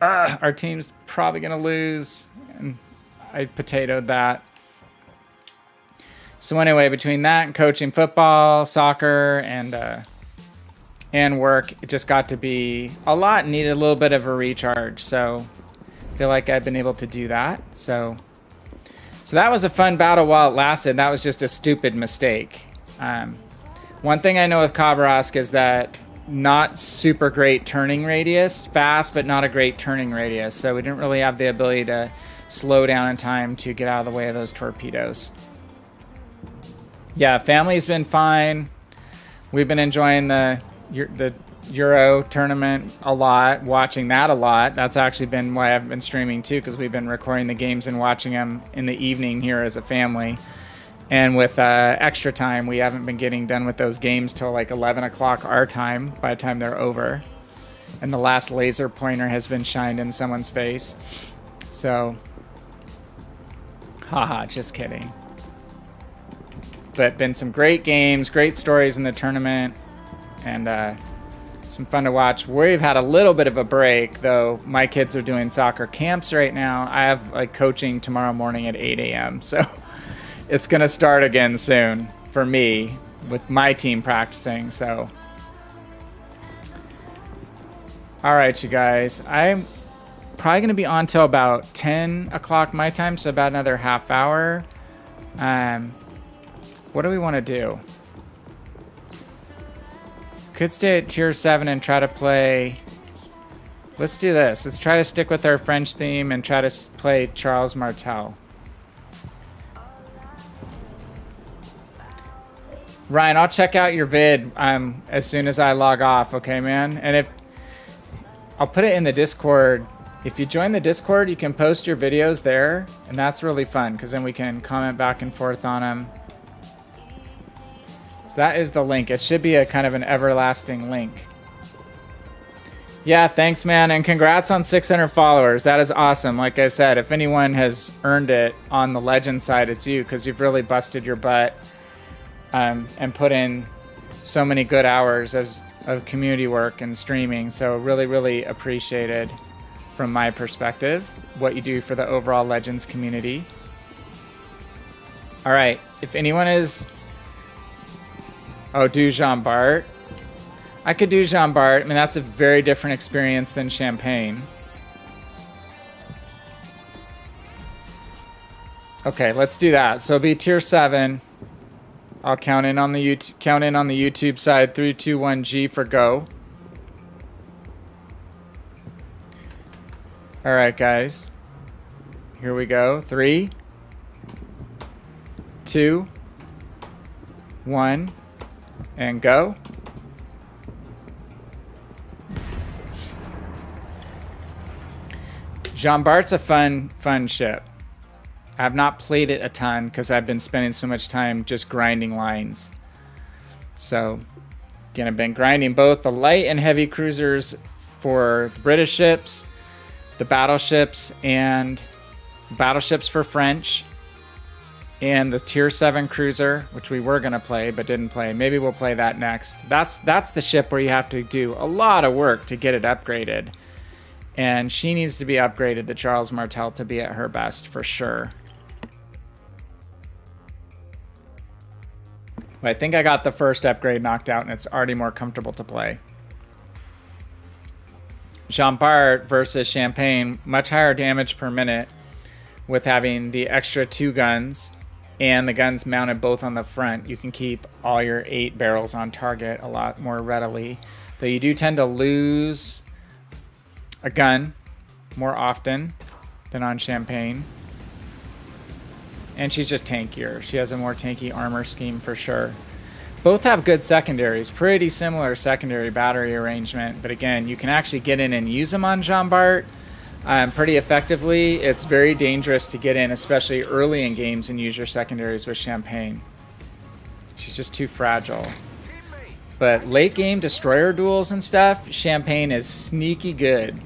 Our team's probably going to lose, and I potatoed that. So anyway, between that and coaching football, soccer, and work, it just got to be a lot. Needed a little bit of a recharge, so I feel like I've been able to do that. So that was a fun battle while it lasted. That was just a stupid mistake. One thing I know with Kobrosk is that not super great turning radius, fast but not a great turning radius, so we didn't really have the ability to slow down in time to get out of the way of those torpedoes. Yeah, family's been fine. We've been enjoying the Euro tournament a lot, watching that a lot. That's actually been why I've been streaming too, because we've been recording the games and watching them in the evening here as a family. And with extra time, we haven't been getting done with those games till like 11 o'clock our time by the time they're over. And the last laser pointer has been shined in someone's face. So, haha, just kidding. But been some great games, great stories in the tournament, and some fun to watch. We've had a little bit of a break, though. My kids are doing soccer camps right now. I have like coaching tomorrow morning at 8 a.m. So it's going to start again soon for me with my team practicing. So, all right, you guys. I'm probably going to be on till about 10 o'clock my time, so about another half hour. What do we want to do? Could stay at tier 7 and try to play. Let's do this. Let's try to stick with our French theme and try to play Charles Martel. Ryan, I'll check out your vid as soon as I log off, okay, man? And if I'll put it in the Discord. If you join the Discord, you can post your videos there, and that's really fun because then we can comment back and forth on them. So that is the link. It should be a kind of an everlasting link. Yeah, thanks, man, and congrats on 600 followers. That is awesome. Like I said, if anyone has earned it on the legend side, it's you, because you've really busted your butt and put in so many good hours of community work and streaming. So really, really appreciated from my perspective what you do for the overall Legends community. All right, if anyone is... Oh, do Jean Bart. I could do Jean Bart. I mean, that's a very different experience than Champagne. Okay, let's do that. So it'll be tier 7. I'll count in on the YouTube side. 3, 2, 1, G for go. All right, guys. Here we go. 3, 2, 1. And go. Jean Bart's a fun ship. I have not played it a ton because I've been spending so much time just grinding lines. So, again, I've been grinding both the light and heavy cruisers for the British ships, the battleships, and battleships for French. And the tier 7 cruiser, which we were going to play but didn't play. Maybe we'll play that next. That's the ship where you have to do a lot of work to get it upgraded. And she needs to be upgraded, the Charles Martel, to be at her best for sure. But I think I got the first upgrade knocked out and it's already more comfortable to play. Jean Bart versus Champagne, much higher damage per minute with having the extra 2 guns. And the guns mounted both on the front. You can keep all your 8 barrels on target a lot more readily. Though you do tend to lose a gun more often than on Champagne. And she's just tankier. She has a more tanky armor scheme for sure. Both have good secondaries. Pretty similar secondary battery arrangement. But again, you can actually get in and use them on Jean Bart. Pretty effectively. It's very dangerous to get in, especially early in games, and use your secondaries with Champagne. She's just too fragile. But late game destroyer duels and stuff, Champagne is sneaky good.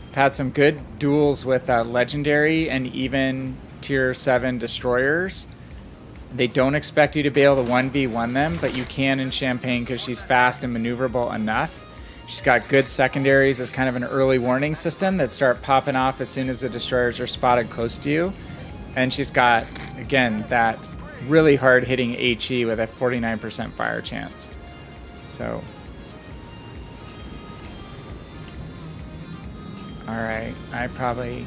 I've had some good duels with legendary and even tier 7 destroyers. They don't expect you to be able to 1v1 them, but you can in Champagne because she's fast and maneuverable enough. She's got good secondaries as kind of an early warning system that start popping off as soon as the destroyers are spotted close to you. And she's got, again, that really hard-hitting HE with a 49% fire chance. So, all right, I probably,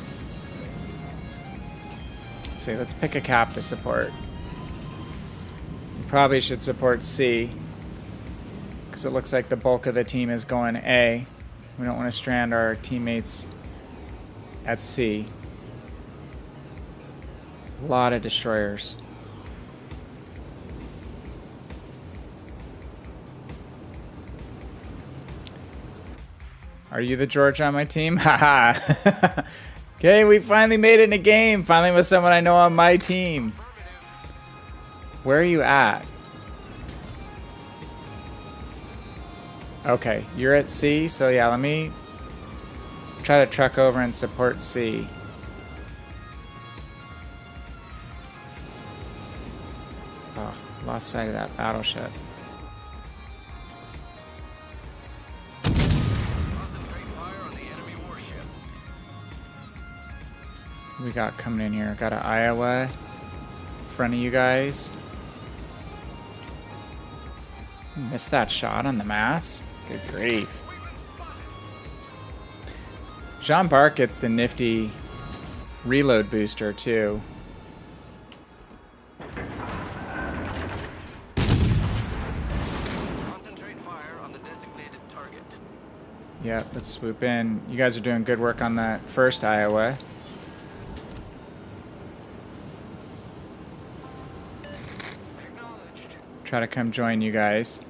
let's see, let's pick a cap to support. Probably should support C, because it looks like the bulk of the team is going A. We don't want to strand our teammates at C. A lot of destroyers. Are you the Georgia on my team? Haha. Okay, we finally made it in a game. Finally with someone I know on my team. Where are you at? Okay, you're at C, so yeah, let me try to truck over and support C. Oh, lost sight of that battleship. Concentrate fire on the enemy warship. What we got coming in here? Got an Iowa in front of you guys. Missed that shot on the mass. Good grief. Jean Bart gets the nifty reload booster too. Concentrate fire on the designated target. Yep, let's swoop in. You guys are doing good work on that first Iowa. Acknowledged. Try to come join you guys.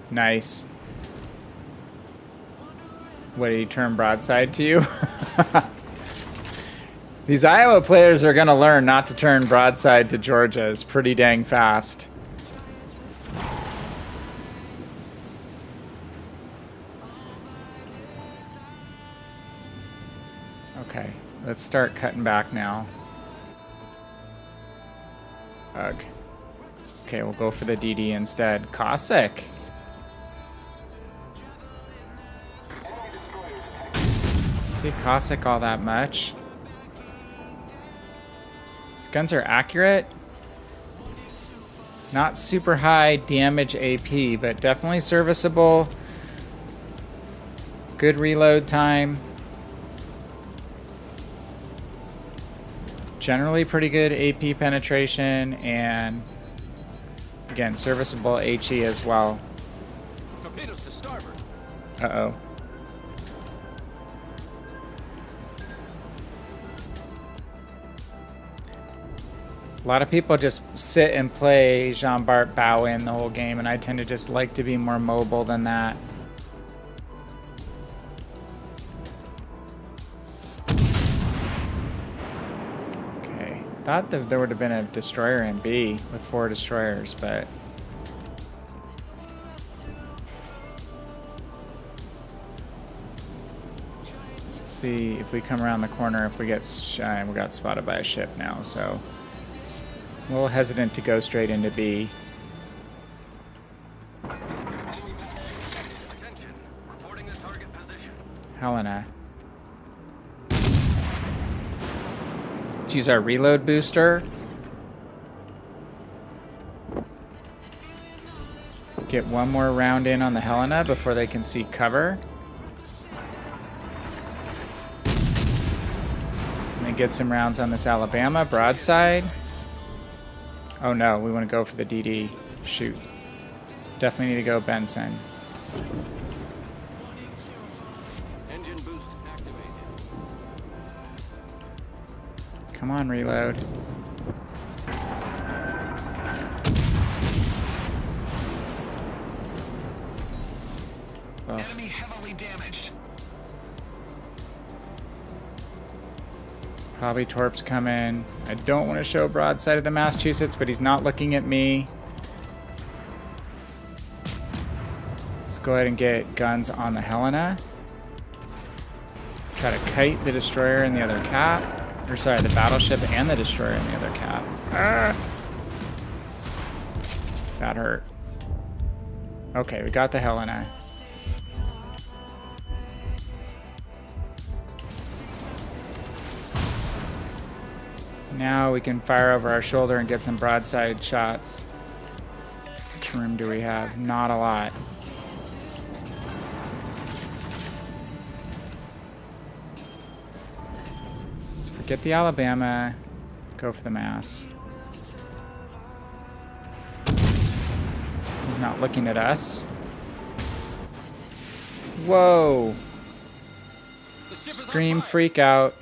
Nice. What, did he turn broadside to you? These Iowa players are going to learn not to turn broadside to Georgia's pretty dang fast. Okay, let's start cutting back now. Ugh. Okay, we'll go for the DD instead. Cossack. See Cossack all that much. His guns are accurate. Not super high damage AP, but definitely serviceable. Good reload time. Generally pretty good AP penetration, and again, serviceable HE as well. Torpedoes to starboard. Uh-oh. A lot of people just sit and play Jean Bart bow in the whole game, and I tend to just like to be more mobile than that. Okay, thought that there would have been a destroyer in B with 4 destroyers, but let's see if we come around the corner. If we get we got spotted by a ship now, so. A little hesitant to go straight into B. Attention. Reporting the target position. Helena. Let's use our reload booster. Get one more round in on the Helena before they can see cover. And then get some rounds on this Alabama broadside. Oh no, we want to go for the DD. Shoot. Definitely need to go Benson. Engine boost activated. Come on, reload. Oh. Enemy heavily damaged. Probably Torp's coming. I don't want to show broadside of the Massachusetts, but he's not looking at me. Let's go ahead and get guns on the Helena. Try to kite the destroyer in the other cap. Or sorry, the battleship and the destroyer in the other cap. Ah! That hurt. Okay, we got the Helena. Now we can fire over our shoulder and get some broadside shots. How much room do we have? Not a lot. Let's forget the Alabama. Go for the mass. He's not looking at us. Whoa. Stream freak out.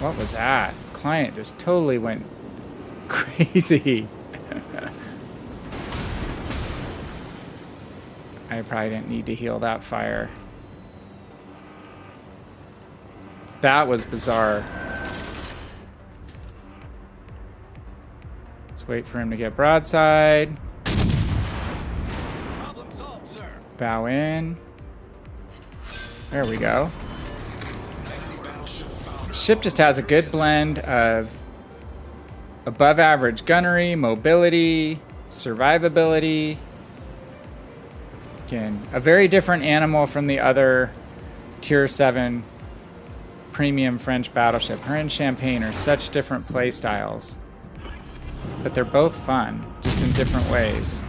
What was that? Client just totally went crazy. I probably didn't need to heal that fire. That was bizarre. Let's wait for him to get broadside. Problem solved, sir. Bow in. There we go. Ship just has a good blend of above average gunnery, mobility, survivability. Again, a very different animal from the other tier 7 premium French battleship. Her and Champagne are such different play styles, but they're both fun, just in different ways.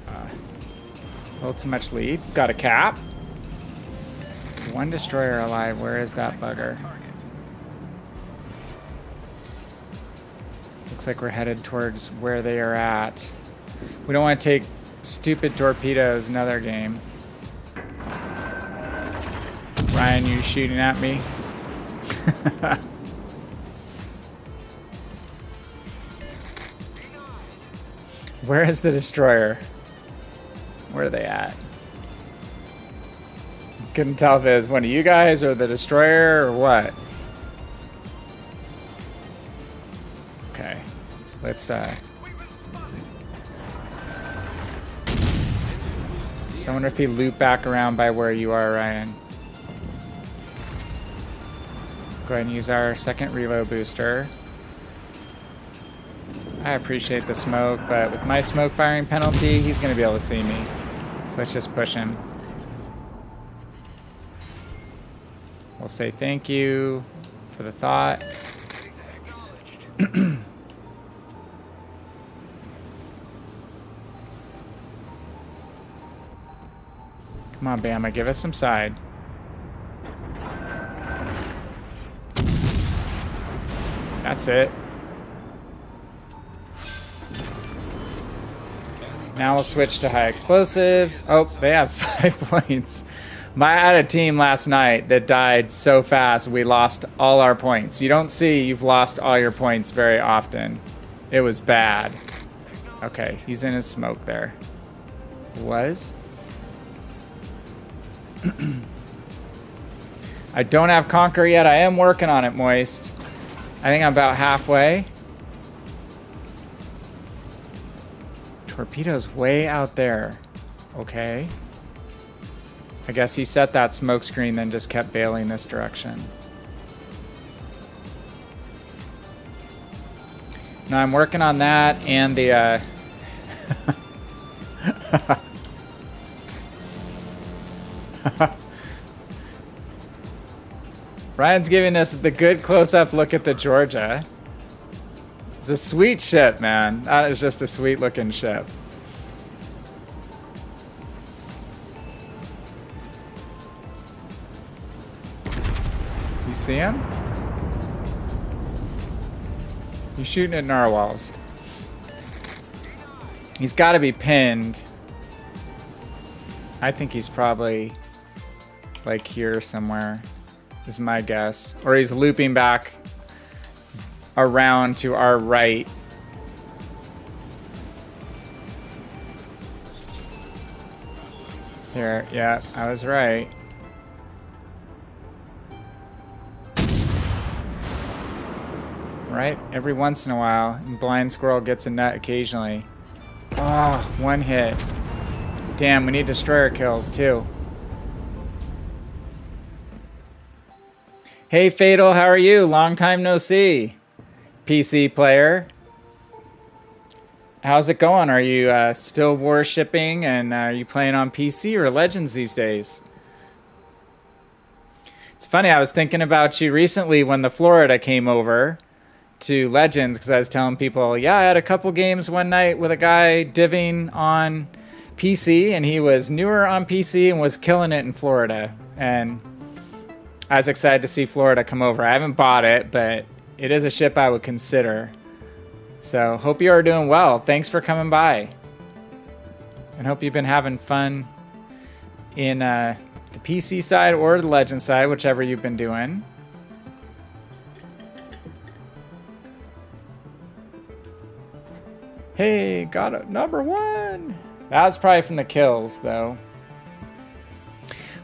A little too much lead. Got a cap. There's one destroyer alive. Where is that bugger? Looks like we're headed towards where they are at. We don't want to take stupid torpedoes another game. Ryan, you shooting at me? Where is the destroyer? Where are they at? Couldn't tell if it was one of you guys or the destroyer or what. Okay, let's So I wonder if he looped back around by where you are, Ryan. Go ahead and use our second reload booster. I appreciate the smoke, but with my smoke firing penalty, he's going to be able to see me. So let's just push him. We'll say thank you for the thought. Come on, Bama, give us some side. That's it. Now we'll switch to high explosive. Oh, they have 5 points. I had a team last night that died so fast we lost all our points. You don't see you've lost all your points very often. It was bad. Okay, he's in his smoke there. Was? I don't have Conquer yet. I am working on it, Moist. I think I'm about halfway. Torpedo's way out there. Okay. I guess he set that smoke screen, then just kept bailing this direction. Now I'm working on that and the Ryan's giving us the good close-up look at the Georgia. It's a sweet ship, man. That is just a sweet-looking ship. You see him? He's shooting at narwhals. He's got to be pinned. I think he's probably like here somewhere, is my guess. Or he's looping back around to our right. Here, yeah, I was right. Right? Every once in a while, Blind Squirrel gets a nut occasionally. Oh, one hit. Damn, we need destroyer kills too. Hey Fatal, how are you? Long time no see. PC player. How's it going? Are you still warshipping and are you playing on PC or Legends these days? It's funny, I was thinking about you recently when the Florida came over to Legends because I was telling people, yeah, I had a couple games one night with a guy divvying on PC and he was newer on PC and was killing it in Florida. And I was excited to see Florida come over. I haven't bought it, but it is a ship I would consider. So hope you are doing well. Thanks for coming by. And hope you've been having fun in the PC side or the Legend side, whichever you've been doing. Hey, got a #1. That was probably from the kills, though.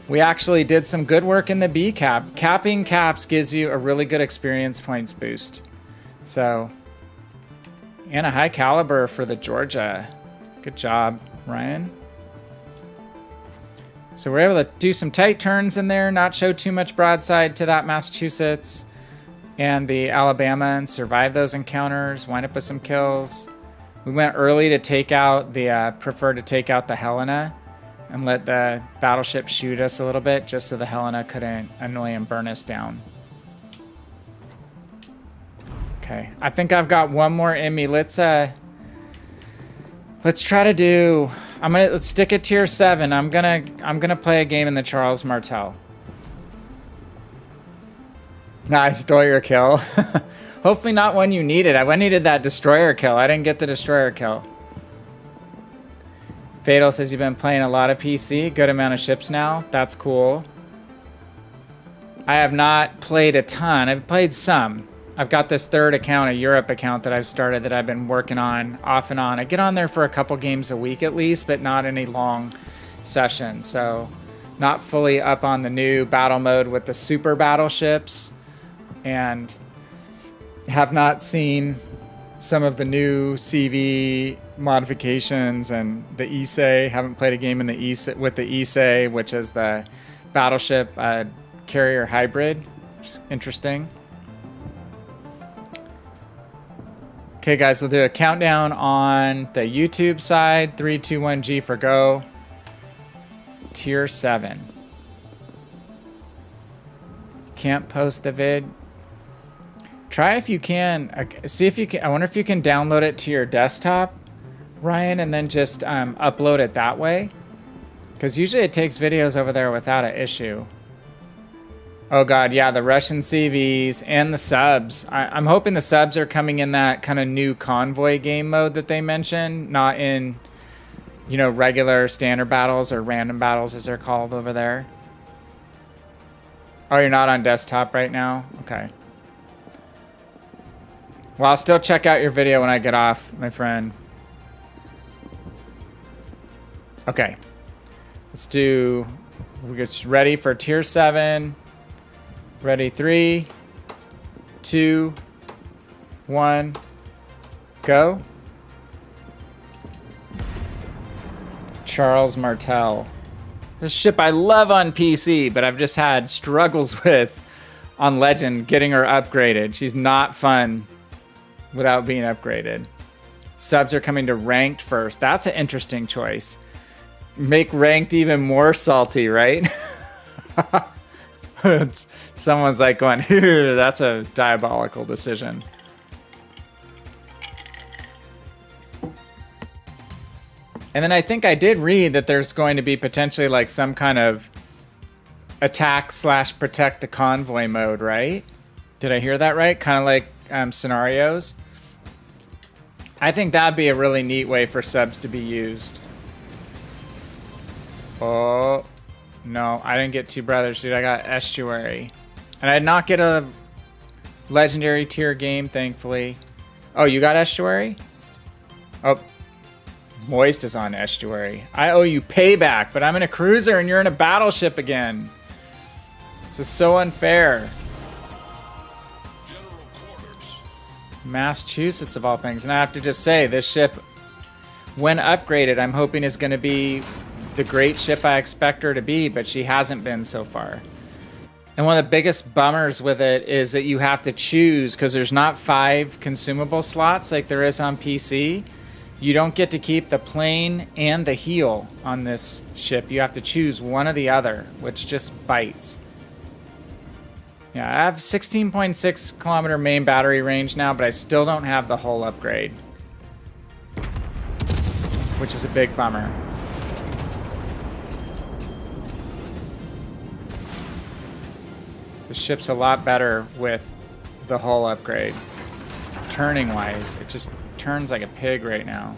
We actually did some good work in the B cap. Capping caps gives you a really good experience points boost. So, and a high caliber for the Georgia. Good job, Ryan. So we're able to do some tight turns in there, not show too much broadside to that Massachusetts and the Alabama and survive those encounters, wind up with some kills. We went early to take out the, preferred to take out the Helena and let the battleship shoot us a little bit just so the Helena couldn't annoy and burn us down. Okay, I think I've got one more in me. Let's try to do, let's stick at tier 7. I'm gonna play a game in the Charles Martel. Nice destroyer kill. Hopefully not one you needed. I needed that destroyer kill. I didn't get the destroyer kill. Fatal says you've been playing a lot of PC. Good amount of ships now. That's cool. I have not played a ton. I've played some. I've got this third account, a Europe account that I've started that I've been working on off and on. I get on there for a couple games a week at least, but not any long sessions. So not fully up on the new battle mode with the super battleships, and have not seen some of the new CV modifications and the Issei. Haven't played a game in the Issei with the Issei, which is the battleship carrier hybrid, which is interesting. Okay, guys, we'll do a countdown on the YouTube side. 3, 2, 1, G for go. Tier 7. Can't post the vid. Try if you can. See if you can. I wonder if you can download it to your desktop, Ryan, and then just upload it that way. Because usually it takes videos over there without an issue. Oh god, yeah, the Russian CVs and the subs. I'm hoping the subs are coming in that kind of new convoy game mode that they mentioned, not in, you know, regular standard battles or random battles as they're called over there. Oh, you're not on desktop right now? Okay. Well, I'll still check out your video when I get off, my friend. Okay. Let's do... We're just ready for tier 7. Ready, 3, 2, 1, go. Charles Martel. This ship I love on PC, but I've just had struggles with on Legend getting her upgraded. She's not fun without being upgraded. Subs are coming to ranked first. That's an interesting choice. Make ranked even more salty, right? Someone's like going, that's a diabolical decision. And then I think I did read that there's going to be potentially like some kind of attack / protect the convoy mode, right? Did I hear that right? Kind of like scenarios. I think that'd be a really neat way for subs to be used. Oh, no, I didn't get 2 brothers, dude. I got Estuary. And I did not get a legendary tier game, thankfully. Oh, you got Estuary? Oh, Moist is on Estuary. I owe you payback, but I'm in a cruiser and you're in a battleship again. This is so unfair. Massachusetts, of all things. And I have to just say, this ship, when upgraded, I'm hoping is going to be the great ship I expect her to be, but she hasn't been so far. And one of the biggest bummers with it is that you have to choose, because there's not 5 consumable slots like there is on PC. You don't get to keep the plane and the heel on this ship. You have to choose one or the other, which just bites. Yeah, I have 16.6 kilometer main battery range now, but I still don't have the hull upgrade, which is a big bummer. The ship's a lot better with the hull upgrade. Turning wise, it just turns like a pig right now.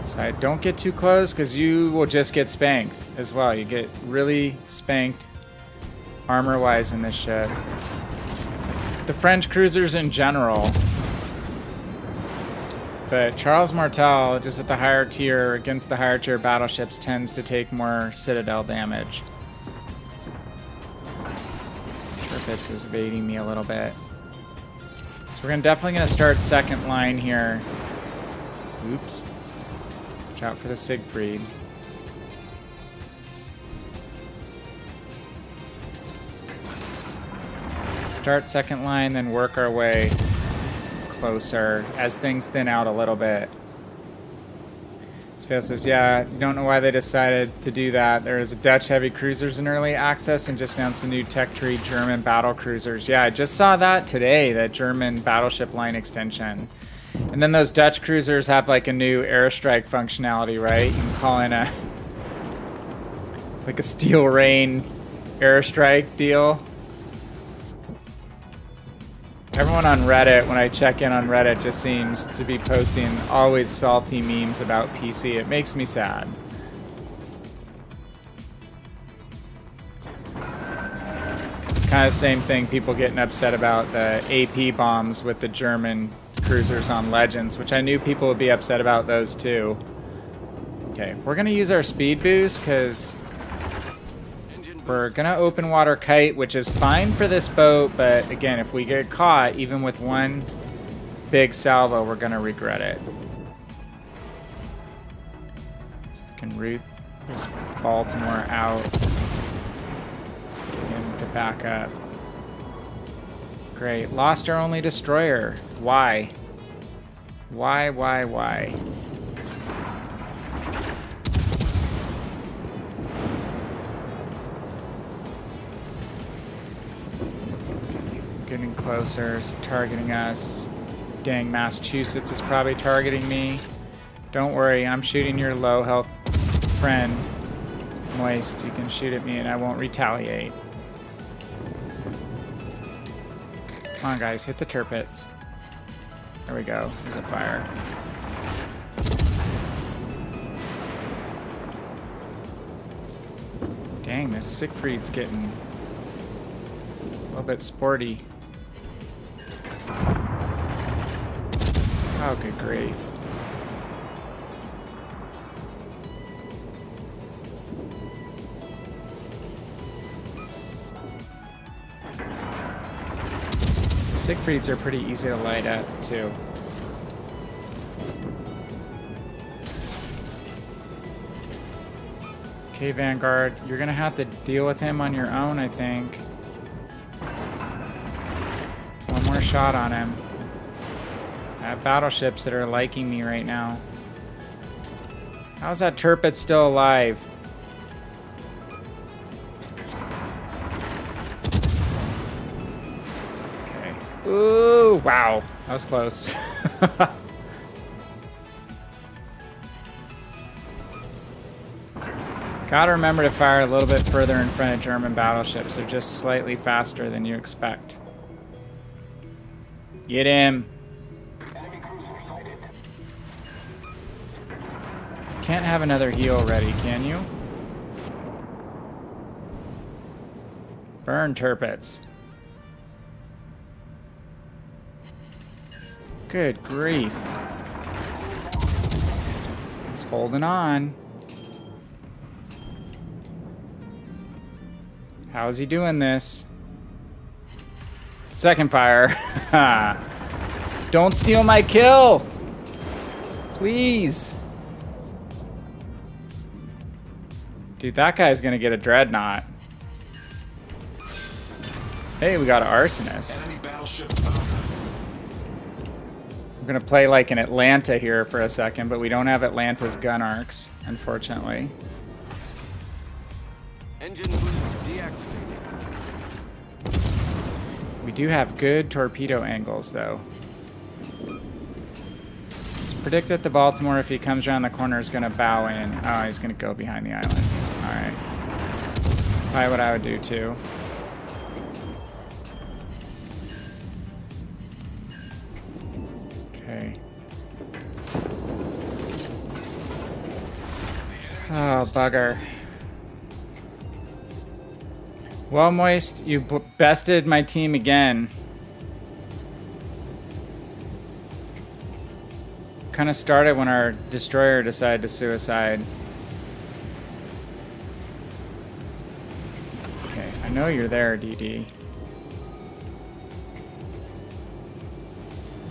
So don't get too close because you will just get spanked as well. You get really spanked. armor-wise in this ship. It's the French cruisers in general. But Charles Martel, just at the higher tier, against the higher tier battleships, tends to take more Citadel damage. Tirpitz is evading me a little bit. So we're definitely going to start second line here. Oops. Watch out for the Siegfried. Start second line, then work our way closer as things thin out a little bit. Svail says, yeah, don't know why they decided to do that. There's Dutch heavy cruisers in early access and just announced a new tech tree German battle cruisers. Yeah, I just saw that today, that German battleship line extension. And then those Dutch cruisers have like a new airstrike functionality, right? You can call in a like a Steel Rain airstrike deal. Everyone on Reddit, when I check in on Reddit, just seems to be posting always salty memes about PC. It makes me sad. Kind of same thing, people getting upset about the AP bombs with the German cruisers on Legends, which I knew people would be upset about those too. Okay, we're going to use our speed boost because we're going to open water kite, which is fine for this boat, but again, if we get caught, even with one big salvo, we're going to regret it. So we can route this Baltimore out and to back up. Great. Lost our only destroyer. Why? Why? Getting closer, it's targeting us. Dang, Massachusetts is probably targeting me. Don't worry, I'm shooting your low health friend. Moist, you can shoot at me and I won't retaliate. Come on guys, hit the Tirpitz. There we go, there's a fire. Dang, this Siegfried's getting a little bit sporty. Oh, good grief. Siegfrieds are pretty easy to light at, too. Okay, Vanguard, you're gonna have to deal with him on your own, I think. One more shot on him. I have battleships that are liking me right now. How's that Tirpitz still alive? Okay. Ooh, wow. That was close. Gotta remember to fire a little bit further in front of German battleships. They're just slightly faster than you expect. Get him. Can't have another heal ready, can you? Burn, Tirpitz. Good grief. He's holding on. How is he doing this? Second fire. Don't steal my kill! Please! Dude, that guy's gonna get a dreadnought. Hey, we got an arsonist. I'm gonna play like an Atlanta here for a second, but we don't have Atlanta's gun arcs, unfortunately. Engine boost deactivated. We do have good torpedo angles, though. Let's predict that the Baltimore, if he comes around the corner, is gonna bow in. Oh, he's gonna go behind the island. Alright. Probably what I would do, too. Okay. Oh, bugger. Well, Moist, you bested my team again. Kind of started when our destroyer decided to suicide. Okay, I know you're there, DD.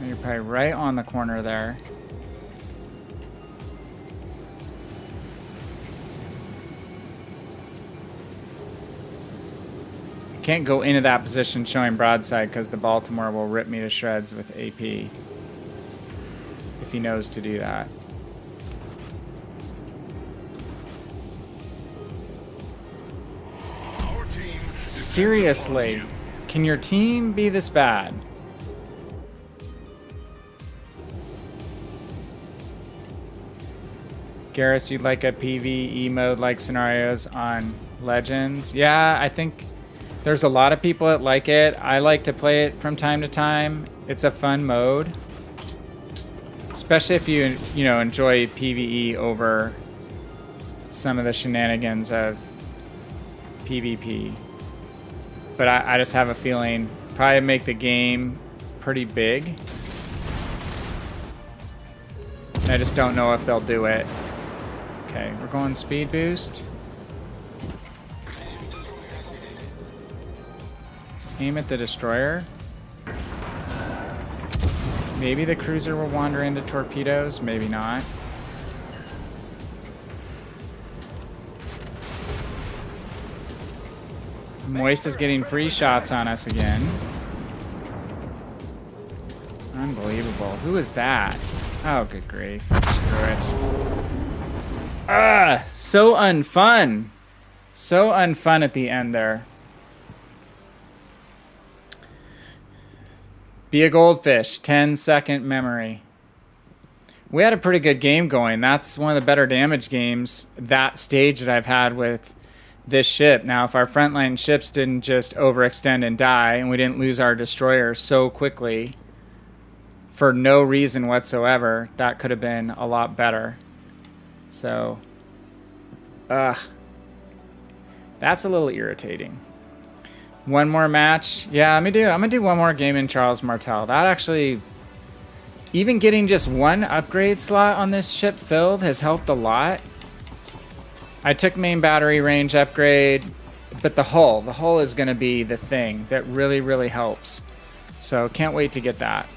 You're probably right on the corner there. Can't go into that position showing broadside because the Baltimore will rip me to shreds with AP. If he knows to do that. Seriously, can your team be this bad? Garrus, you'd like a PvE mode like scenarios on Legends? Yeah, I think there's a lot of people that like it. I like to play it from time to time. It's a fun mode. Especially if you know, enjoy PvE over some of the shenanigans of PvP. But I just have a feeling probably make the game pretty big. I just don't know if they'll do it. Okay, we're going speed boost. Let's aim at the destroyer. Maybe the cruiser will wander into torpedoes, maybe not. Moist is getting free shots on us again. Unbelievable. Who is that? Oh, good grief. Screw it. Ah, so unfun. So unfun at the end there. Be a goldfish. 10-second memory. We had a pretty good game going. That's one of the better damage games, that stage that I've had with this ship. Now, if our frontline ships didn't just overextend and die, and we didn't lose our destroyer so quickly for no reason whatsoever, that could have been a lot better. So, that's a little irritating. One more match. Yeah, I'm gonna do one more game in Charles Martel. That actually, even getting just one upgrade slot on this ship filled has helped a lot. I took main battery range upgrade, but the hull is gonna be the thing that really, really helps. So can't wait to get that.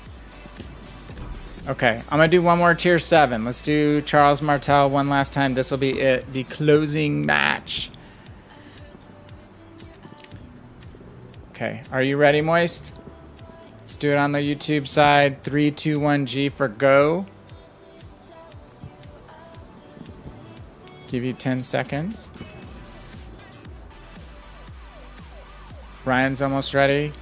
Okay, I'm gonna do one more tier 7. Let's do Charles Martel one last time. This will be it, the closing match. Okay, are you ready, Moist? Let's do it on the YouTube side. 3, 2, 1, G for go. Give you 10 seconds. Ryan's almost ready.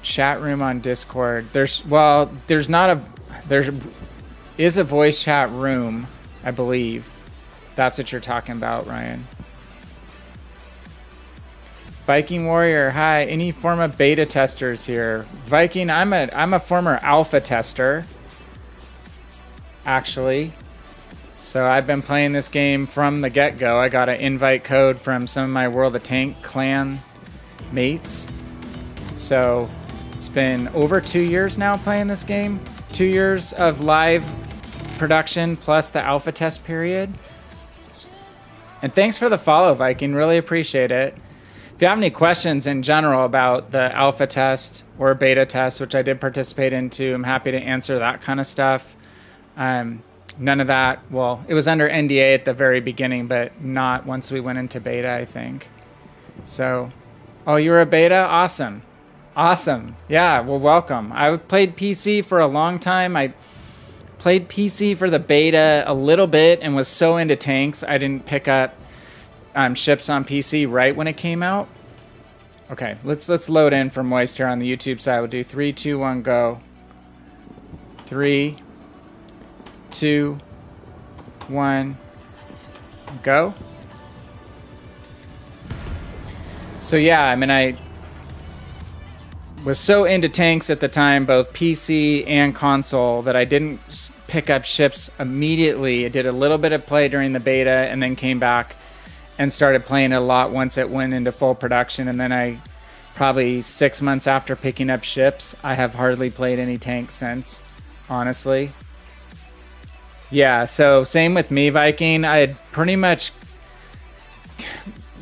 Chat room on Discord. There is a voice chat room, I believe. That's what you're talking about, Ryan. Viking Warrior, hi. Any form of beta testers here? Viking, I'm a former alpha tester, actually. So I've been playing this game from the get-go. I got an invite code from some of my World of Tank clan mates. So it's been over 2 years now playing this game. 2 years of live production plus the alpha test period. And thanks for the follow, Viking. Really appreciate it. If you have any questions in general about the alpha test or beta test, which I did participate into, I'm happy to answer that kind of stuff. None of that, well, it was under NDA at the very beginning, but not once we went into beta, I think. So, oh, you're a beta? Awesome. Awesome. Yeah, well, welcome. I played PC for a long time. I played PC for the beta a little bit and was so into tanks, I didn't pick up ships on PC right when it came out. Okay, let's load in for Moist here on the YouTube side. We'll do 3, 2, 1, go. 3, 2, 1, go. So yeah, I mean, was so into tanks at the time, both PC and console, that I didn't pick up ships immediately. I did a little bit of play during the beta and then came back and started playing it a lot once it went into full production. And then I, probably 6 months after picking up ships, I have hardly played any tanks since, honestly. Yeah, so same with me, Viking. I had pretty much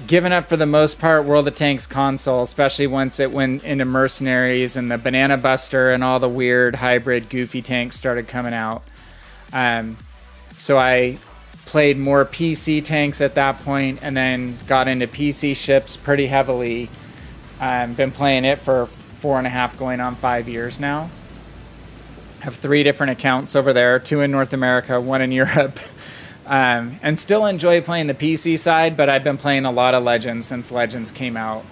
given up for the most part World of Tanks console, especially once it went into Mercenaries and the Banana Buster and all the weird hybrid goofy tanks started coming out. So I played more PC tanks at that point and then got into PC ships pretty heavily. Been playing it for 4.5 going on 5 years now. Have 3 different accounts over there, 2 in North America, 1 in Europe. And still enjoy playing the PC side, but I've been playing a lot of Legends since Legends came out.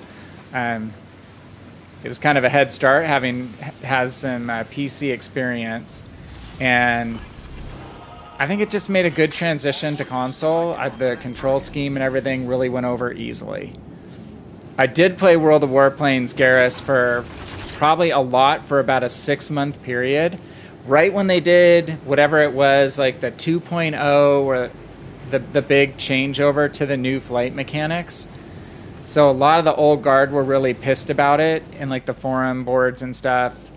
It was kind of a head start, has some PC experience, and I think it just made a good transition to console. The control scheme and everything really went over easily. I did play World of Warplanes Garrus for probably a lot for about a 6-month period. Right when they did whatever it was, like the 2.0 or the big changeover to the new flight mechanics. So a lot of the old guard were really pissed about it in like the forum boards and stuff.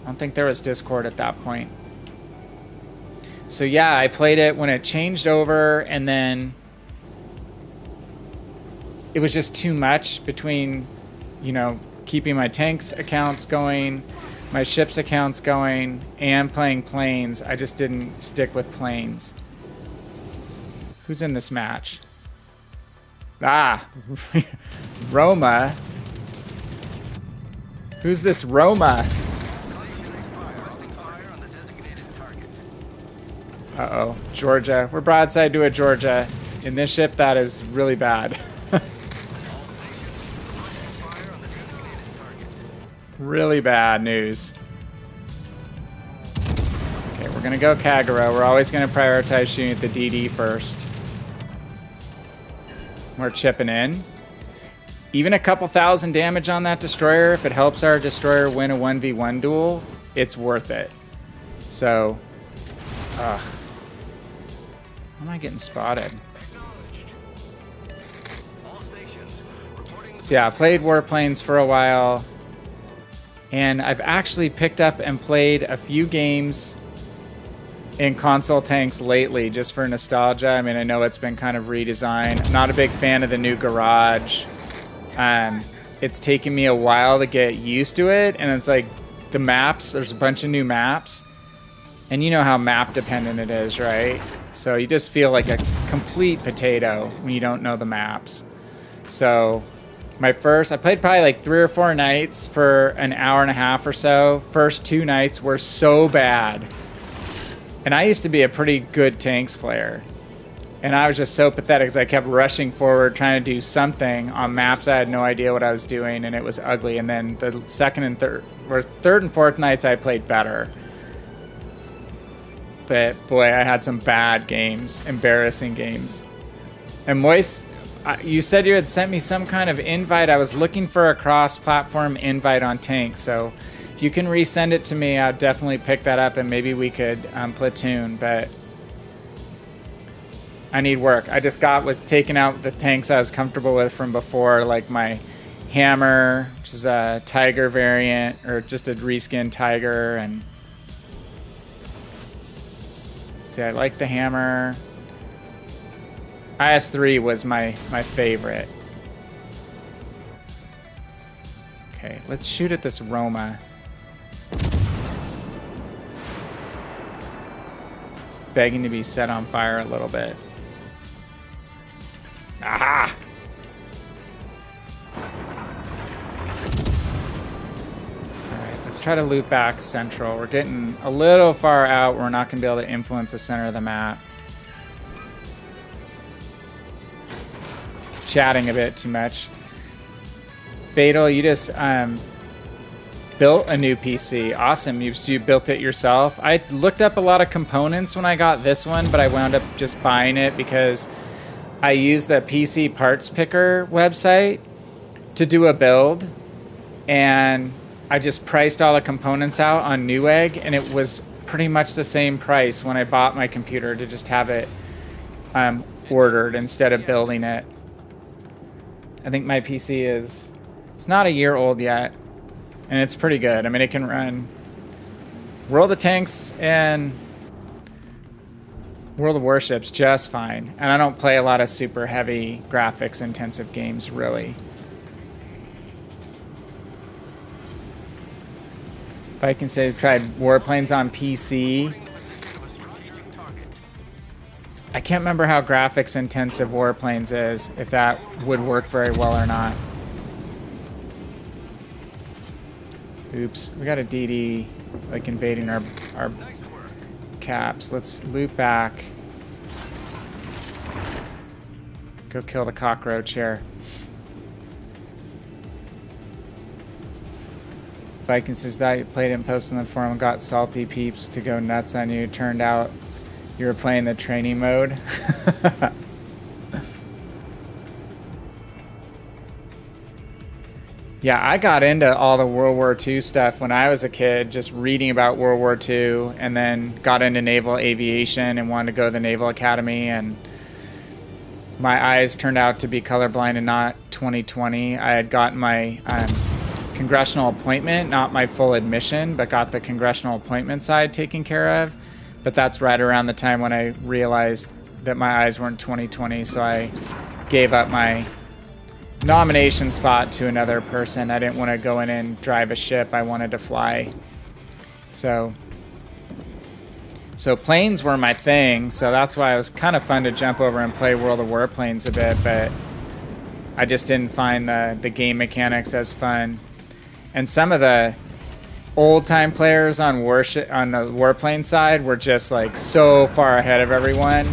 I don't think there was Discord at that point. So yeah, I played it when it changed over, and then it was just too much between, you know, keeping my tanks accounts going, my ships accounts going, and playing planes. I just didn't stick with planes. Who's in this match? Ah, Roma. Who's this Roma? Uh-oh, Georgia. We're broadside to a Georgia. In this ship, that is really bad. Really bad news. Okay, we're gonna go Kagura. We're always gonna prioritize shooting at the DD first. We're chipping in. Even a couple thousand damage on that destroyer, if it helps our destroyer win a 1v1 duel, it's worth it. So, how am I getting spotted? So yeah, I played Warplanes for a while. And I've actually picked up and played a few games in console tanks lately, just for nostalgia. I mean, I know it's been kind of redesigned. I'm not a big fan of the new garage. It's taken me a while to get used to it, and it's like the maps, there's a bunch of new maps, and you know how map dependent it is, right? So you just feel like a complete potato when you don't know the maps. So I played probably like 3 or 4 nights for an hour and a half or so. First 2 nights were so bad. And I used to be a pretty good tanks player. And I was just so pathetic because I kept rushing forward, trying to do something on maps I had no idea what I was doing, and it was ugly. And then the third and fourth nights I played better. But boy, I had some bad games, embarrassing games. And Moist, you said you had sent me some kind of invite. I was looking for a cross-platform invite on tanks, so if you can resend it to me, I'll definitely pick that up, and maybe we could platoon, but I need work. I just got with taking out the tanks I was comfortable with from before, like my Hammer, which is a Tiger variant, or just a reskin Tiger, and see, I like the Hammer. IS-3 was my favorite. Okay, let's shoot at this Roma. It's begging to be set on fire a little bit. Aha! Alright, let's try to loop back central. We're getting a little far out. We're not going to be able to influence the center of the map. Chatting a bit too much. Fatal, you just built a new PC. Awesome. You built it yourself. I looked up a lot of components when I got this one, but I wound up just buying it because I used the PC Parts Picker website to do a build, and I just priced all the components out on Newegg, and it was pretty much the same price when I bought my computer to just have it ordered instead of building it. I think my PC it's not a year old yet, and it's pretty good. I mean, it can run World of Tanks and World of Warships just fine. And I don't play a lot of super heavy graphics intensive games, really. If I can say I've tried warplanes on PC. I can't remember how graphics intensive warplanes is, if that would work very well or not. Oops, we got a DD like invading our caps. Let's loop back. Go kill the cockroach here. Vikings says that you played it and posted in the forum and got salty peeps to go nuts on you. Turned out you were playing the training mode. Yeah, I got into all the World War II stuff when I was a kid, just reading about World War II, and then got into naval aviation and wanted to go to the Naval Academy, and my eyes turned out to be colorblind and not 20/20. I had gotten my congressional appointment, not my full admission, but got the congressional appointment side taken care of. But that's right around the time when I realized that my eyes weren't 20/20, so I gave up my nomination spot to another person. I didn't want to go in and drive a ship. I wanted to fly. So planes were my thing, so that's why it was kind of fun to jump over and play World of Warplanes a bit, but I just didn't find the game mechanics as fun. And some of the old-time players on the Warplane side were just like so far ahead of everyone.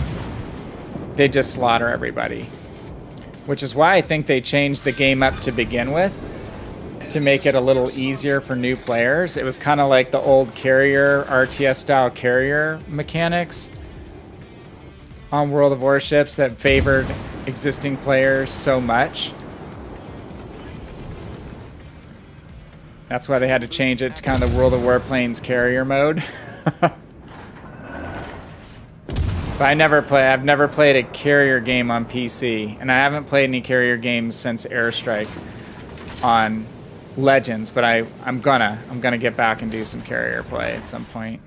They just slaughter everybody. Which is why I think they changed the game up to begin with, to make it a little easier for new players. It was kind of like the old carrier, RTS-style carrier mechanics on World of Warships that favored existing players so much. That's why they had to change it to kind of the World of Warplanes carrier mode. But I've never played a carrier game on PC, and I haven't played any carrier games since Airstrike on Legends, but I'm gonna get back and do some carrier play at some point.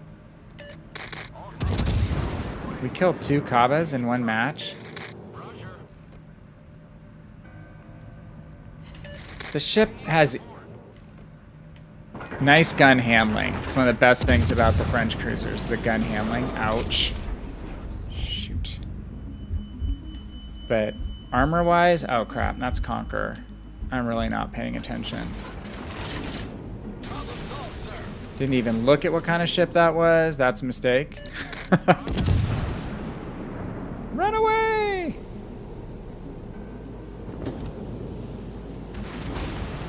We killed 2 Kabas in one match. So the ship has nice gun handling. It's one of the best things about the French cruisers, the gun handling. Ouch. Shoot. But armor-wise, oh crap, that's Conqueror. I'm really not paying attention. Didn't even look at what kind of ship that was. That's a mistake. Run away!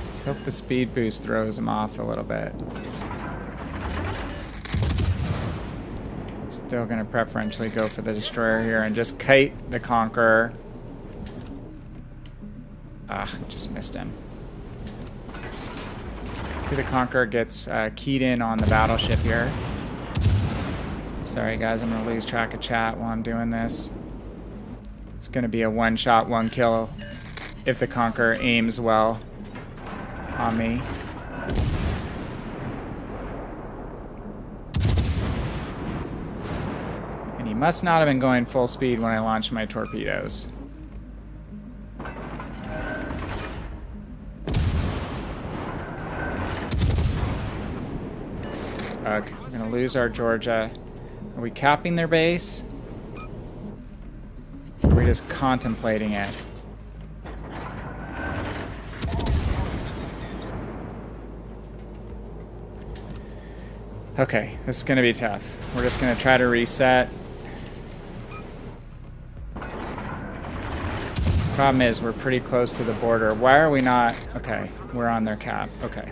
Let's hope the speed boost throws him off a little bit. Still gonna preferentially go for the destroyer here and just kite the Conqueror. Ah, just missed him. The Conqueror gets keyed in on the battleship here. Sorry guys, I'm gonna lose track of chat while I'm doing this. It's gonna be a one-shot, one-kill if the Conqueror aims well on me. And he must not have been going full speed when I launched my torpedoes. Ugh, we're gonna lose our Georgia. Are we capping their base? Or are we just contemplating it? Okay, this is gonna be tough. We're just gonna try to reset. Problem is, we're pretty close to the border. Why are we not? Okay, we're on their cap. Okay.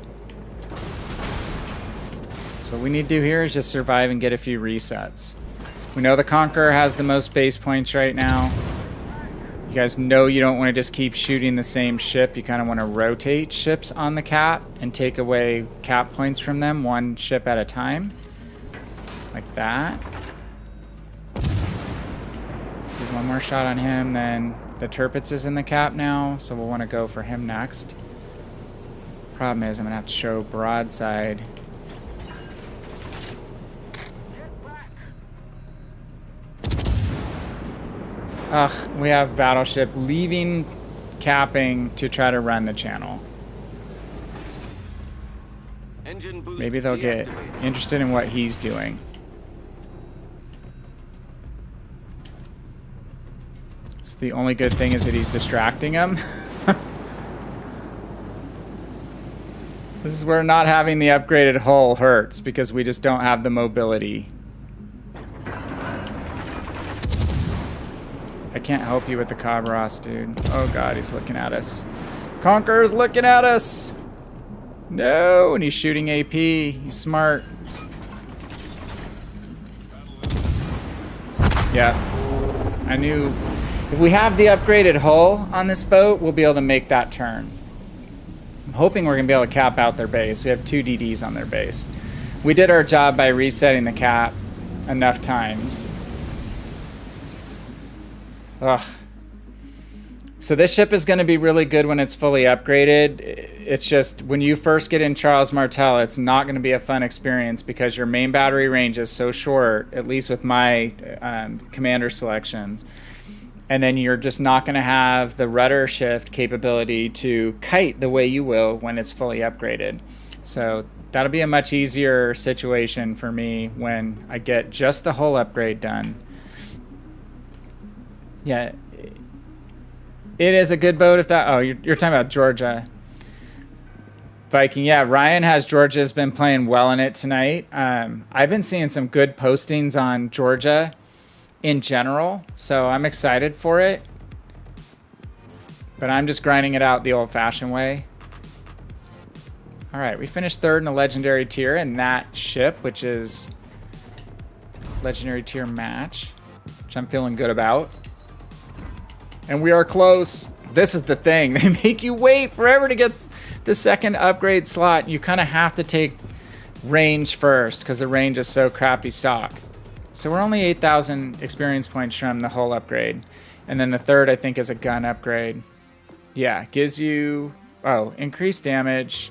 So what we need to do here is just survive and get a few resets. We know the Conqueror has the most base points right now. You guys know you don't want to just keep shooting the same ship. You kind of want to rotate ships on the cap and take away cap points from them one ship at a time. Like that. Do one more shot on him, then the Tirpitz is in the cap now, so we'll want to go for him next. Problem is I'm going to have to show broadside. Ugh, we have battleship leaving capping to try to run the channel. Engine boost Maybe they'll get deactivated. interested in what he's doing. It's the only good thing is that he's distracting him. This is where not having the upgraded hull hurts because we just don't have the mobility. I can't help you with the Cabras, dude. Oh god, he's looking at us. Conqueror's looking at us! No, and he's shooting AP. He's smart. Yeah. I knew if we have the upgraded hull on this boat, we'll be able to make that turn. I'm hoping we're going to be able to cap out their base. We have 2 DDs on their base. We did our job by resetting the cap enough times. Ugh. So this ship is going to be really good when it's fully upgraded. It's just when you first get in Charles Martel, it's not going to be a fun experience because your main battery range is so short, at least with my commander selections. And then you're just not going to have the rudder shift capability to kite the way you will when it's fully upgraded. So that'll be a much easier situation for me when I get just the hull upgrade done. Yeah, it is a good boat if that... Oh, you're talking about Georgia. Viking, yeah, Ryan has Georgia's been playing well in it tonight. I've been seeing some good postings on Georgia in general, so I'm excited for it. But I'm just grinding it out the old-fashioned way. All right, we finished 3rd in the legendary tier in that ship, which is legendary tier match, which I'm feeling good about. And we are close. This is the thing. They make you wait forever to get the 2nd upgrade slot. You kind of have to take range first because the range is so crappy stock. So we're only 8,000 experience points from the hull upgrade. And then the 3rd, I think, is a gun upgrade. Yeah, gives you... Oh, increased damage.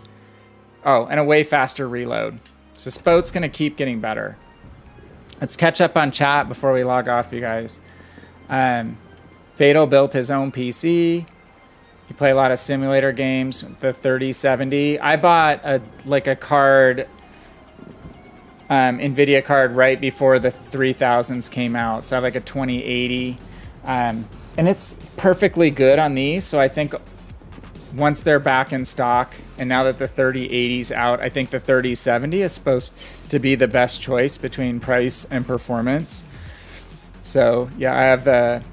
Oh, and a way faster reload. So this boat's going to keep getting better. Let's catch up on chat before we log off, you guys. Fatal built his own PC. He played a lot of simulator games. The 3070. I bought a card, NVIDIA card right before the 3000s came out. So I have like a 2080, and it's perfectly good on these. So I think once they're back in stock, and now that the 3080's out, I think the 3070 is supposed to be the best choice between price and performance. So yeah, I have the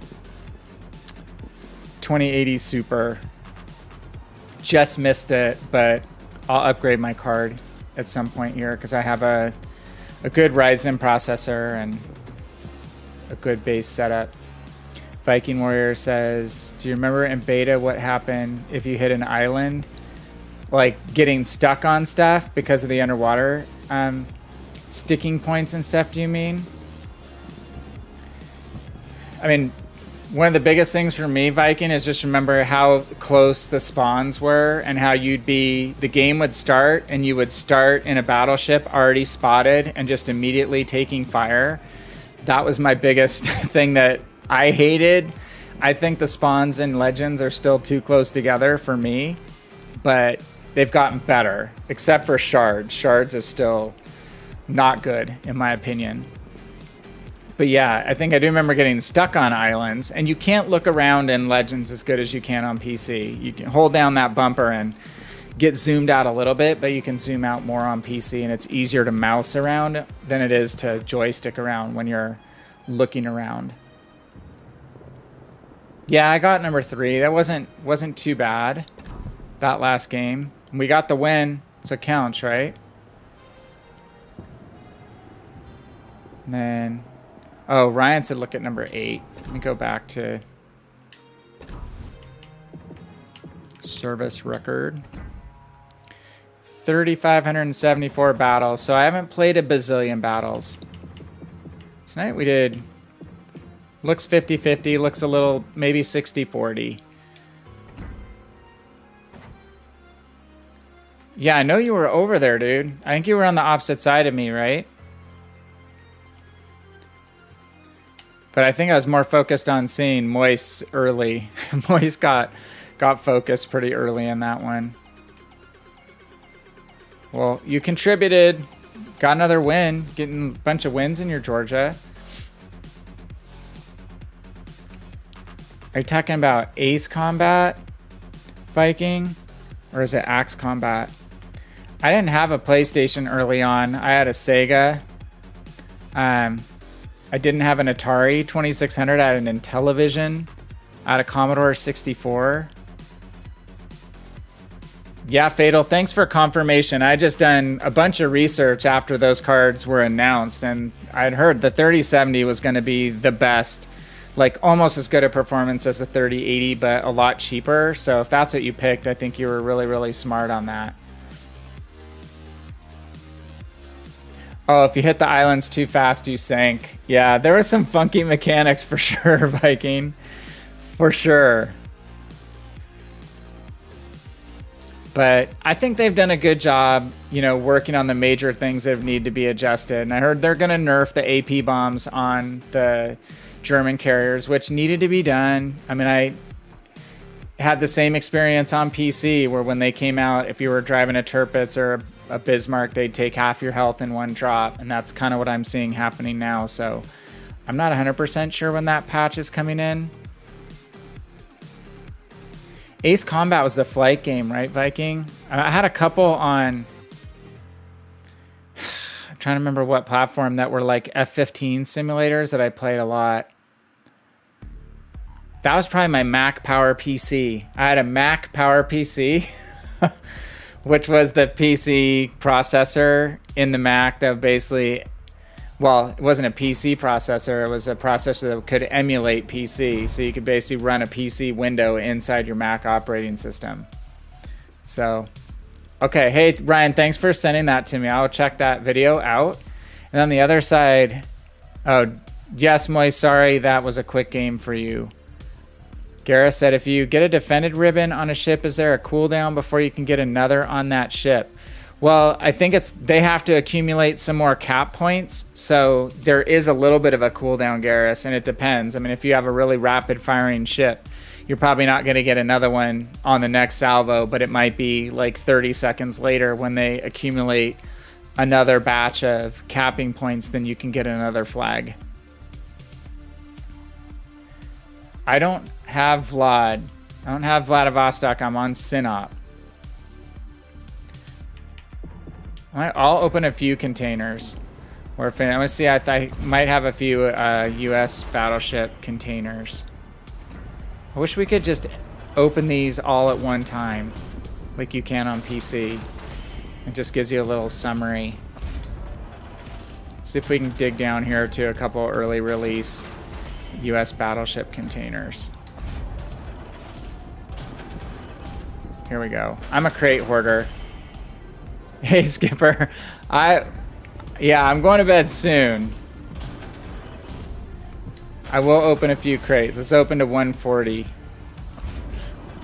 2080 Super. Just missed it, but I'll upgrade my card at some point here because I have a good Ryzen processor and a good base setup. Viking Warrior says, do you remember in beta what happened if you hit an island? Like getting stuck on stuff because of the underwater sticking points and stuff, do you mean? I mean, one of the biggest things for me, Viking, is just remember how close the spawns were and how the game would start and you would start in a battleship already spotted and just immediately taking fire. That was my biggest thing that I hated. I think the spawns in Legends are still too close together for me, but they've gotten better, except for Shards. Shards is still not good, in my opinion. But yeah, I think I do remember getting stuck on islands, and you can't look around in Legends as good as you can on PC. You can hold down that bumper and get zoomed out a little bit, but you can zoom out more on PC, and it's easier to mouse around than it is to joystick around when you're looking around. Yeah, I got number 3. That wasn't too bad, that last game. We got the win, so it counts, right? And then... Oh, Ryan said look at number 8. Let me go back to Service record. 3,574 battles. So I haven't played a bazillion battles. Tonight we did... Looks 50-50. Looks a little... Maybe 60-40. Yeah, I know you were over there, dude. I think you were on the opposite side of me, right? But I think I was more focused on seeing Moise early. Moise got focused pretty early in that one. Well, you contributed. Got another win. Getting a bunch of wins in your Georgia. Are you talking about Ace Combat, Viking? Or is it Axe Combat? I didn't have a PlayStation early on. I had a Sega. I didn't have an Atari 2600. I had an Intellivision. I had a Commodore 64. Yeah, Fatal, thanks for confirmation. I just done a bunch of research after those cards were announced, and I'd heard the 3070 was going to be the best, like almost as good a performance as the 3080, but a lot cheaper. So if that's what you picked, I think you were really, really smart on that. Oh, if you hit the islands too fast, you sank. Yeah, there were some funky mechanics for sure, Viking. For sure. But I think they've done a good job, you know, working on the major things that need to be adjusted. And I heard they're going to nerf the AP bombs on the German carriers, which needed to be done. I mean, I had the same experience on PC where when they came out, if you were driving a Tirpitz or a Bismarck, they'd take half your health in one drop. And that's kind of what I'm seeing happening now. So I'm not 100% sure when that patch is coming in. Ace Combat was the flight game, right, Viking? I had a couple on... I'm trying to remember what platform that were like F-15 simulators that I played a lot. That was probably my Mac Power PC. I had a Mac Power PC, which was the PC processor in the Mac that basically... Well, it wasn't a PC processor. It was a processor that could emulate PC. So you could basically run a PC window inside your Mac operating system. So, okay. Hey, Ryan, thanks for sending that to me. I'll check that video out. And on the other side, oh, yes, Moy, sorry, that was a quick game for you. Gareth said, if you get a defended ribbon on a ship, is there a cooldown before you can get another on that ship? Well, I think they have to accumulate some more cap points, so there is a little bit of a cooldown, Garrus, and it depends. I mean, if you have a really rapid-firing ship, you're probably not going to get another one on the next salvo, but it might be like 30 seconds later when they accumulate another batch of capping points, then you can get another flag. I don't have Vlad. I don't have Vladivostok. I'm on Sinop. I'll open a few containers. Or if I see, I might have a few U.S. battleship containers. I wish we could just open these all at one time, like you can on PC. It just gives you a little summary. See if we can dig down here to a couple early release U.S. battleship containers. Here we go. I'm a crate hoarder. Hey, Skipper. Yeah, I'm going to bed soon. I will open a few crates. Let's open to 140.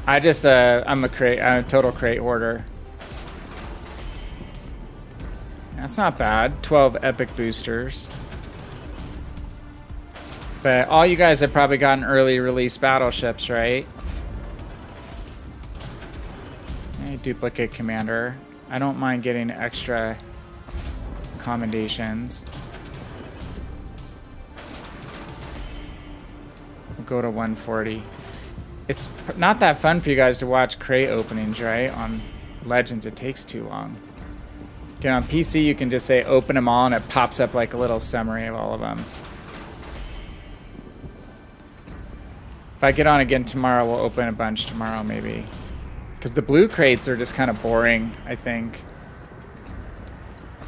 I'm a total crate hoarder. That's not bad. 12 epic boosters. But all you guys have probably gotten early release battleships, right? Hey, duplicate commander. I don't mind getting extra commendations. We'll go to 140. It's not that fun for you guys to watch crate openings, right? On Legends, it takes too long. Okay, on PC, you can just say open them all, and it pops up like a little summary of all of them. If I get on again tomorrow, we'll open a bunch tomorrow, maybe. Because the blue crates are just kind of boring, I think.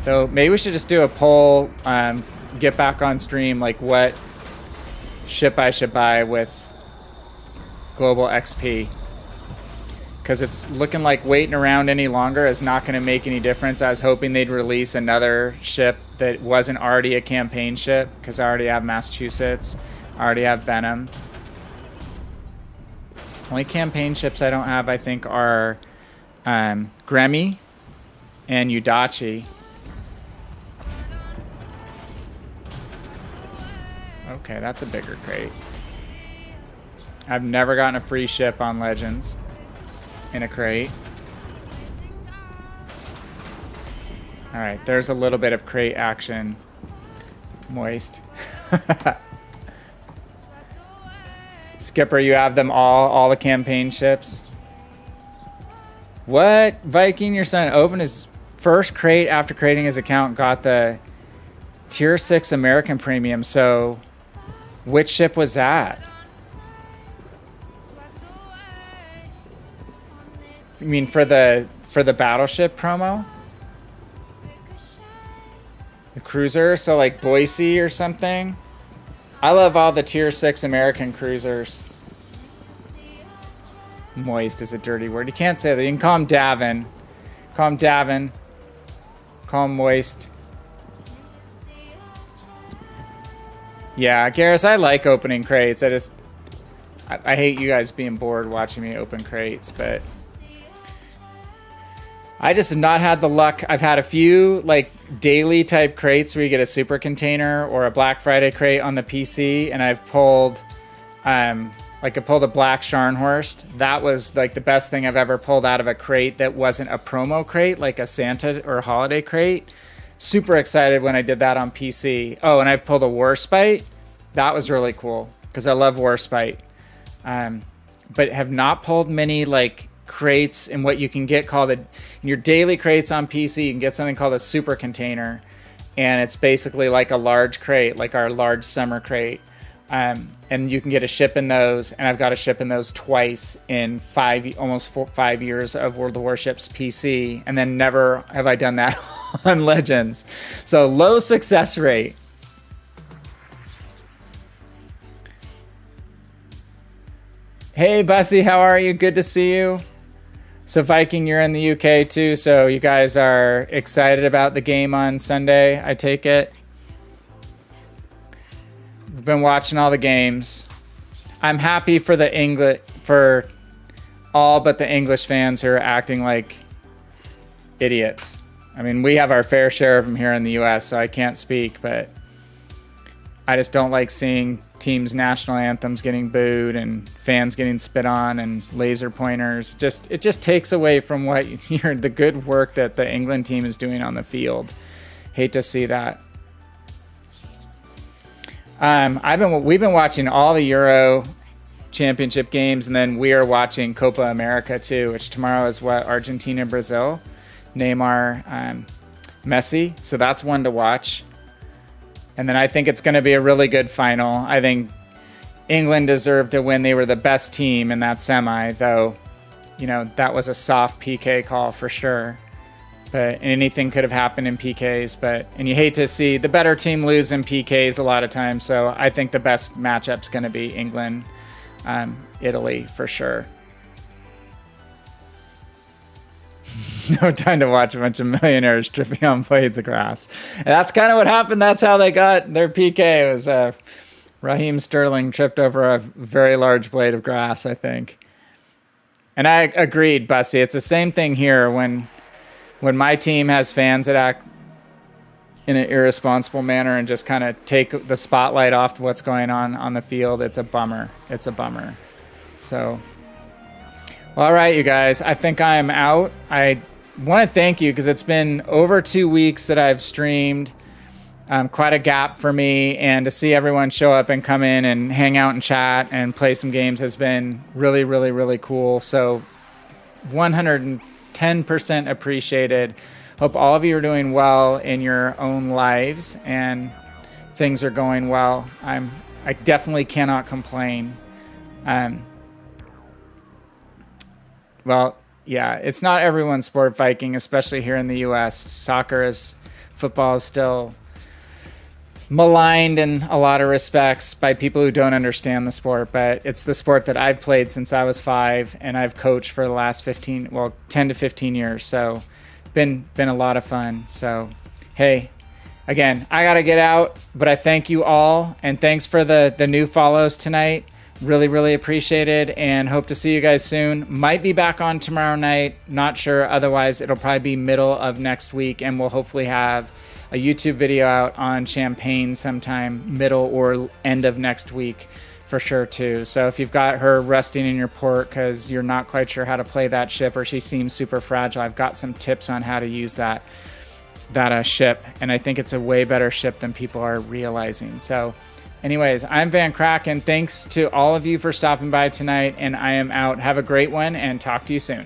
Though maybe we should just do a poll, get back on stream, like what ship I should buy with Global XP. because it's looking like waiting around any longer is not going to make any difference. I was hoping they'd release another ship that wasn't already a campaign ship, because I already have Massachusetts, I already have Benham. Only campaign ships I don't have, I think, are Gremmy and Udachi. Okay, that's a bigger crate. I've never gotten a free ship on Legends in a crate. Alright, there's a little bit of crate action. Moist. Skipper, you have them all the campaign ships. What? Viking, your son opened his first crate after creating his account, got the Tier 6 American Premium. So, which ship was that? You mean for the battleship promo? The cruiser? So like Boise or something? I love all the Tier 6 American cruisers. Moist is a dirty word. You can't say that. You can call him Davin. Call him Davin. Call him Moist. Yeah, Garrus, I like opening crates. I hate you guys being bored watching me open crates, but I just have not had the luck. I've had a few like daily type crates where you get a super container or a Black Friday crate on the PC, and I've pulled I pulled a Black Scharnhorst. That was like the best thing I've ever pulled out of a crate that wasn't a promo crate, like a Santa or holiday crate. Super excited when I did that on PC. Oh, and I pulled a Warspite. That was really cool because I love Warspite. But have not pulled many like crates and what you can get called in your daily crates on PC. You can get something called a super container, and it's basically like a large crate, like our large summer crate. And you can get a ship in those, and I've got a ship in those twice in 5 years of World of Warships PC, and then never have I done that on Legends. So low success rate. Hey Bussy, how are you? Good to see you. So Viking, you're in the UK too, so you guys are excited about the game on Sunday, I take it? We've been watching all the games. I'm happy for for all but the English fans who are acting like idiots. I mean, we have our fair share of them here in the US, so I can't speak, but I just don't like seeing teams' national anthems getting booed and fans getting spit on and laser pointers. It just takes away from the good work that the England team is doing on the field. Hate to see that. We've been watching all the Euro Championship games, and then we are watching Copa America too, which tomorrow is Argentina, Brazil, Neymar, Messi. So that's one to watch. And then I think it's going to be a really good final. I think England deserved to win. They were the best team in that semi, though, that was a soft PK call for sure. But anything could have happened in PKs. And you hate to see the better team lose in PKs a lot of times. So I think the best matchup's going to be England, Italy for sure. No time to watch a bunch of millionaires tripping on blades of grass. And that's kind of what happened. That's how they got their PK. It was Raheem Sterling tripped over a very large blade of grass, I think. And I agreed, Bussy. It's the same thing here when my team has fans that act in an irresponsible manner and just kind of take the spotlight off what's going on the field. It's a bummer. So, well, all right, you guys. I think I am out. I want to thank you because it's been over 2 weeks that I've streamed. Quite a gap for me, and to see everyone show up and come in and hang out and chat and play some games has been really, really, really cool. So 110% appreciated. Hope all of you are doing well in your own lives and things are going well. I definitely cannot complain. Well, yeah, it's not everyone's sport, Viking, especially here in the U.S. Football is still maligned in a lot of respects by people who don't understand the sport, but it's the sport that I've played since I was 5, and I've coached for the last 10 to 15 years. So been a lot of fun. So, hey, again, I got to get out, but I thank you all, and thanks for the new follows tonight. Really, really appreciate it, and hope to see you guys soon. Might be back on tomorrow night, not sure. Otherwise, it'll probably be middle of next week, and we'll hopefully have a YouTube video out on Champagne sometime middle or end of next week for sure too. So if you've got her rusting in your port because you're not quite sure how to play that ship, or she seems super fragile, I've got some tips on how to use that ship, and I think it's a way better ship than people are realizing. So anyways, I'm VannKraken. Thanks to all of you for stopping by tonight, and I am out. Have a great one, and talk to you soon.